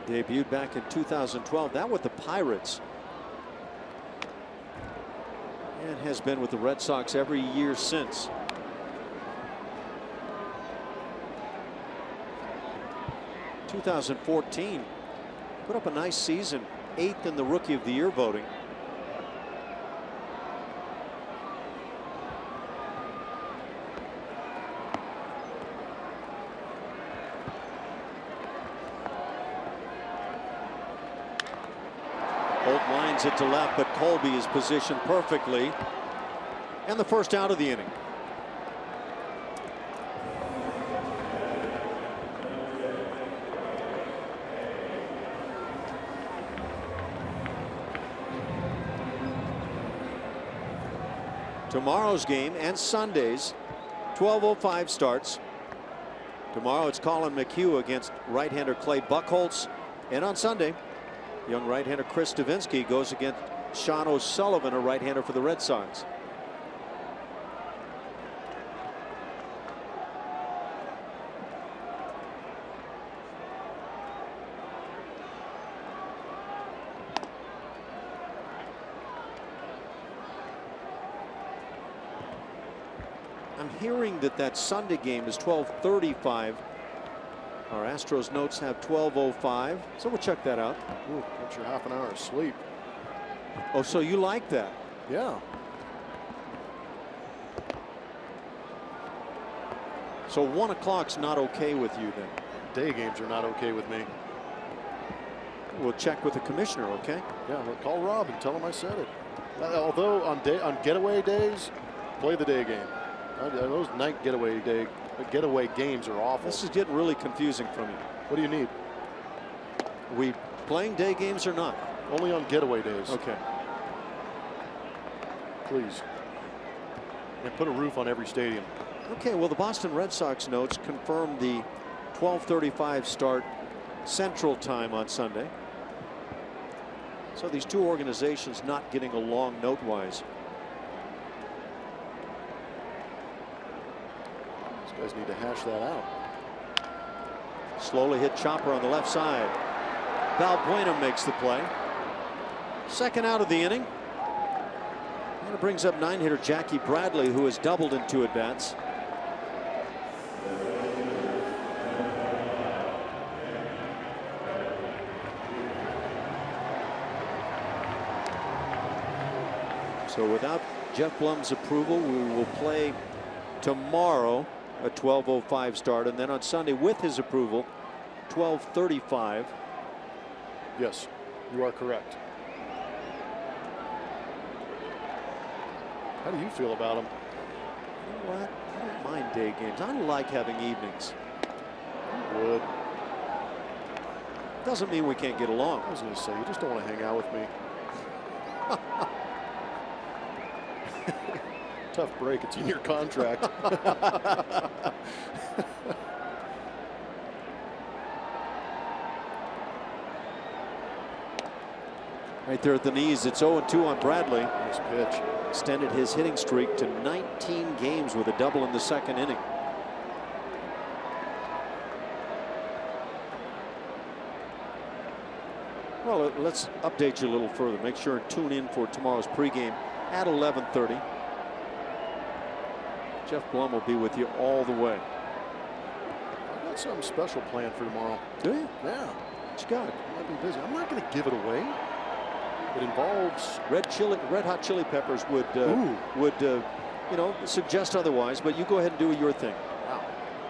Debuted back in 2012. That with the Pirates. And has been with the Red Sox every year since. In 2014. Put up a nice season, 8th in the Rookie of the Year voting. Holt lines it to left, but Colby is positioned perfectly. And the first out of the inning. Tomorrow's game and Sunday's 12:05 starts. Tomorrow it's Colin McHugh against right-hander Clay Buchholz, and on Sunday young right-hander Chris Stavinsky goes against Sean O'Sullivan, a right-hander for the Red Sox. I'm hearing that Sunday game is 12:35. Our Astros notes have 12:05, so we'll check that out. Ooh, that's your half an hour of sleep. Oh, so you like that? Yeah. So 1 o'clock's not okay with you then? Day games are not okay with me. We'll check with the commissioner, okay? Yeah, well, call Rob and tell him I said it. Although on getaway days, play the day game. Those night getaway games are awful. This is getting really confusing for me. What do you need? We playing day games or not? Only on getaway days. Okay. Please. And put a roof on every stadium. Okay, well, the Boston Red Sox notes confirm the 12:35 start Central Time on Sunday. So these two organizations not getting along note-wise. These guys need to hash that out. Slowly hit chopper on the left side. Valbuena makes the play. Second out of the inning. And it brings up 9-hitter Jackie Bradley, who has doubled in 2 at-bats. So without Jeff Blum's approval, we will play tomorrow a 12:05 start, and then on Sunday with his approval 12:35. Yes, you are correct. How do you feel about them? You know what? I don't mind day games. I like having evenings. You would. Doesn't mean we can't get along. I was going to say, you just don't want to hang out with me. Tough break. It's in your contract. Right there at the knees. It's 0-2 on Bradley. Nice pitch. Extended his hitting streak to 19 games with a double in the second inning. Well, let's update you a little further. Make sure and tune in for tomorrow's pregame at 11:30. Jeff Blum will be with you all the way. I got something special planned for tomorrow. Do you? Yeah. What you got? I might be busy. I'm not going to give it away. It involves Red hot chili peppers would you know, suggest otherwise, but you go ahead and do your thing. Wow,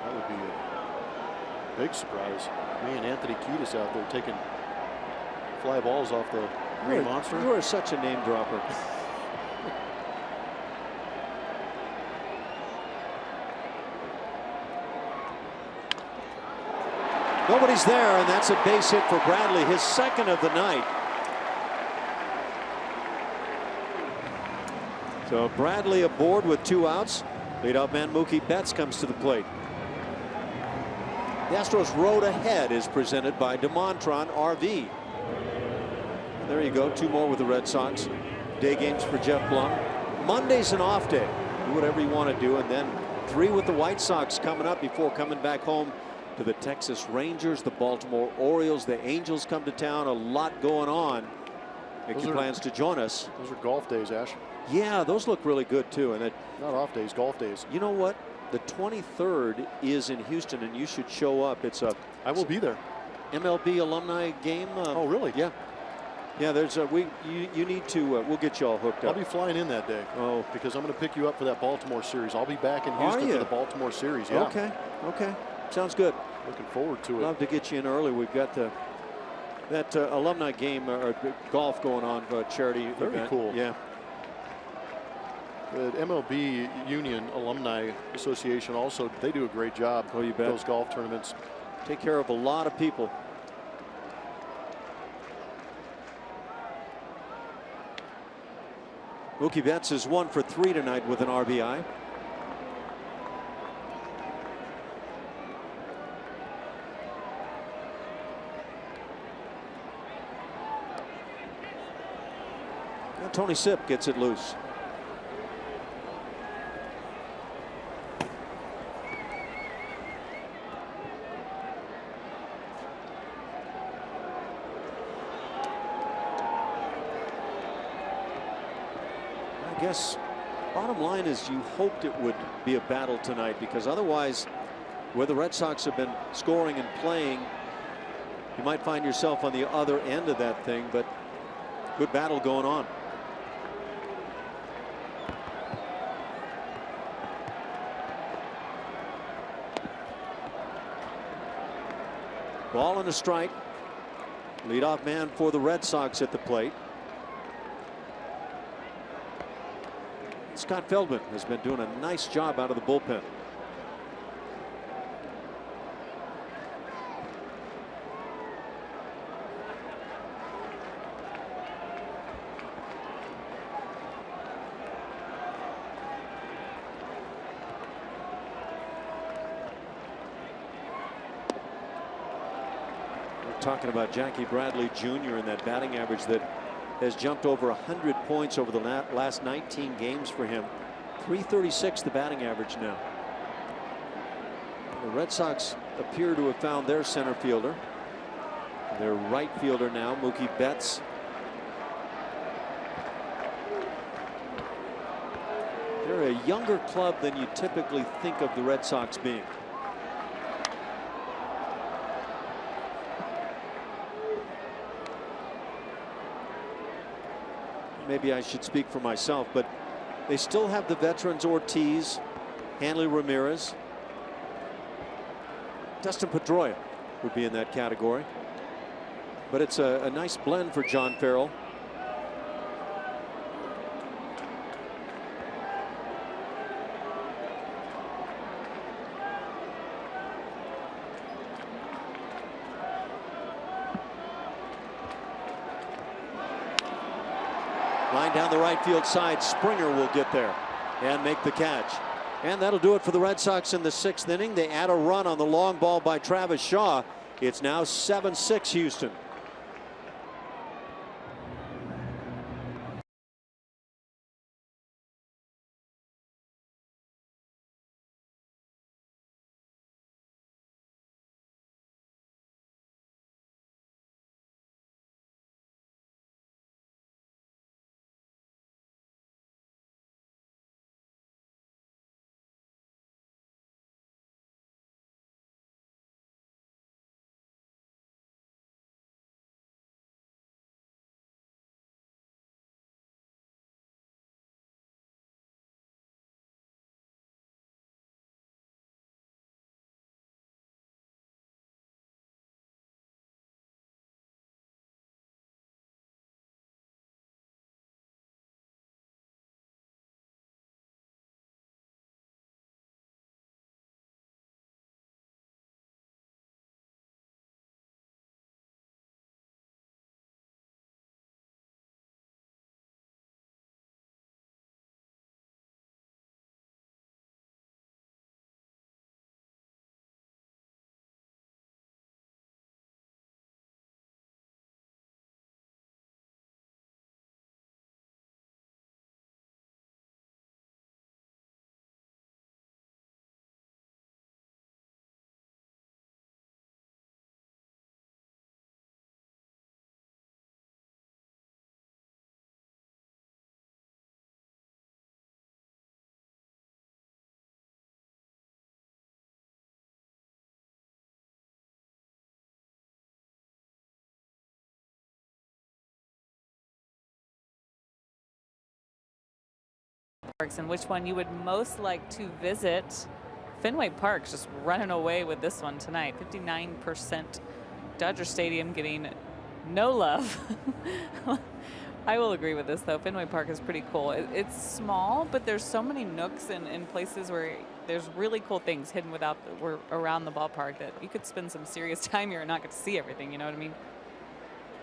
that would be a big surprise. Me and Anthony Kiedis out there taking fly balls off the Green Monster. You are such a name dropper. Nobody's there, and that's a base hit for Bradley, his second of the night. So Bradley aboard with 2 outs. Leadoff man Mookie Betts comes to the plate. The Astros Road Ahead is presented by DeMontron RV. There you go, 2 more with the Red Sox. Day games for Jeff Blum. Monday's an off day. Do whatever you want to do, and then 3 with the White Sox coming up before coming back home to the Texas Rangers, the Baltimore Orioles, the Angels come to town. A lot going on. Make your plans to join us. Those are golf days, Ash. Yeah, those look really good too. And not off days, golf days. You know what? The 23rd is in Houston, and you should show up. It's a I will be there. MLB alumni game. Oh, really? Yeah. Yeah, there's a you need to we'll get you all hooked up. I'll be flying in that day. Oh, because I'm going to pick you up for that Baltimore series. I'll be back in Houston for the Baltimore series. Yeah. Okay. Okay. Sounds good. Looking forward to it. Love to get you in early. We've got that alumni game or golf going on, charity Very event. cool. Yeah. The MLB Union Alumni Association also, they do a great job. Oh, you bet. Those golf tournaments. Take care of a lot of people. Mookie Betts is 1 for 3 tonight with an RBI. And Tony Sipp gets it loose. I guess bottom line is you hoped it would be a battle tonight, because otherwise, where the Red Sox have been scoring and playing, you might find yourself on the other end of that thing. But good battle going on. Ball and a strike. Leadoff man for the Red Sox at the plate. Scott Feldman has been doing a nice job out of the bullpen. talking about Jackie Bradley Jr. and that batting average that has jumped over 100 points over the last 19 games for him. 336 the batting average now. The Red Sox appear to have found their center fielder. Their right fielder now, Mookie Betts. They're a younger club than you typically think of the Red Sox being. Maybe I should speak for myself, but they still have the veterans Ortiz, Hanley Ramirez. Dustin Pedroia would be in that category. But it's a nice blend for John Farrell. Line down the right field side. Springer will get there and make the catch. And that'll do it for the Red Sox in the 6th inning. They add a run on the long ball by Travis Shaw. It's now 7-6 Houston. And which one you would most like to visit. Fenway Park's just running away with this one tonight. 59%. Dodger Stadium getting no love. I will agree with this though. Fenway Park is pretty cool. It's small, but there's so many nooks and places where there's really cool things hidden around the ballpark that you could spend some serious time here and not get to see everything. You know what I mean?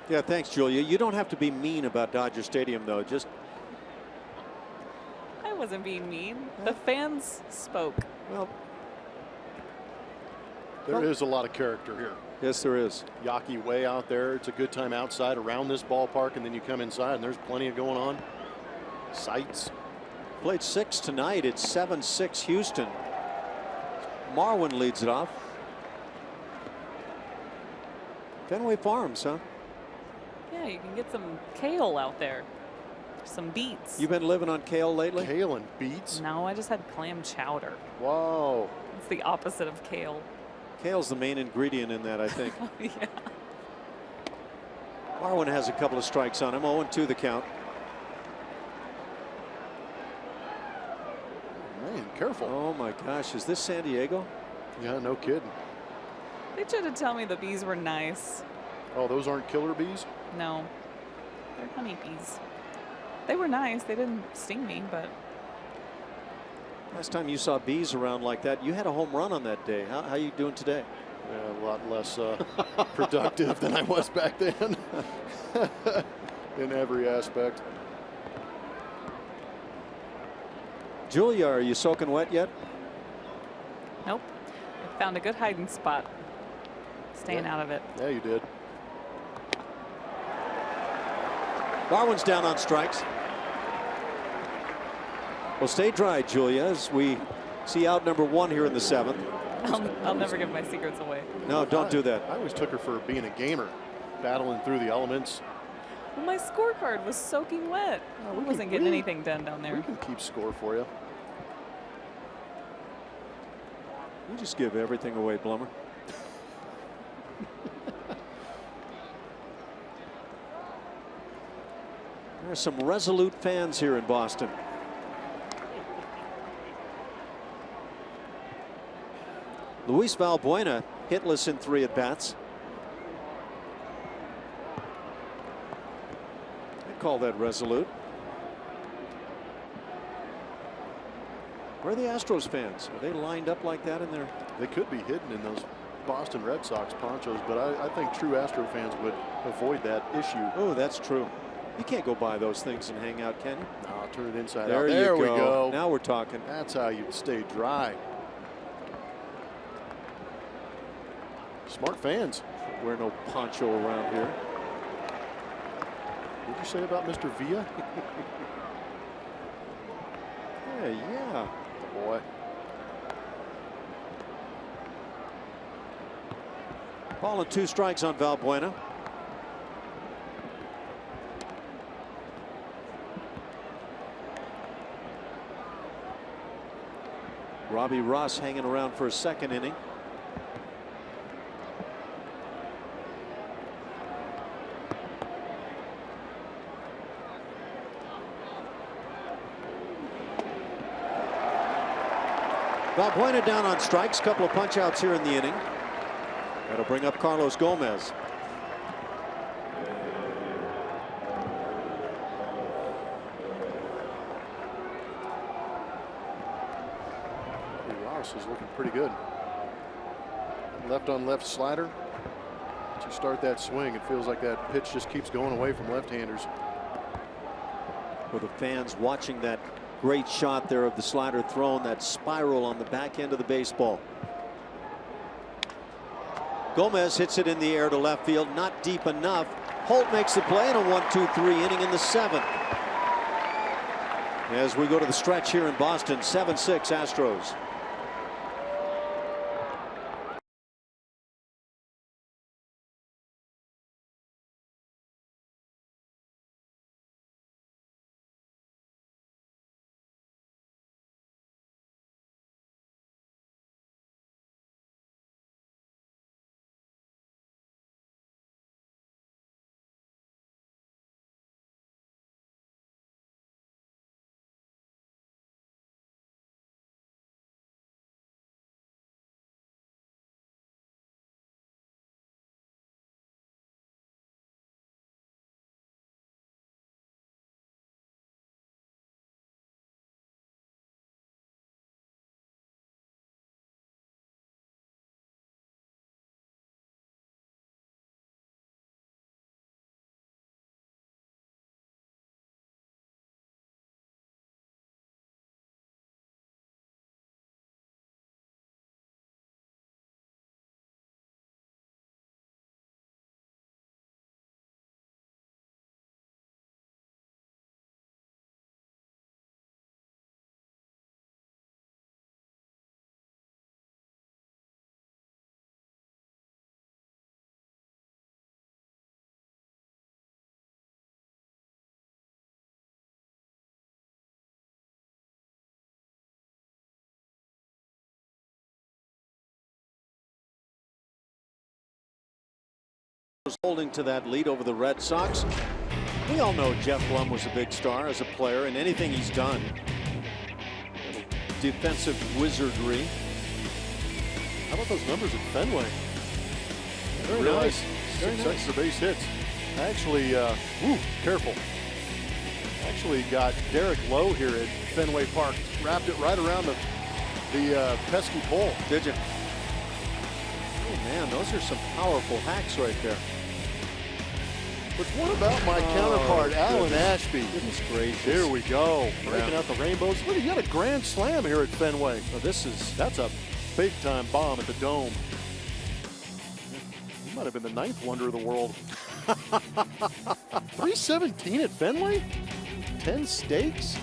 Yeah, thanks, Julia. You don't have to be mean about Dodger Stadium though. Just I wasn't being mean. The fans spoke. Well, there is a lot of character here. Yes, there is. Yaki way out there. It's a good time outside around this ballpark, and then you come inside and there's plenty of going on. Sights. Played 6 tonight. It's 7-6 Houston. Marwin leads it off. Fenway Farms, huh? Yeah, you can get some kale out there. Some beets. You been living on kale lately? Kale and beets? No, I just had clam chowder. Whoa. It's the opposite of kale. Kale's the main ingredient in that, I think. Oh, yeah. Marwin has a couple of strikes on him. 0-2 the count. Man, careful. Oh my gosh, is this San Diego? Yeah, no kidding. They tried to tell me the bees were nice. Oh, those aren't killer bees? No, they're honeybees. They were nice. They didn't sting me, but. Last time you saw bees around like that, you had a home run on that day. How you doing today? Yeah, a lot less productive than I was back then in every aspect. Julia, are you soaking wet yet? Nope. I found a good hiding spot. Staying out of it. Yeah, you did. Darwin's down on strikes. Well, stay dry, Julia, as we see out number 1 here in the 7th. I'll never give my secrets away. No, don't do that. I always took her for being a gamer, battling through the elements. Well, my scorecard was soaking wet. I wasn't getting anything done down there. We can keep score for you. You just give everything away, Blummer. There are some resolute fans here in Boston. Luis Valbuena hitless in 3 at-bats. I'd call that resolute. Where are the Astros fans? Are they lined up like that in there? They could be hidden in those Boston Red Sox ponchos, but I think true Astro fans would avoid that issue. Oh, that's true. You can't go buy those things and hang out, can you? No, turn it inside There out. you There we go. go. Now we're talking. That's how you stay dry. Smart fans. Wear no poncho around here. What did you say about Mr. Villa? Yeah. Boy. Ball and 2 strikes on Valbuena. Robbie Ross hanging around for a 2nd inning. Valbuena down on strikes. Couple of punch outs here in the inning. That'll bring up Carlos Gomez. Ross is looking pretty good. Left on left slider. Once you start that swing, it feels like that pitch just keeps going away from left-handers. For the fans watching that great shot there of the slider thrown, that spiral on the back end of the baseball. Gomez hits it in the air to left field, not deep enough. Holt makes the play in a 1-2-3 inning in the 7th. As we go to the stretch here in Boston, 7-6 Astros. Holding to that lead over the Red Sox. We all know Jeff Blum was a big star as a player in anything he's done. Defensive wizardry. How about those numbers at Fenway? Very Realize nice. Very 6 nice. extra base hits. I actually, careful. Actually got Derek Lowe here at Fenway Park. Wrapped it right around the pesky pole. Did you? Oh man, those are some powerful hacks right there. But what about my counterpart, Alan Ashby? Goodness gracious. Here we go. Breaking out the rainbows. Look, you got a grand slam here at Fenway. Oh, That's a big time bomb at the Dome. He might have been the 9th wonder of the world. $317 at Fenway? 10 steaks?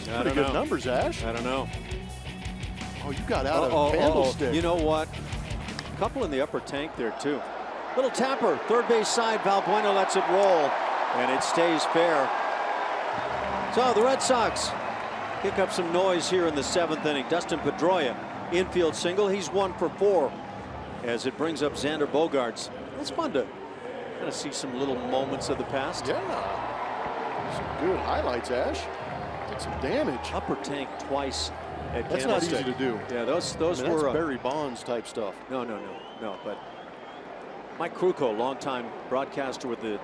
I Pretty don't good know. numbers, Ash. I don't know. Oh, you got out a candlestick. You know what? A couple in the upper tank there, too. Little tapper, third base side. Valbuena lets it roll, and it stays fair. So the Red Sox pick up some noise here in the 7th inning. Dustin Pedroia, infield single. He's 1 for 4 as it brings up Xander Bogaerts. It's fun to kind of see some little moments of the past. Yeah. Some good highlights, Ash. Did some damage. Upper tank twice at That's not Candlestick. easy to do. Yeah, those I mean, were that's Barry Bonds type stuff. No. But Mike Krukow, longtime broadcaster with the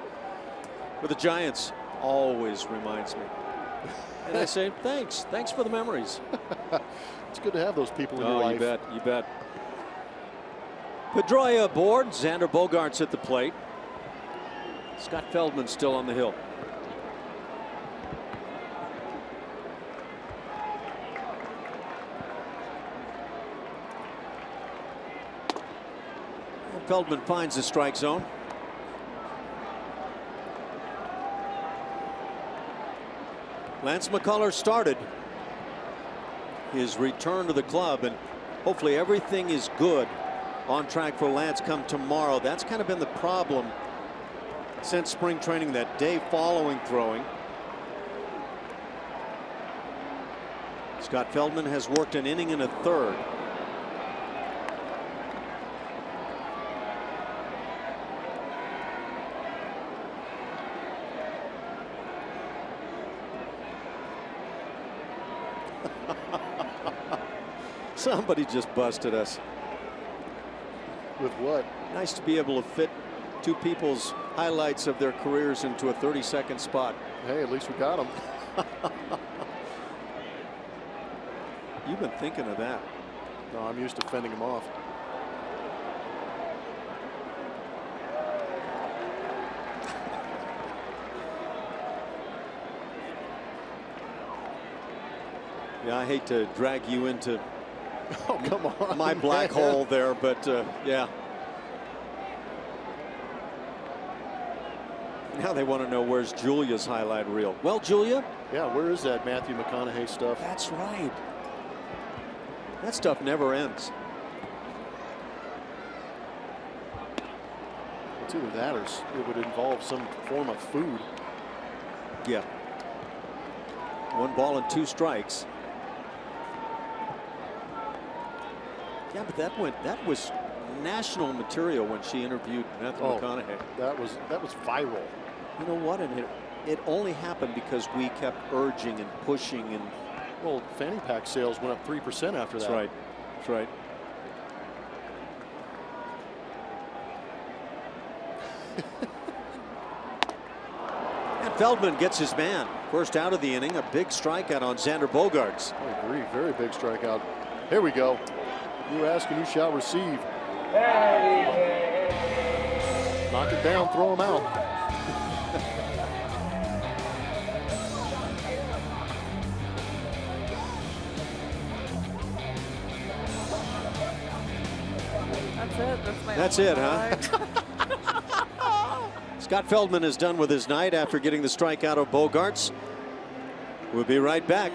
Giants, always reminds me. And I say, thanks for the memories. It's good to have those people in your life. You bet. Pedroia aboard. Xander Bogaerts at the plate. Scott Feldman still on the hill. And Feldman finds the strike zone. Lance McCullers started his return to the club, and hopefully everything is good on track for Lance come tomorrow. That's kind of been the problem since spring training, that day following throwing. Scott Feldman has worked an inning and a third. Somebody just busted us. With what? Nice to be able to fit two people's highlights of their careers into a 30-second spot. Hey, at least we got them. You've been thinking of that. No, I'm used to fending them off. Yeah, I hate to drag you into Oh, come on. my black hole there, but yeah. Now they want to know where's Julia's highlight reel. Well, Julia. Yeah, where is that Matthew McConaughey stuff? That's right. That stuff never ends. It's either that or it would involve some form of food. Yeah. 1 ball and 2 strikes. Yeah, but that was national material when she interviewed Matthew McConaughey. That was viral. You know what? And it only happened because we kept urging and pushing, and Well, fanny pack sales went up 3% after that. that's right. That's right. And Feldman gets his man. First out of the inning, a big strikeout on Xander Bogaerts. I agree. Very big strikeout. Here we go. You ask and you shall receive. Knock it down, throw him out. That's it. That's it, huh? Scott Feldman is done with his night after getting the strikeout of Bogaerts. We'll be right back.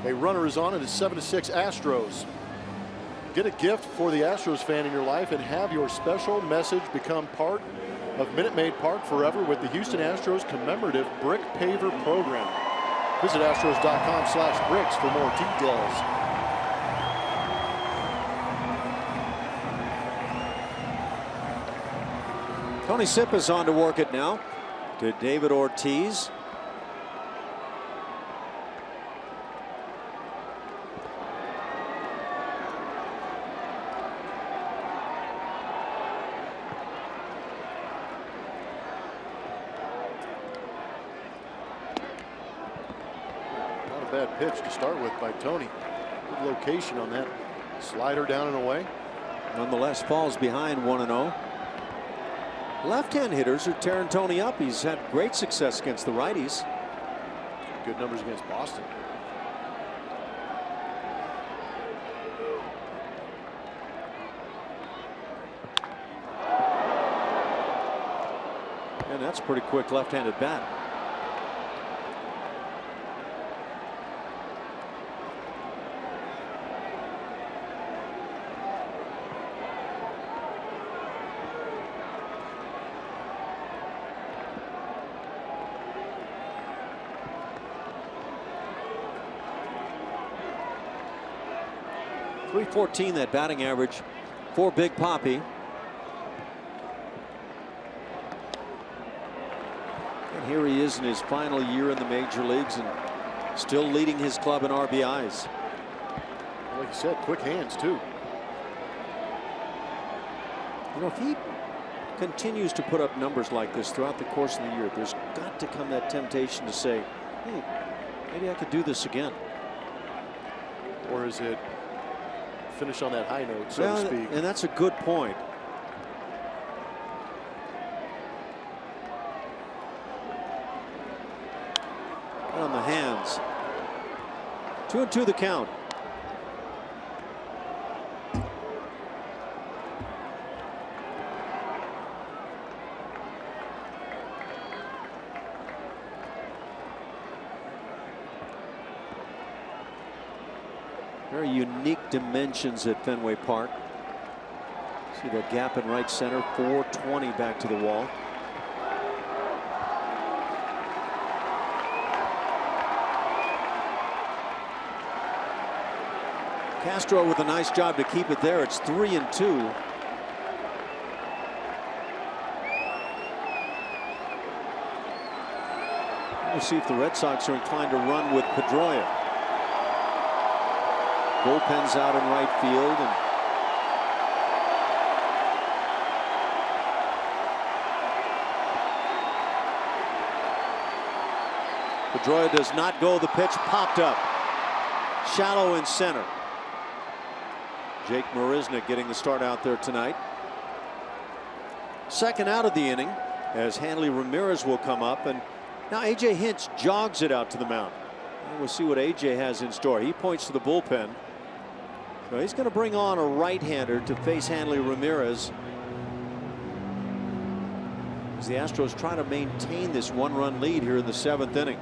A runner is on, and it's 7-6 Astros. Get a gift for the Astros fan in your life and have your special message become part of Minute Maid Park forever with the Houston Astros commemorative brick paver program. Visit astros.com/bricks for more details. Tony Sipp is on to work it now to David Ortiz. Not a bad pitch to start with by Tony. Good location on that slider down and away. Nonetheless, falls behind 1-0. Left-hand hitters are tearing Tony up. He's had great success against the righties. Good numbers against Boston. And that's a pretty quick left-handed bat. .314 that batting average for Big Papi. And here he is in his final year in the major leagues and still leading his club in RBIs. Like you said, quick hands too. You know, if he continues to put up numbers like this throughout the course of the year, there's got to come that temptation to say, hey, maybe I could do this again. Or is it finish on that high note, so to speak? And that's a good point. On the hands. 2-2 the count. Very unique dimensions at Fenway Park. See that gap in right center, 420 back to the wall. Castro with a nice job to keep it there. It's 3-2. We'll see if the Red Sox are inclined to run with Pedroia. Bullpen's out in right field, and Pedroia does not go. The pitch popped up shallow in center. Jake Marisnick getting the start out there tonight. Second out of the inning as Hanley Ramirez will come up, and now A.J. Hinch jogs it out to the mound. And we'll see what A.J. has in store. He points to the bullpen. So he's going to bring on a right-hander to face Hanley Ramirez as the Astros try to maintain this one-run lead here in the 7th inning.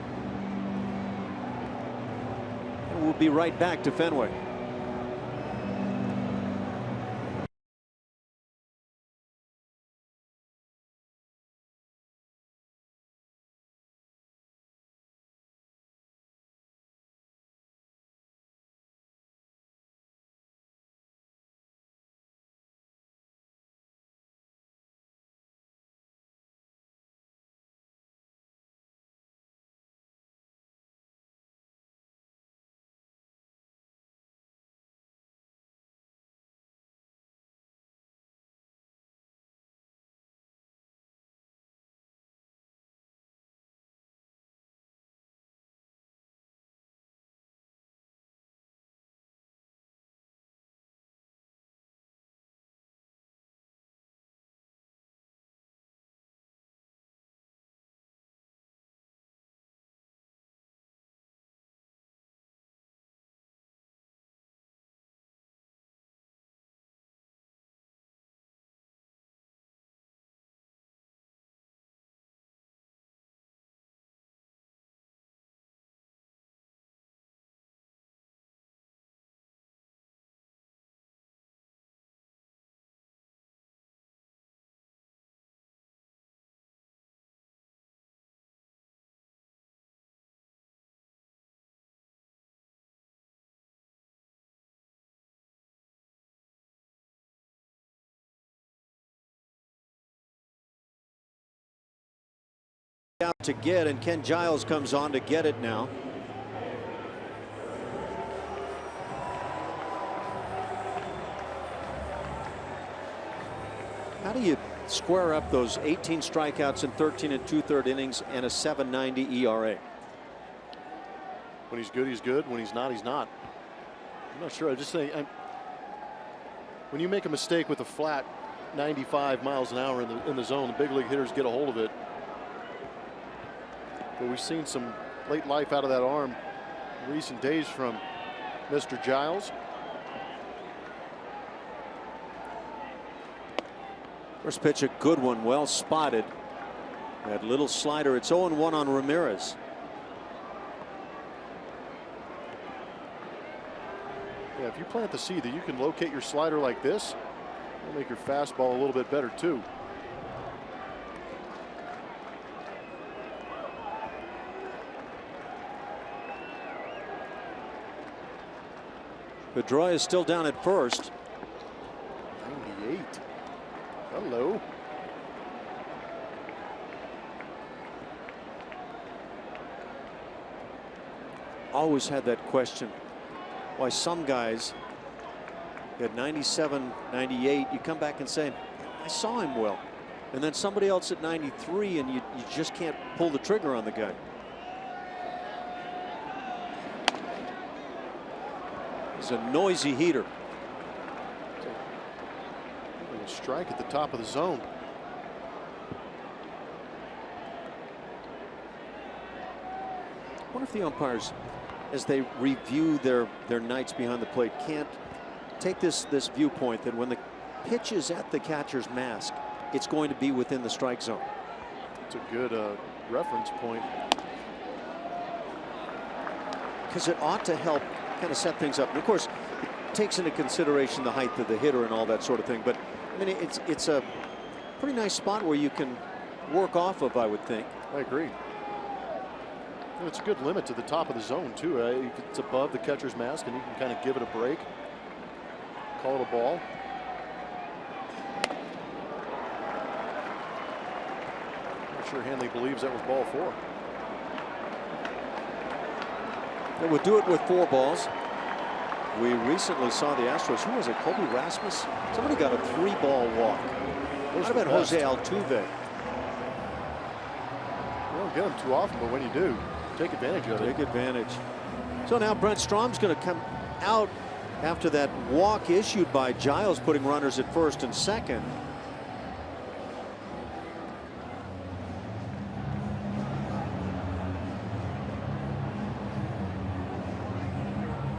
And we'll be right back to Fenway. Out to get, and Ken Giles comes on to get it now. How do you square up those 18 strikeouts in 13 2/3 innings and a 7.90 ERA? When he's good, he's good. When he's not, he's not. I'm not sure. I just think when you make a mistake with a flat 95 miles an hour in the zone, the big league hitters get a hold of it. But we've seen some late life out of that arm in recent days from Mr. Giles. First pitch, a good one, well spotted. That little slider. It's 0-1 on Ramirez. Yeah, if you plant the seed that you can locate your slider like this, it'll make your fastball a little bit better too. Pedroia is still down at first. 98. Hello. Always had that question. Why some guys at 97, 98, you come back and say, I saw him well. And then somebody else at 93 and you just can't pull the trigger on the guy. It's a noisy heater. A strike at the top of the zone. I wonder if the umpires, as they review their nights behind the plate, can't take this viewpoint that when the pitch is at the catcher's mask, it's going to be within the strike zone. It's a good reference point. Because it ought to help kind of set things up. And of course, it takes into consideration the height of the hitter and all that sort of thing. But I mean, it's a pretty nice spot where you can work off of, I would think. I agree. And it's a good limit to the top of the zone too. It's above the catcher's mask, and you can kind of give it a break. Call it a ball. Not sure Hanley believes that was ball 4. They would do it with 4 balls. We recently saw the Astros. Who was it? Kobe Rasmus? Somebody got a 3-ball walk. Might have been Jose Altuve. You don't get them too often, but when you do, take advantage of it. Take advantage. So now Brent Strom's going to come out after that walk issued by Giles, putting runners at first and second.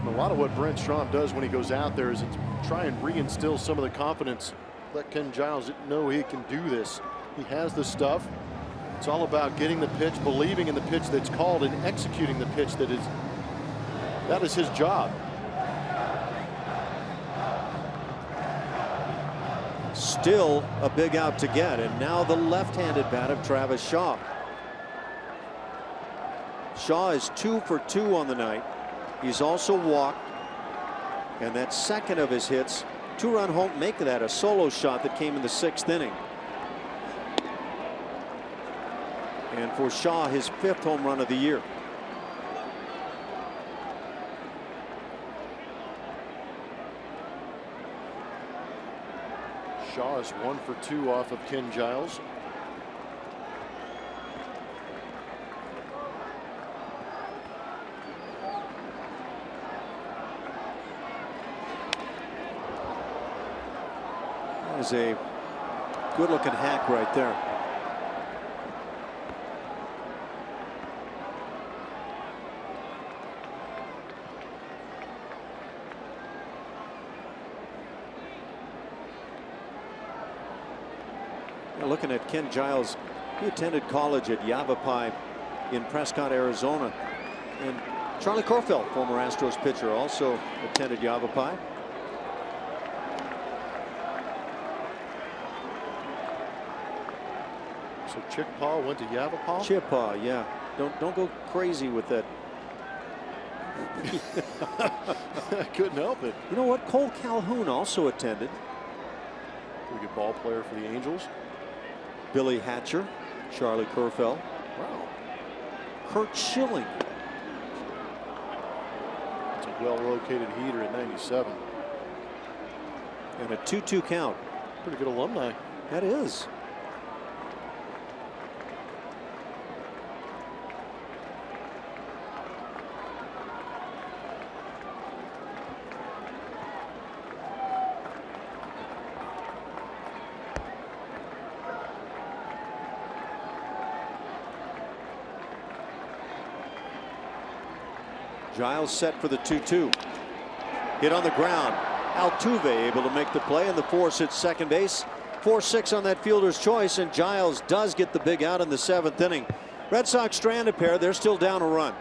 A lot of what Brent Strom does when he goes out there is try and reinstill some of the confidence. Let Ken Giles know he can do this. He has the stuff. It's all about getting the pitch, believing in the pitch that's called, and executing the pitch that is his job. Still a big out to get, and now the left-handed bat of Travis Shaw. Shaw is 2 for 2 on the night. He's also walked, and that second of his hits, 2-run home, make that a solo shot that came in the 6th inning. And for Shaw, his 5th home run of the year. Shaw is 1 for 2 off of Ken Giles. That is a good-looking hack right there. Looking at Ken Giles, he attended college at Yavapai in Prescott, Arizona. And Charlie Corfeld, former Astros pitcher, also attended Yavapai. So Chickpaw went to Yavapai? Chippewa, yeah. Don't go crazy with that. I couldn't help it. You know what? Cole Calhoun also attended. Pretty good ball player for the Angels. Billy Hatcher, Charlie Kerfeld. Wow. Kurt Schilling. It's a well-located heater at 97. And a 2-2 count. Pretty good alumni. That is. Giles set for the 2-2. Hit on the ground. Altuve able to make the play, and the force hits second base. 4-6 on that fielder's choice, and Giles does get the big out in the 7th inning. Red Sox strand a pair. They're still down a run.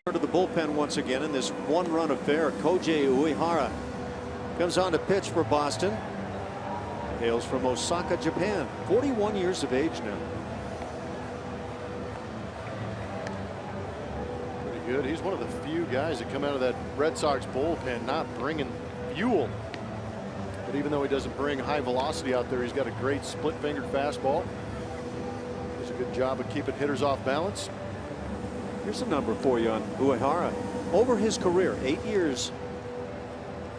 To the bullpen once again in this one-run affair. Koji Uehara comes on to pitch for Boston. Hails from Osaka, Japan. 41 years of age now. Pretty good. He's one of the few guys that come out of that Red Sox bullpen not bringing fuel. But even though he doesn't bring high velocity out there, he's got a great split-fingered fastball. Does a good job of keeping hitters off balance. Here's a number for you on Uehara. Over his career, 8 years,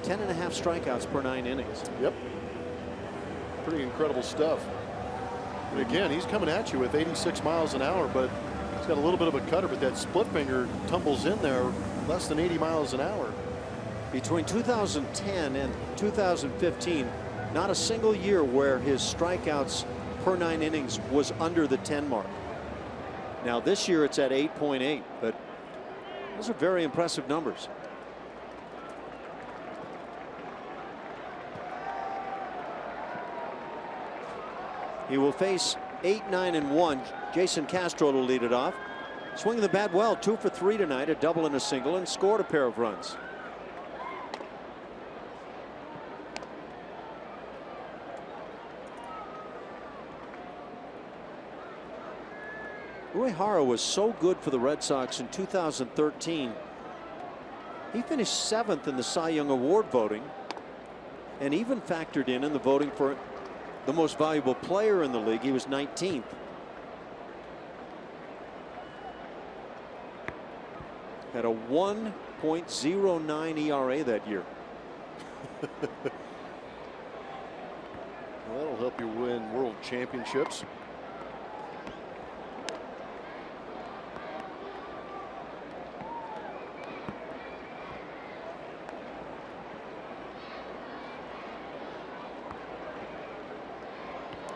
10.5 strikeouts per 9 innings. Yep. Pretty incredible stuff. And again, he's coming at you with 86 miles an hour, but he's got a little bit of a cutter, but that split finger tumbles in there less than 80 miles an hour. Between 2010 and 2015, not a single year where his strikeouts per 9 innings was under the 10 mark. Now this year it's at 8.8, but those are very impressive numbers. He will face 8, 9, and 1. Jason Castro will lead it off. Swinging the bat well, 2 for 3 tonight, a double and a single, and scored a pair of runs. Uehara was so good for the Red Sox in 2013. He finished 7th in the Cy Young Award voting, and even factored in the voting for the most valuable player in the league. He was 19th. Had a 1.09 ERA that year. Well, that'll help you win world championships.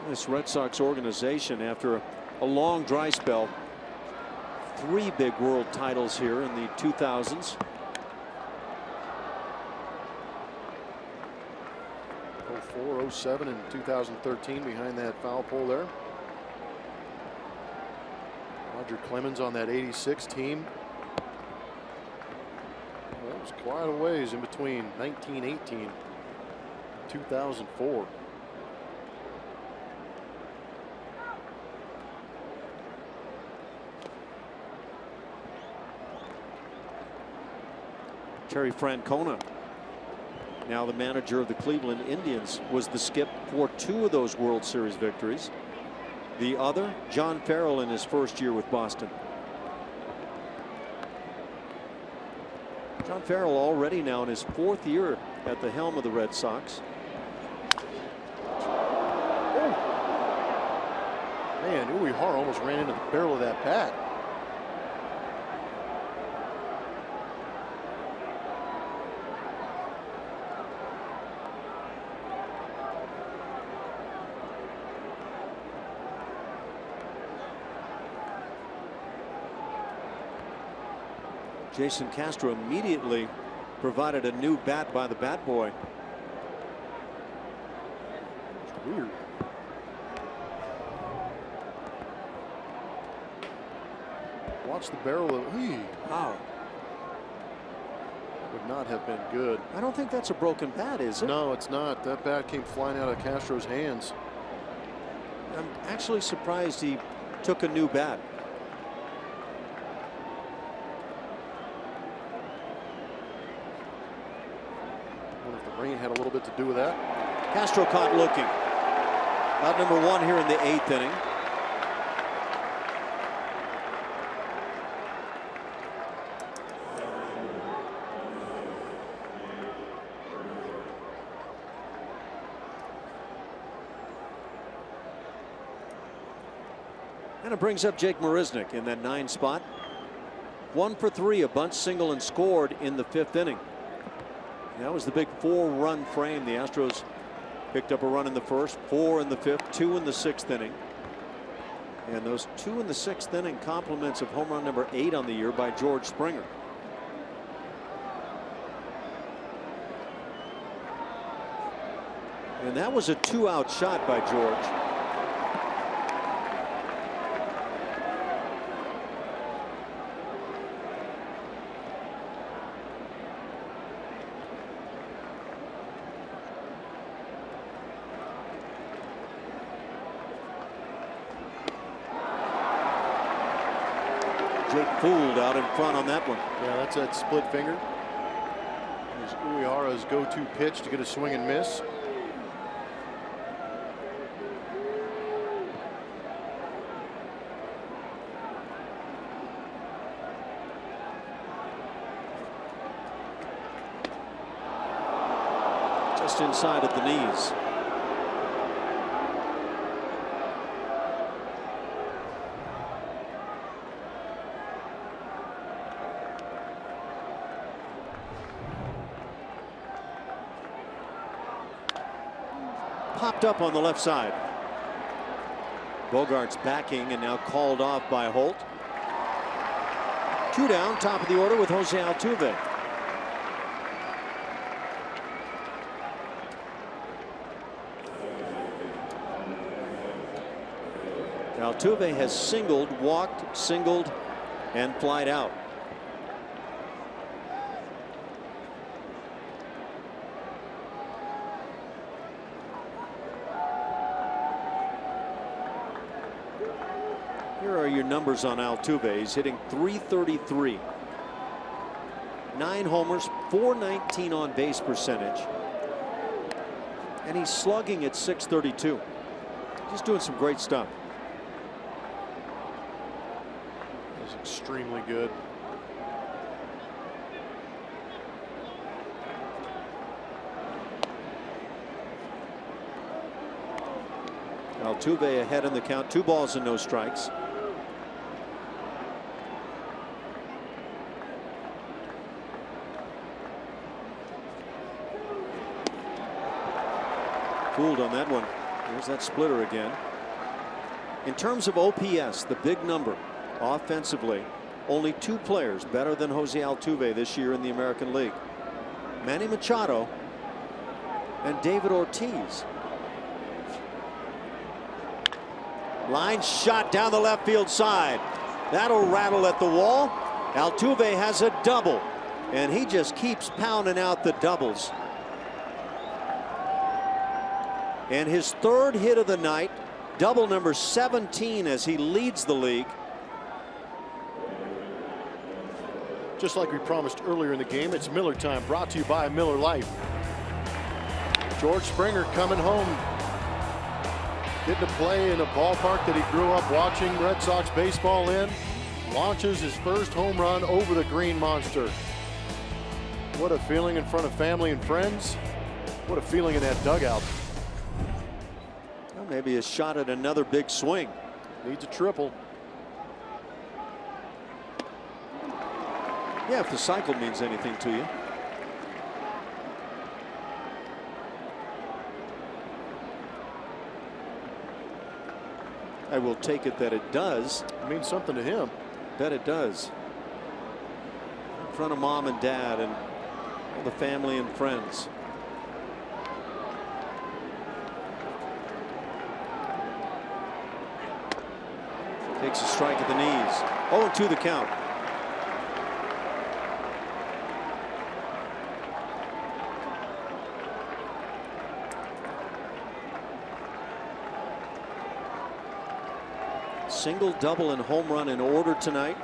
This Red Sox organization, after a long dry spell, 3 big world titles here in the 2000s. 407 in 2013 behind that foul pole there. Roger Clemens on that 86 team. Well, that was quite a ways in between 1918 and 2004. Terry Francona, now the manager of the Cleveland Indians, was the skip for 2 of those World Series victories. The other, John Farrell, in his first year with Boston. John Farrell already now in his 4th year at the helm of the Red Sox. Oh. Man, Uehara almost ran into the barrel of that bat. Jason Castro immediately provided a new bat by the bat boy. It's weird. Watch the barrel of. Wow. Would not have been good. I don't think that's a broken bat, is it? No, it's not. That bat came flying out of Castro's hands. I'm actually surprised he took a new bat. Rain had a little bit to do with that. Castro caught looking. Out number 1 here in the 8th inning. And it brings up Jake Marisnick in that 9 spot. 1 for 3, a bunt single and scored in the 5th inning. That was the big 4-run frame. The Astros picked up a run in the 1st, 4 in the 5th, 2 in the 6th inning. And those 2 in the 6th inning compliments of home run number 8 on the year by George Springer. And that was a 2-out shot by George. Fooled out in front on that one. Yeah, that's that split finger. It was Uehara's go-to pitch to get a swing and miss. Just inside at the knees. Popped up on the left side. Bogart's backing and now called off by Holt. 2 down, top of the order with Jose Altuve. Altuve has singled, walked, singled, and flied out. Here are your numbers on Altuve. He's hitting .333. 9 homers, .419 on base percentage. And he's slugging at .632. Just doing some great stuff. That's extremely good. Altuve ahead in the count, 2 balls and no strikes. Fooled on that one. There's that splitter again. In terms of OPS, the big number offensively, only 2 players better than Jose Altuve this year in the American League. Manny Machado and David Ortiz. Line shot down the left field side. That'll rattle at the wall. Altuve has a double, and he just keeps pounding out the doubles. And his third hit of the night, double number 17 as he leads the league. Just like we promised earlier in the game, it's Miller time, brought to you by Miller Lite. George Springer coming home, getting to play in a ballpark that he grew up watching Red Sox baseball in. Launches his first home run over the Green Monster. What a feeling in front of family and friends. What a feeling in that dugout. Well, maybe a shot at another big swing. Needs a triple. Yeah, if the cycle means anything to you. I will take it that it does. It means something to him. Bet it does. In front of mom and dad and all the family and friends. Takes a strike at the knees. 0-2 the count. Single, double, and home run in order tonight.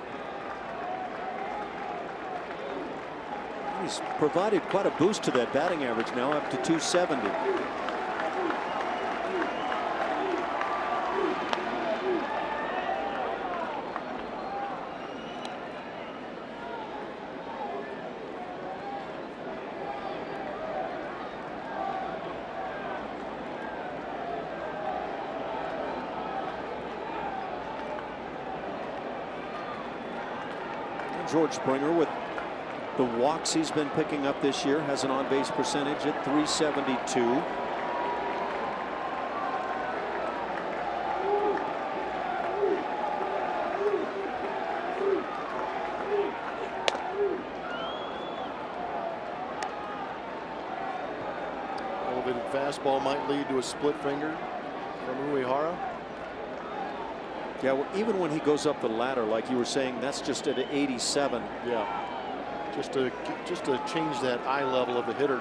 He's provided quite a boost to that batting average now, up to 270. George Springer, with the walks he's been picking up this year, has an on-base percentage at .372. Elevated fastball might lead to a split finger from Uehara. Yeah, well, even when he goes up the ladder, like you were saying, that's just at 87. Yeah, just to change that eye level of the hitter.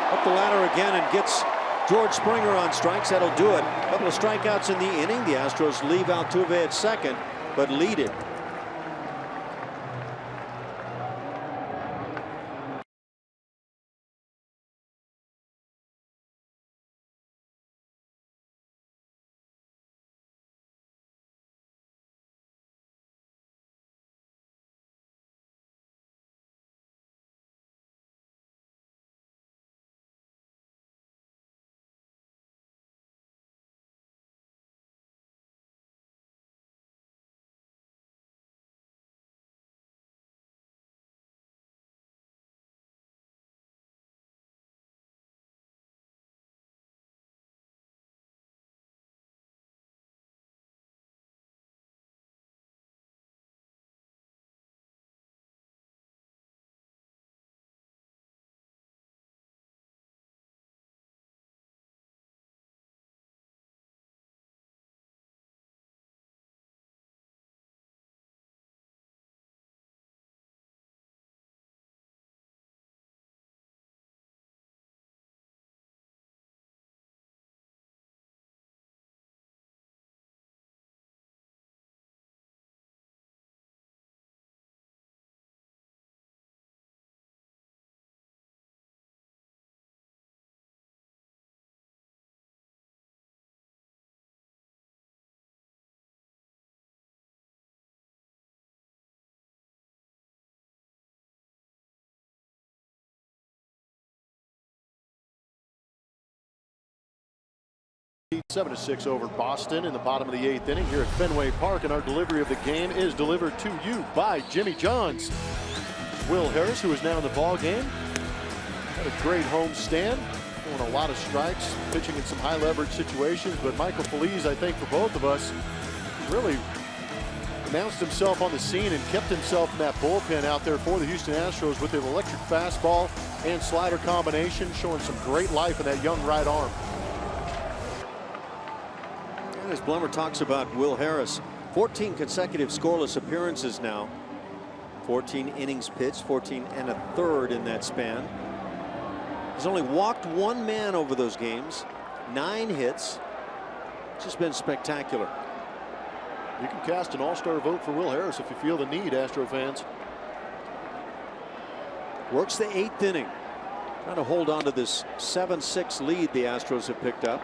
Up the ladder again and gets George Springer on strikes. That'll do it. A couple of strikeouts in the inning. The Astros leave Altuve at second, but lead it. Lead 7-6 over Boston in the bottom of the 8th inning here at Fenway Park, and our delivery of the game is delivered to you by Jimmy John's. Will Harris, who is now in the ball game, had a great home stand, throwing a lot of strikes, pitching in some high leverage situations. But Michael Feliz, I think for both of us, really announced himself on the scene and kept himself in that bullpen out there for the Houston Astros with an electric fastball and slider combination, showing some great life in that young right arm. And as Blummer talks about Will Harris, 14 consecutive scoreless appearances now. 14 innings pitched, 14 1/3 in that span. He's only walked one man over those games, 9 hits. It's just been spectacular. You can cast an all-star vote for Will Harris if you feel the need, Astro fans. Works the 8th inning. Trying to hold on to this 7-6 lead the Astros have picked up.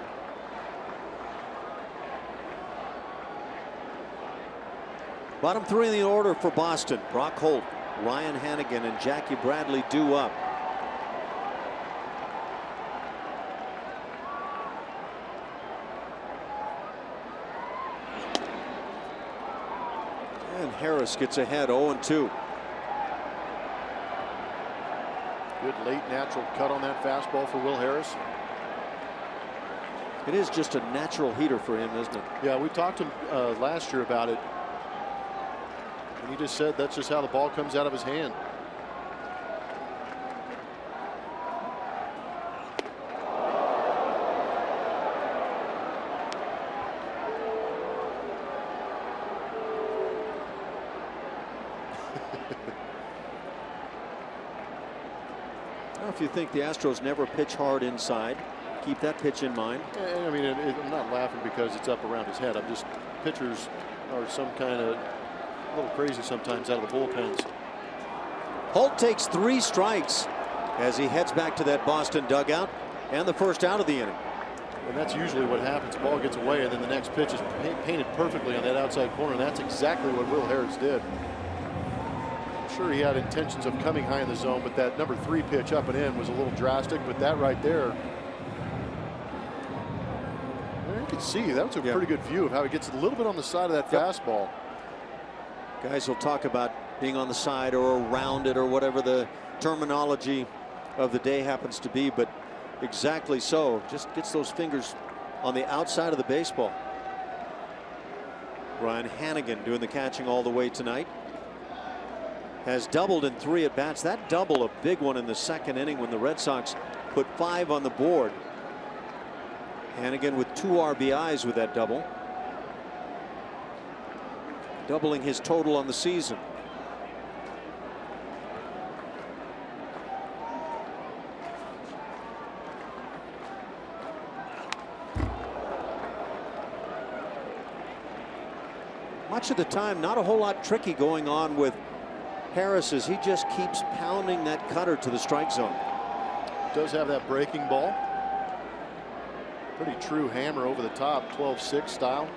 Bottom 3 in the order for Boston. Brock Holt, Ryan Hanigan, and Jackie Bradley due up. And Harris gets ahead 0-2. Good late natural cut on that fastball for Will Harris. It is just a natural heater for him, isn't it? Yeah, we talked to him last year about it. And he just said that's just how the ball comes out of his hand. Well, if you think the Astros never pitch hard inside, keep that pitch in mind. I mean, I'm not laughing because it's up around his head. I'm just, pitchers are some kind of a little crazy sometimes out of the bullpens. Holt takes 3 strikes as he heads back to that Boston dugout, and the first out of the inning. And that's usually what happens. The ball gets away and then the next pitch is painted perfectly on that outside corner, and that's exactly what Will Harris did. I'm sure he had intentions of coming high in the zone, but that number 3 pitch up and in was a little drastic. But that right there, you can see that was a pretty good view of how he gets a little bit on the side of that fastball. Guys will talk about being on the side or around it or whatever the terminology of the day happens to be, but exactly so. Just gets those fingers on the outside of the baseball. Ryan Hanigan doing the catching all the way tonight. Has doubled in 3 at bats. That double, a big one in the 2nd inning when the Red Sox put 5 on the board. Hanigan with 2 RBIs with that double, doubling his total on the season. Much of the time, not a whole lot tricky going on with Harris as he just keeps pounding that cutter to the strike zone. Does have that breaking ball. Pretty true hammer over the top, 12-6 style.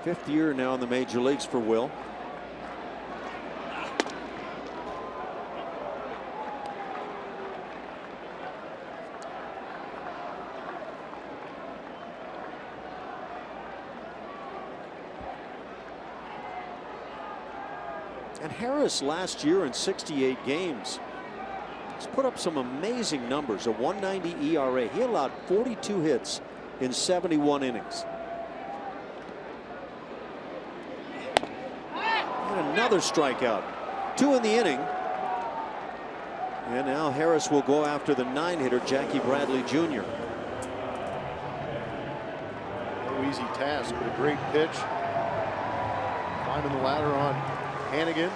Fifth year now in the major leagues for Will. And Harris last year in 68 games has put up some amazing numbers. A 1.90 ERA. He allowed 42 hits in 71 innings. And another strikeout. 2 in the inning. And now Harris will go after the 9-hitter Jackie Bradley Jr. No easy task, but a great pitch. Climbing the ladder on Hanigan.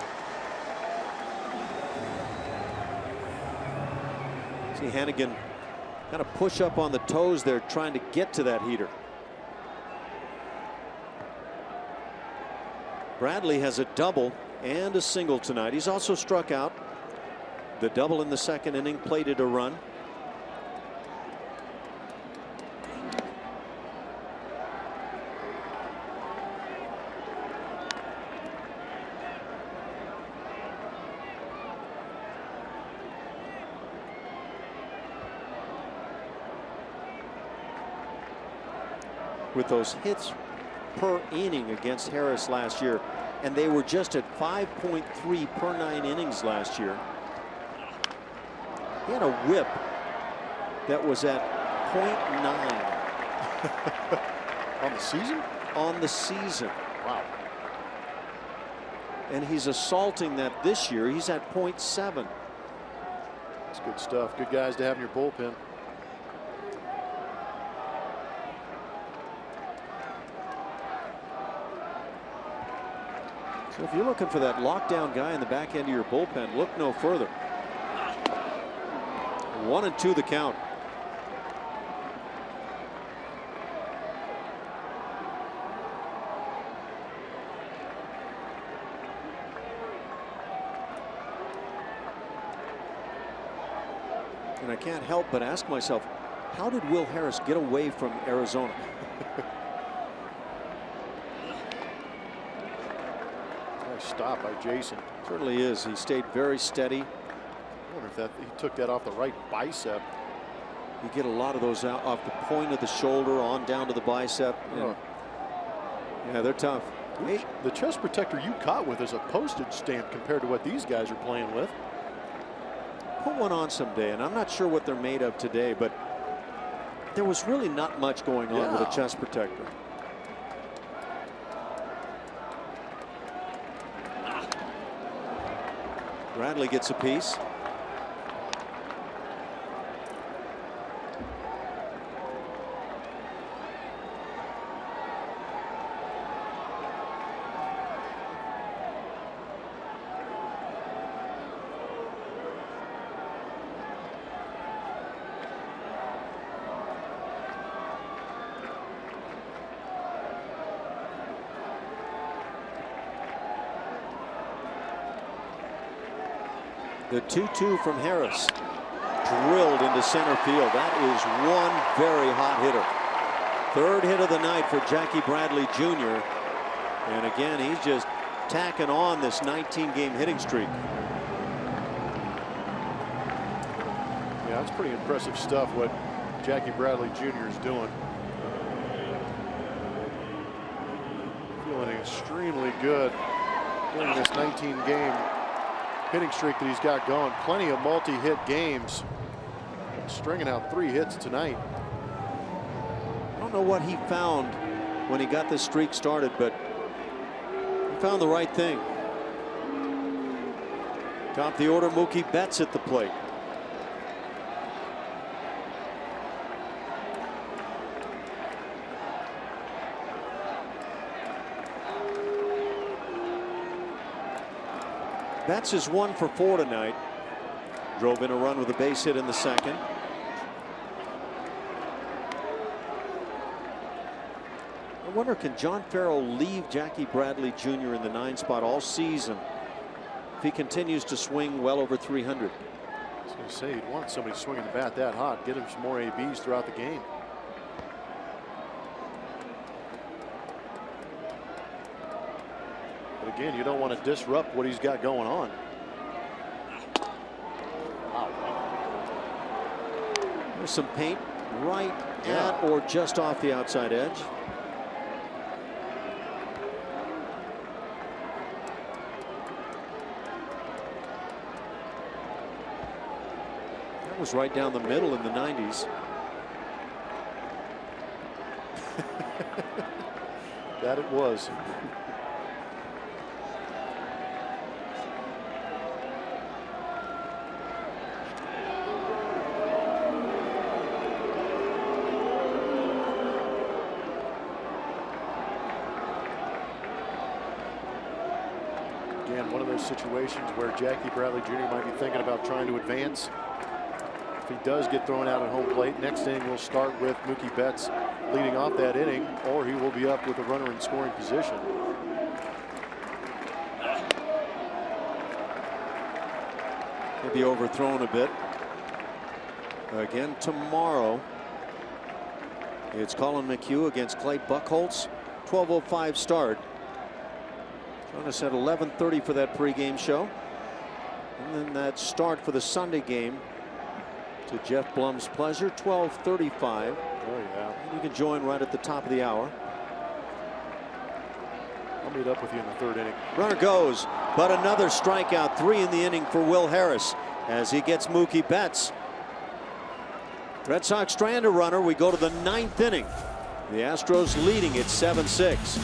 See Hanigan kind of push up on the toes there, trying to get to that heater. Bradley has a double and a single tonight. He's also struck out. The double in the 2nd inning plated a run. With those hits per inning against Harris last year, and they were just at 5.3 per 9 innings last year. He had a whip that was at .9. On the season? On the season. Wow. And he's assaulting that this year. He's at .7. That's good stuff. Good guys to have in your bullpen. So if you're looking for that lockdown guy in the back end of your bullpen, look no further. 1-2 the count. And I can't help but ask myself, how did Will Harris get away from Arizona? Nice stop by Jason. Certainly is. He stayed very steady. I wonder if he took that off the right bicep. You get a lot of those out off the point of the shoulder on down to the bicep. Oh. Yeah, they're tough. The chest protector you caught with is a postage stamp compared to what these guys are playing with. Put one on someday, and I'm not sure what they're made of today, but there was really not much going on with a chest protector. Bradley gets a piece. The 2-2 from Harris. Drilled into center field. That is one very hot hitter. Third hit of the night for Jackie Bradley Jr. And again, he's just tacking on this 19-game hitting streak. Yeah, that's pretty impressive stuff what Jackie Bradley Jr. is doing. Feeling extremely good during this 19-game hitting streak that he's got going. Plenty of multi-hit games. Stringing out 3 hits tonight. I don't know what he found when he got this streak started, but he found the right thing. Top of the order, Mookie Betts at the plate. Betts is 1 for 4 tonight. Drove in a run with a base hit in the second. I wonder, can John Farrell leave Jackie Bradley Jr. in the 9 spot all season if he continues to swing well over 300? I was going to say, you'd want somebody swinging the bat that hot. Get him some more ABs throughout the game. But again, you don't want to disrupt what he's got going on. Wow. There's some paint right at or just off the outside edge. That was right down the middle in the 90s. That it was. Again, one of those situations where Jackie Bradley Jr. might be thinking about trying to advance. If he does get thrown out at home plate, next inning will start with Mookie Betts leading off that inning, or he will be up with a runner in scoring position. He'll be overthrown a bit. Again tomorrow, it's Colin McHugh against Clay Buchholz. 12:05 start. Join us at 11:30 for that pregame show. And then that start for the Sunday game, to Jeff Blum's pleasure, 12:35. Oh, yeah. You can join right at the top of the hour. I'll meet up with you in the 3rd inning. Runner goes, but another strikeout, 3 in the inning for Will Harris as he gets Mookie Betts. Red Sox strand a runner. We go to the 9th inning. The Astros leading it 7-6.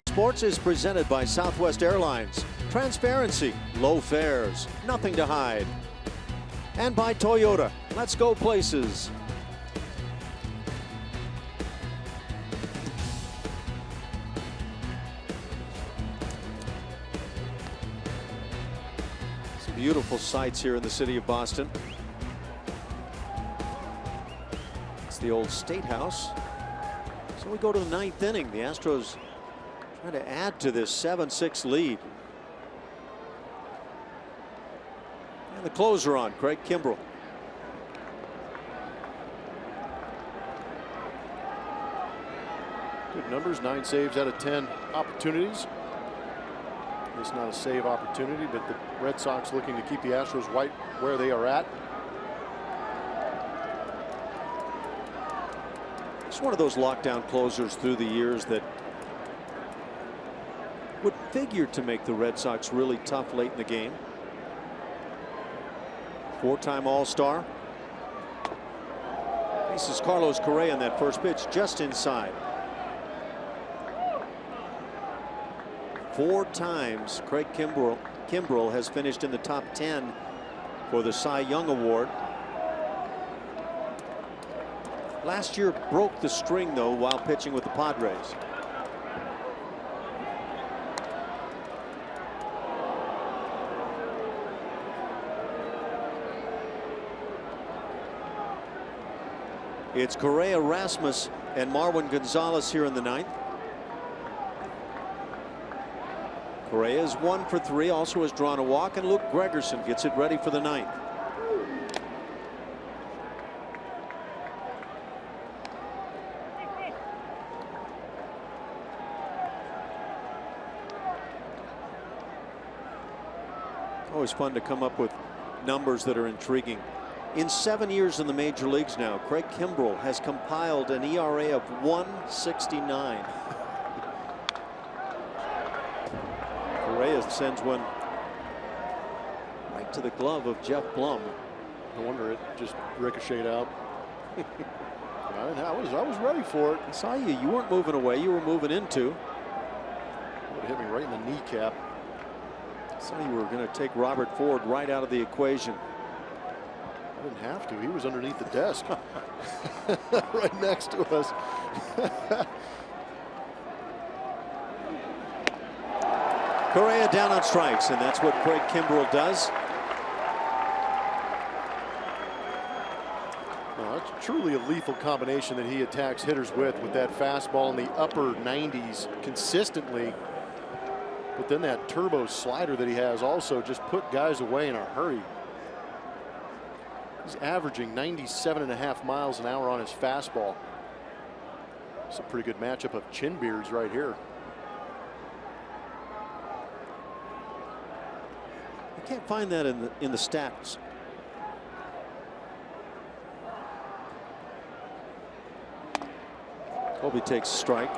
Sports is presented by Southwest Airlines. Transparency, low fares, nothing to hide. And by Toyota. Let's go places. Some beautiful sights here in the city of Boston. It's the old State House. So we go to the 9th inning. The Astros trying to add to this 7-6 lead. And the closer on, Craig Kimbrell. Good numbers, 9 saves out of 10 opportunities. It's not a save opportunity, but the Red Sox looking to keep the Astros right where they are at. It's one of those lockdown closers through the years that would figure to make the Red Sox really tough late in the game. 4-time All-Star. Faces Carlos Correa on that first pitch, just inside. 4 times Craig Kimbrell has finished in the top 10 for the Cy Young Award. Last year broke the string though while pitching with the Padres. It's Correa, Rasmus, and Marwin Gonzalez here in the 9th. Correa is 1 for 3, also has drawn a walk, and Luke Gregerson gets it ready for the 9th. Always fun to come up with numbers that are intriguing. In 7 years in the major leagues now, Craig Kimbrell has compiled an ERA of 1.69. Correa sends one right to the glove of Jeff Blum. No wonder it just ricocheted out. I was ready for it. I saw you. You weren't moving away. You were moving into. Would have hit me right in the kneecap. I saw you were going to take Robert Ford right out of the equation. I didn't have to. He was underneath the desk. Right next to us. Correa down on strikes, and that's what Craig Kimbrell does. Well, that's truly a lethal combination that he attacks hitters with that fastball in the upper 90s consistently. But then that turbo slider that he has also just put guys away in a hurry. He's averaging 97.5 miles an hour on his fastball. It's a pretty good matchup of chin beards right here. Can't find that in the stats. Colby takes a strike.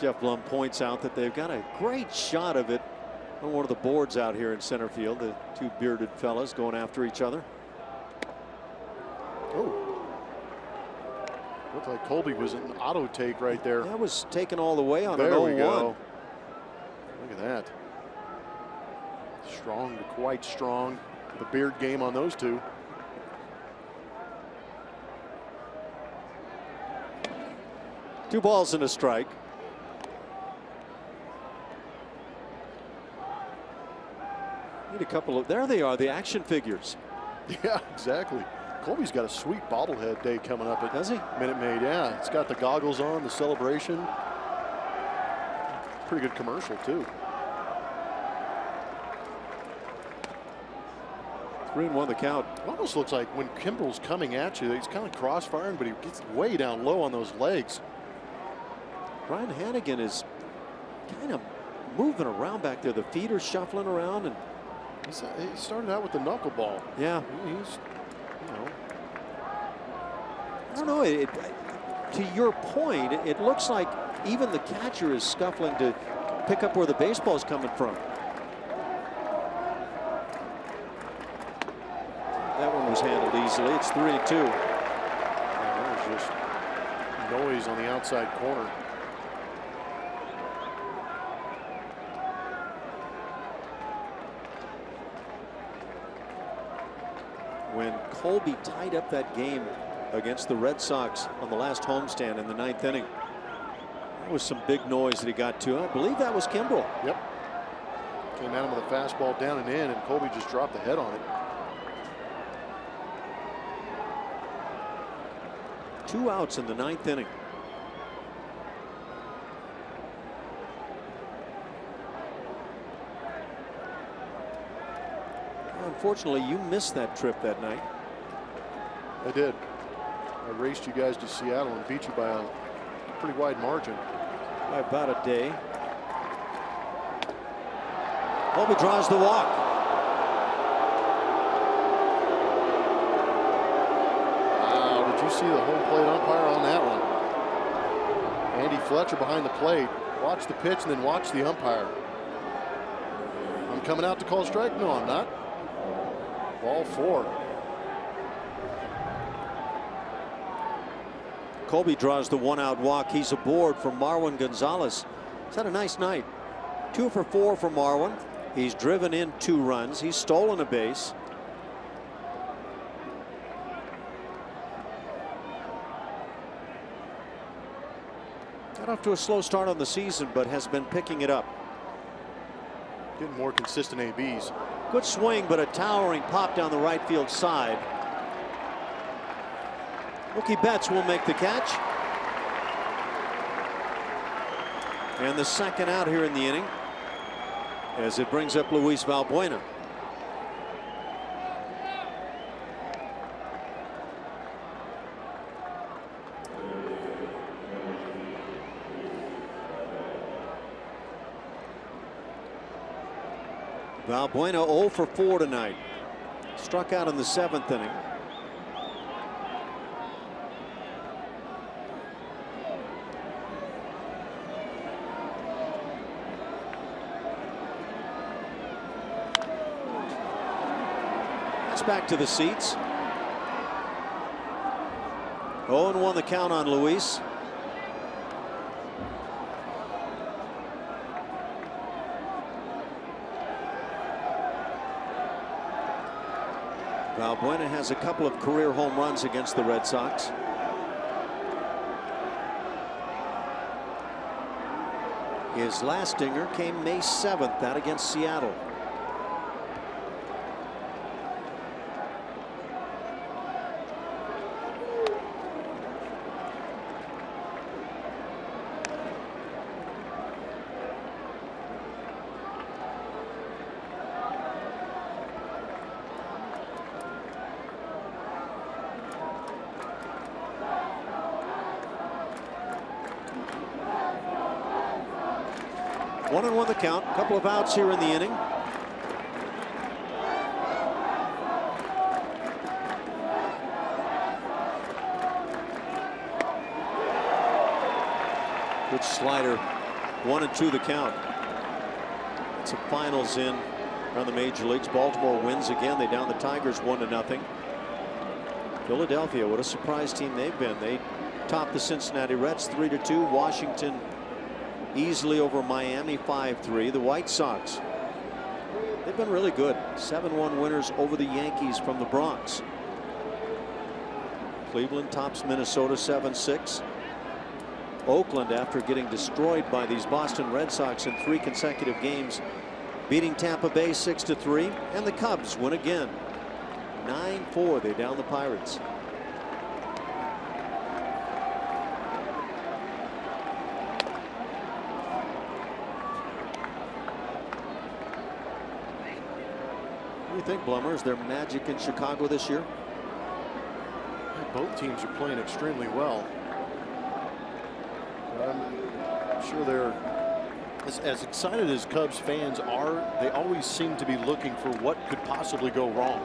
Jeff Blum points out that they've got a great shot of it on one of the boards out here in center field. The two bearded fellas going after each other. Oh, looked like Colby was an auto take right there. That was taken all the way on an 0-1. There we go. Look at that. Strong to quite strong. The beard game on those two. Two balls and a strike. Need a couple of, there they are, the action figures. Yeah, exactly. Colby's got a sweet bobblehead day coming up at Does he? Minute Maid. Yeah, it's got the goggles on, the celebration. Pretty good commercial too. 3-1 the count. It almost looks like when Kimbrel's coming at you, he's kind of cross-firing, but he gets way down low on those legs. Ryan Hannigan is kind of moving around back there. The feet are shuffling around, and He started out with the knuckleball. yeah, He's, you know. I don't know. To your point, it looks like even the catcher is scuffling to pick up where the baseball is coming from. That one was handled easily. It's 3-2. That was just noise on the outside corner. When Colby tied up that game against the Red Sox on the last homestand in the 9th inning, there was some big noise that he got to. I believe that was Kimbrel. Yep. Came at him with a fastball down and in, and Colby just dropped the head on it. 2 outs in the 9th inning. Unfortunately, you missed that trip that night. I did. I raced you guys to Seattle and beat you by a pretty wide margin. By about a day. Colby draws the walk. Wow, did you see the home plate umpire on that one? Andy Fletcher behind the plate. Watch the pitch and then watch the umpire. I'm coming out to call strike. No, I'm not. Ball 4. Colby draws the 1-out walk. He's aboard for Marwin Gonzalez. He's had a nice night. 2 for 4 for Marwin. He's driven in 2 runs. He's stolen a base. Got off to a slow start on the season, but has been picking it up. Getting more consistent ABs. Good swing, but a towering pop down the right field side. Mookie Betts will make the catch. And the second out here in the inning, as it brings up Luis Valbuena. Valbuena 0 for 4 tonight. Struck out in the 7th inning. That's back to the seats. 0-1 the count on Luis. Valbuena has a couple of career home runs against the Red Sox. His last stinger came May 7th, that against Seattle. 1-1 the count. A couple of outs here in the inning. Good slider. 1-2 the count. It's a finals in around the major leagues. Baltimore wins again. They down the Tigers 1-0. Philadelphia, what a surprise team they've been. They topped the Cincinnati Reds 3-2. Washington easily over Miami 5-3. The White Sox, they've been really good. 7-1 winners over the Yankees from the Bronx. Cleveland tops Minnesota 7-6. Oakland, after getting destroyed by these Boston Red Sox in 3 consecutive games, beating Tampa Bay 6-3. And the Cubs win again. 9-4. They down the Pirates. What do you think, Blummer? Is there magic in Chicago this year? Both teams are playing extremely well. I'm sure they're as excited as Cubs fans are. They always seem to be looking for what could possibly go wrong.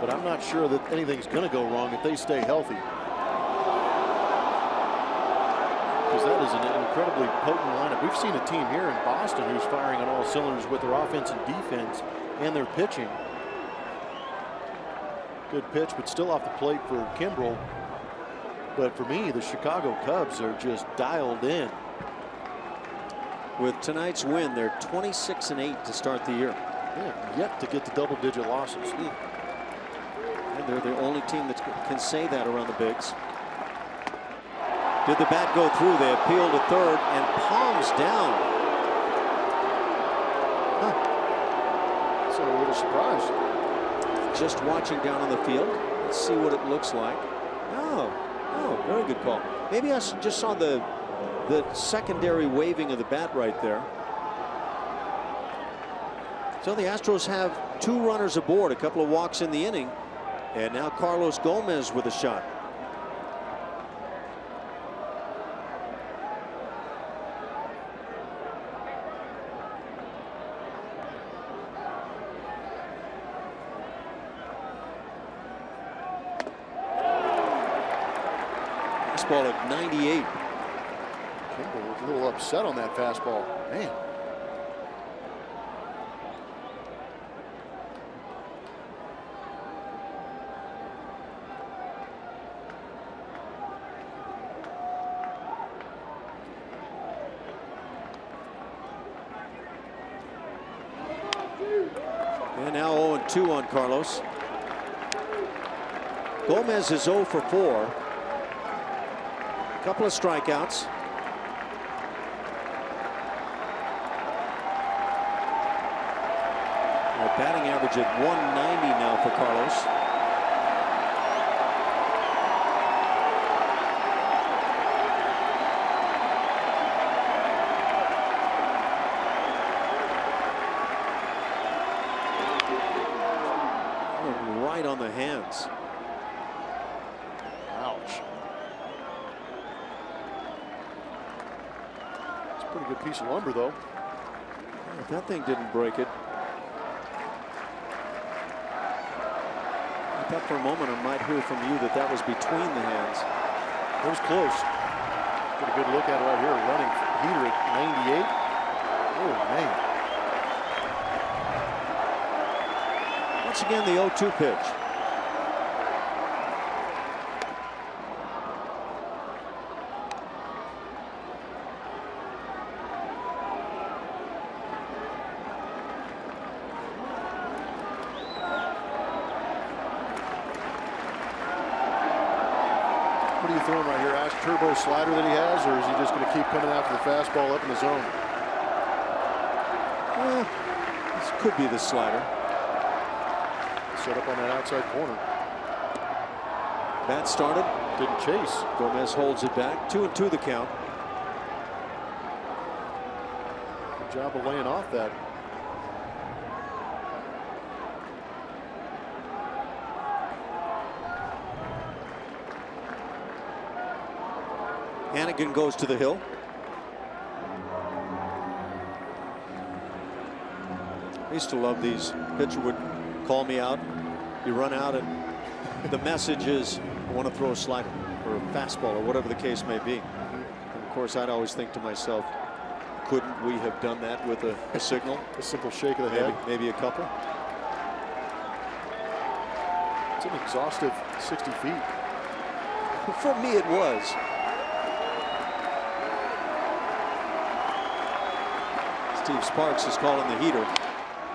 But I'm not sure that anything's going to go wrong if they stay healthy. Because that is an incredibly potent lineup. We've seen a team here in Boston who's firing on all cylinders with their offense and defense and their pitching. Good pitch, but still off the plate for Kimbrel. But for me, the Chicago Cubs are just dialed in. With tonight's win, they're 26-8 to start the year. Yeah, yet to get to double-digit losses. And they're the only team that can say that around the bigs. Did the bat go through? They appeal to third, and Palms down. So a little surprised. Just watching down on the field. Let's see what it looks like. Oh, very good call. Maybe I just saw the secondary waving of the bat right there. So the Astros have 2 runners aboard, a couple of walks in the inning, and now Carlos Gomez with a shot. Fastball at 98. Kimbrel was a little upset on that fastball. Man. And now 0-2 on Carlos. Gomez is 0 for 4. A couple of strikeouts. Batting average at 190 now for Carlos. Right on the hands. Ouch. It's a pretty good piece of lumber, though. If that thing didn't break it. I thought for a moment I might hear from you that was between the hands. It was close. Get a good look at it right here. Running heater at 98. Oh, man. Once again, the 0-2 pitch. What are you throwing right here? Ash turbo slider that he has, or is he just going to keep coming after the fastball up in the zone? This could be the slider. Set up on that outside corner. Bat started. Didn't chase. Gomez holds it back. 2-2 the count. Good job of laying off that. Hannigan goes to the hill. I used to love these. Pitcher would call me out. You run out, and the message is, I want to throw a slider or a fastball or whatever the case may be. And of course, I'd always think to myself, couldn't we have done that with a signal? A simple shake of the head. Maybe a couple. It's an exhaustive 60 feet. For me, it was. Steve Sparks is calling the heater,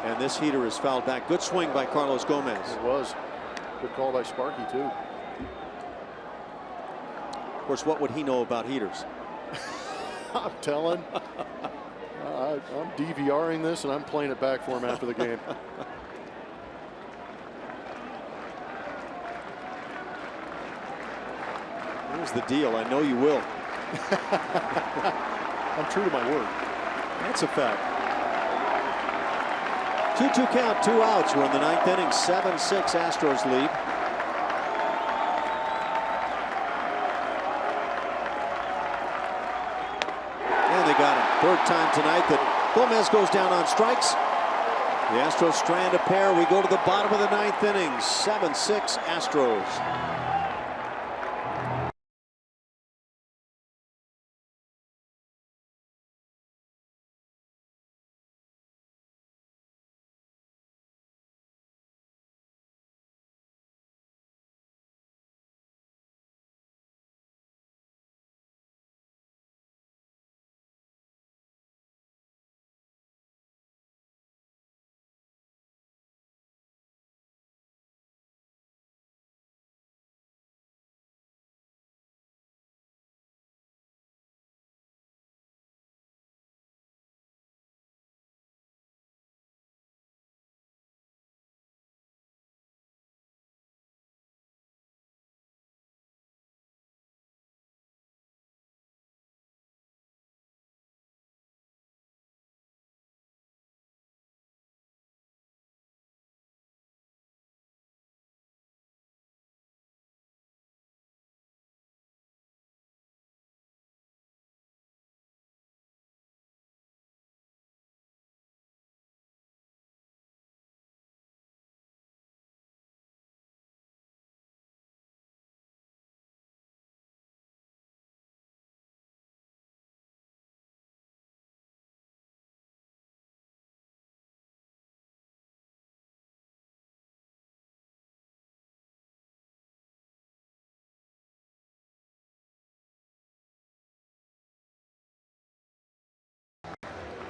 and this heater is fouled back. Good swing by Carlos Gomez. It was. Good call by Sparky, too. Of course, what would he know about heaters? I'm telling. I'm DVRing this, and I'm playing it back for him after the game. Here's the deal. I know you will. I'm true to my word. That's a fact. 2-2 count, 2 outs. We're in the 9th inning. 7-6 Astros lead. And they got him. Third time tonight that Gomez goes down on strikes. The Astros strand a pair. We go to the bottom of the 9th inning. 7-6 Astros.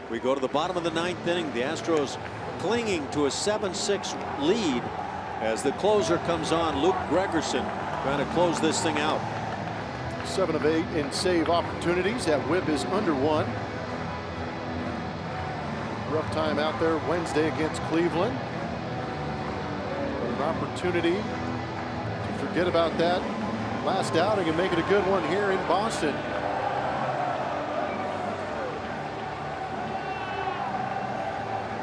We go to the bottom of the 9th inning. The Astros clinging to a 7-6 lead as the closer comes on. Luke Gregerson trying to close this thing out. 7 of 8 in save opportunities. That whip is under 1. Rough time out there Wednesday against Cleveland. But an opportunity to forget about that last outing and make it a good one here in Boston.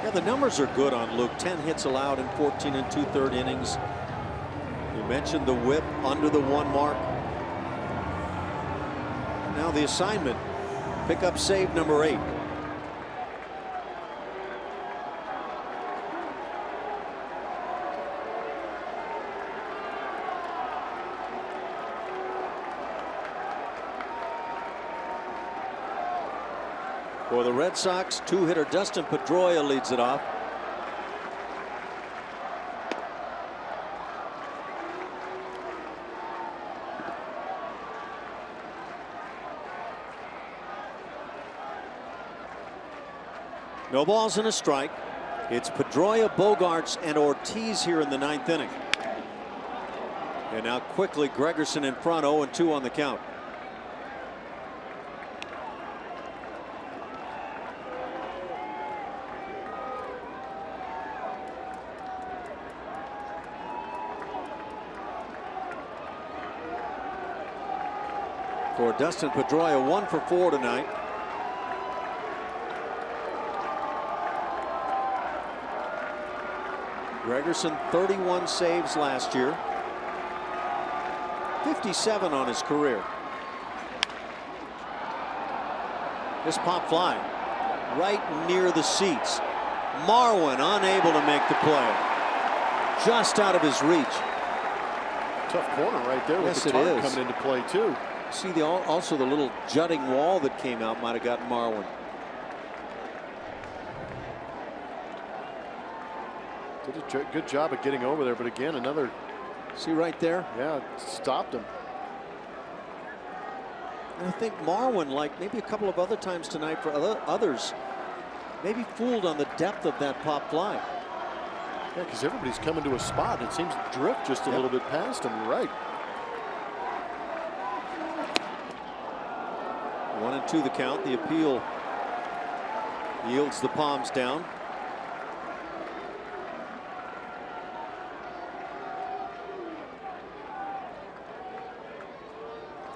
Yeah, the numbers are good on Luke. 10 hits allowed in 14 2/3 innings. You mentioned the whip under the 1 mark. Now the assignment, pick up save number 8. For the Red Sox, 2-hitter Dustin Pedroia leads it off. No balls and a strike. It's Pedroia, Bogarts, and Ortiz here in the 9th inning. And now quickly Gregerson in front, 0-2 on the count. For Dustin Pedroia, 1 for 4 tonight. Gregerson 31 saves last year. 57 on his career. This pop fly right near the seats. Marwin unable to make the play. Just out of his reach. Tough corner right there with Yes, the it target is. coming into play too. See also the little jutting wall that came out might have gotten Marwin. Did a good job of getting over there, but again, another. See right there? Yeah, stopped him. And I think Marwin, like maybe a couple of other times tonight for others, maybe fooled on the depth of that pop fly. Yeah, because everybody's coming to a spot. It seems to drift just a little bit past him. You're right. 1-2 the count. The appeal yields the palms down.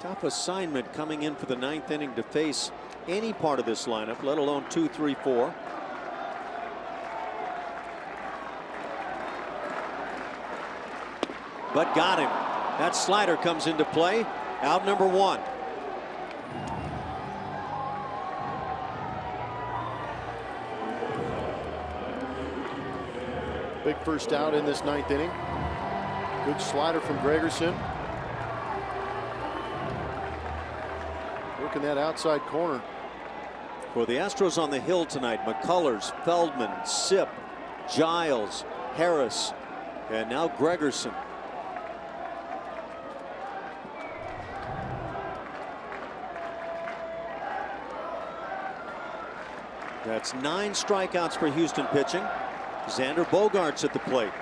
Tough assignment coming in for the 9th inning to face any part of this lineup, let alone 2, 3, 4. But got him. That slider comes into play. Out number 1. Big first out in this 9th inning. Good slider from Gregerson. Working that outside corner. For the Astros on the hill tonight, McCullers, Feldman, Sipp, Giles, Harris, and now Gregerson. That's 9 strikeouts for Houston pitching. Xander Bogaerts at the plate.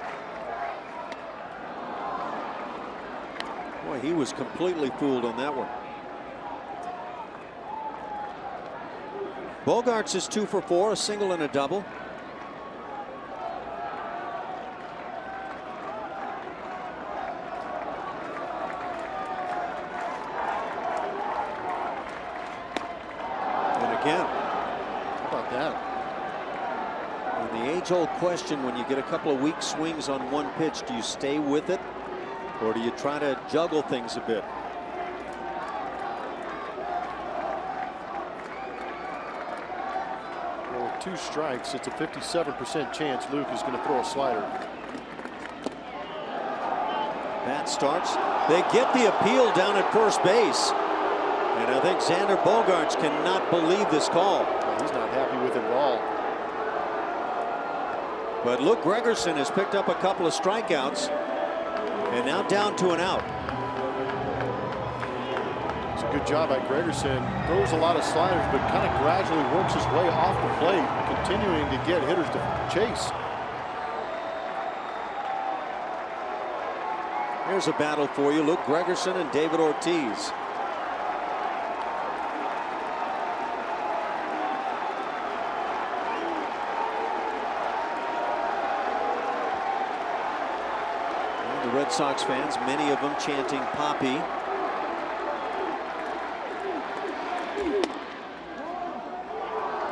Boy, he was completely fooled on that one. Bogaerts is 2 for 4, a single and a double. And again. How about that? And the age-old question, when you get a couple of weak swings on one pitch, do you stay with it or do you try to juggle things a bit? Well, with 2 strikes, it's a 57% chance Luke is going to throw a slider. Bat starts. They get the appeal down at first base. And I think Xander Bogaerts cannot believe this call. Well, he's not happy with it at all. But Luke Gregerson has picked up a couple of strikeouts and now down to an out. It's a good job by Gregerson. Throws a lot of sliders, but kind of gradually works his way off the plate, continuing to get hitters to chase. Here's a battle for you. Luke Gregerson and David Ortiz. And the Red Sox fans, many of them chanting Poppy.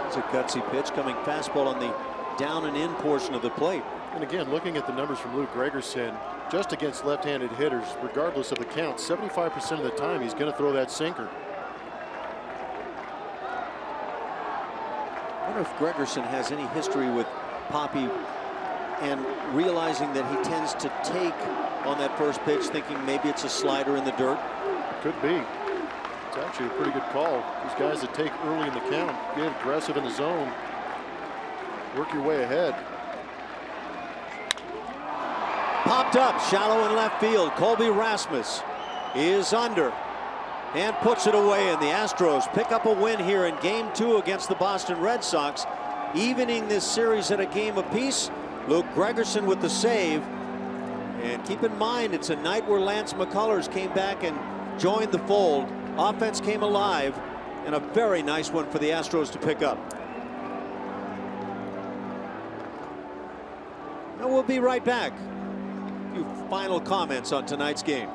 It's a gutsy pitch, coming fastball on the down and in portion of the plate. And again, looking at the numbers from Luke Gregerson, just against left-handed hitters, regardless of the count, 75% of the time he's going to throw that sinker. I wonder if Gregerson has any history with Poppy and realizing that he tends to take on that first pitch, thinking maybe it's a slider in the dirt. Could be. It's actually a pretty good call. These guys that take early in the count, get aggressive in the zone, work your way ahead. Popped up shallow in left field. Colby Rasmus is under and puts it away, and the Astros pick up a win here in Game 2 against the Boston Red Sox, evening this series at a game apiece. Luke Gregerson with the save, and keep in mind it's a night where Lance McCullers came back and joined the fold. Offense came alive, and a very nice one for the Astros to pick up. And we'll be right back. A few final comments on tonight's game.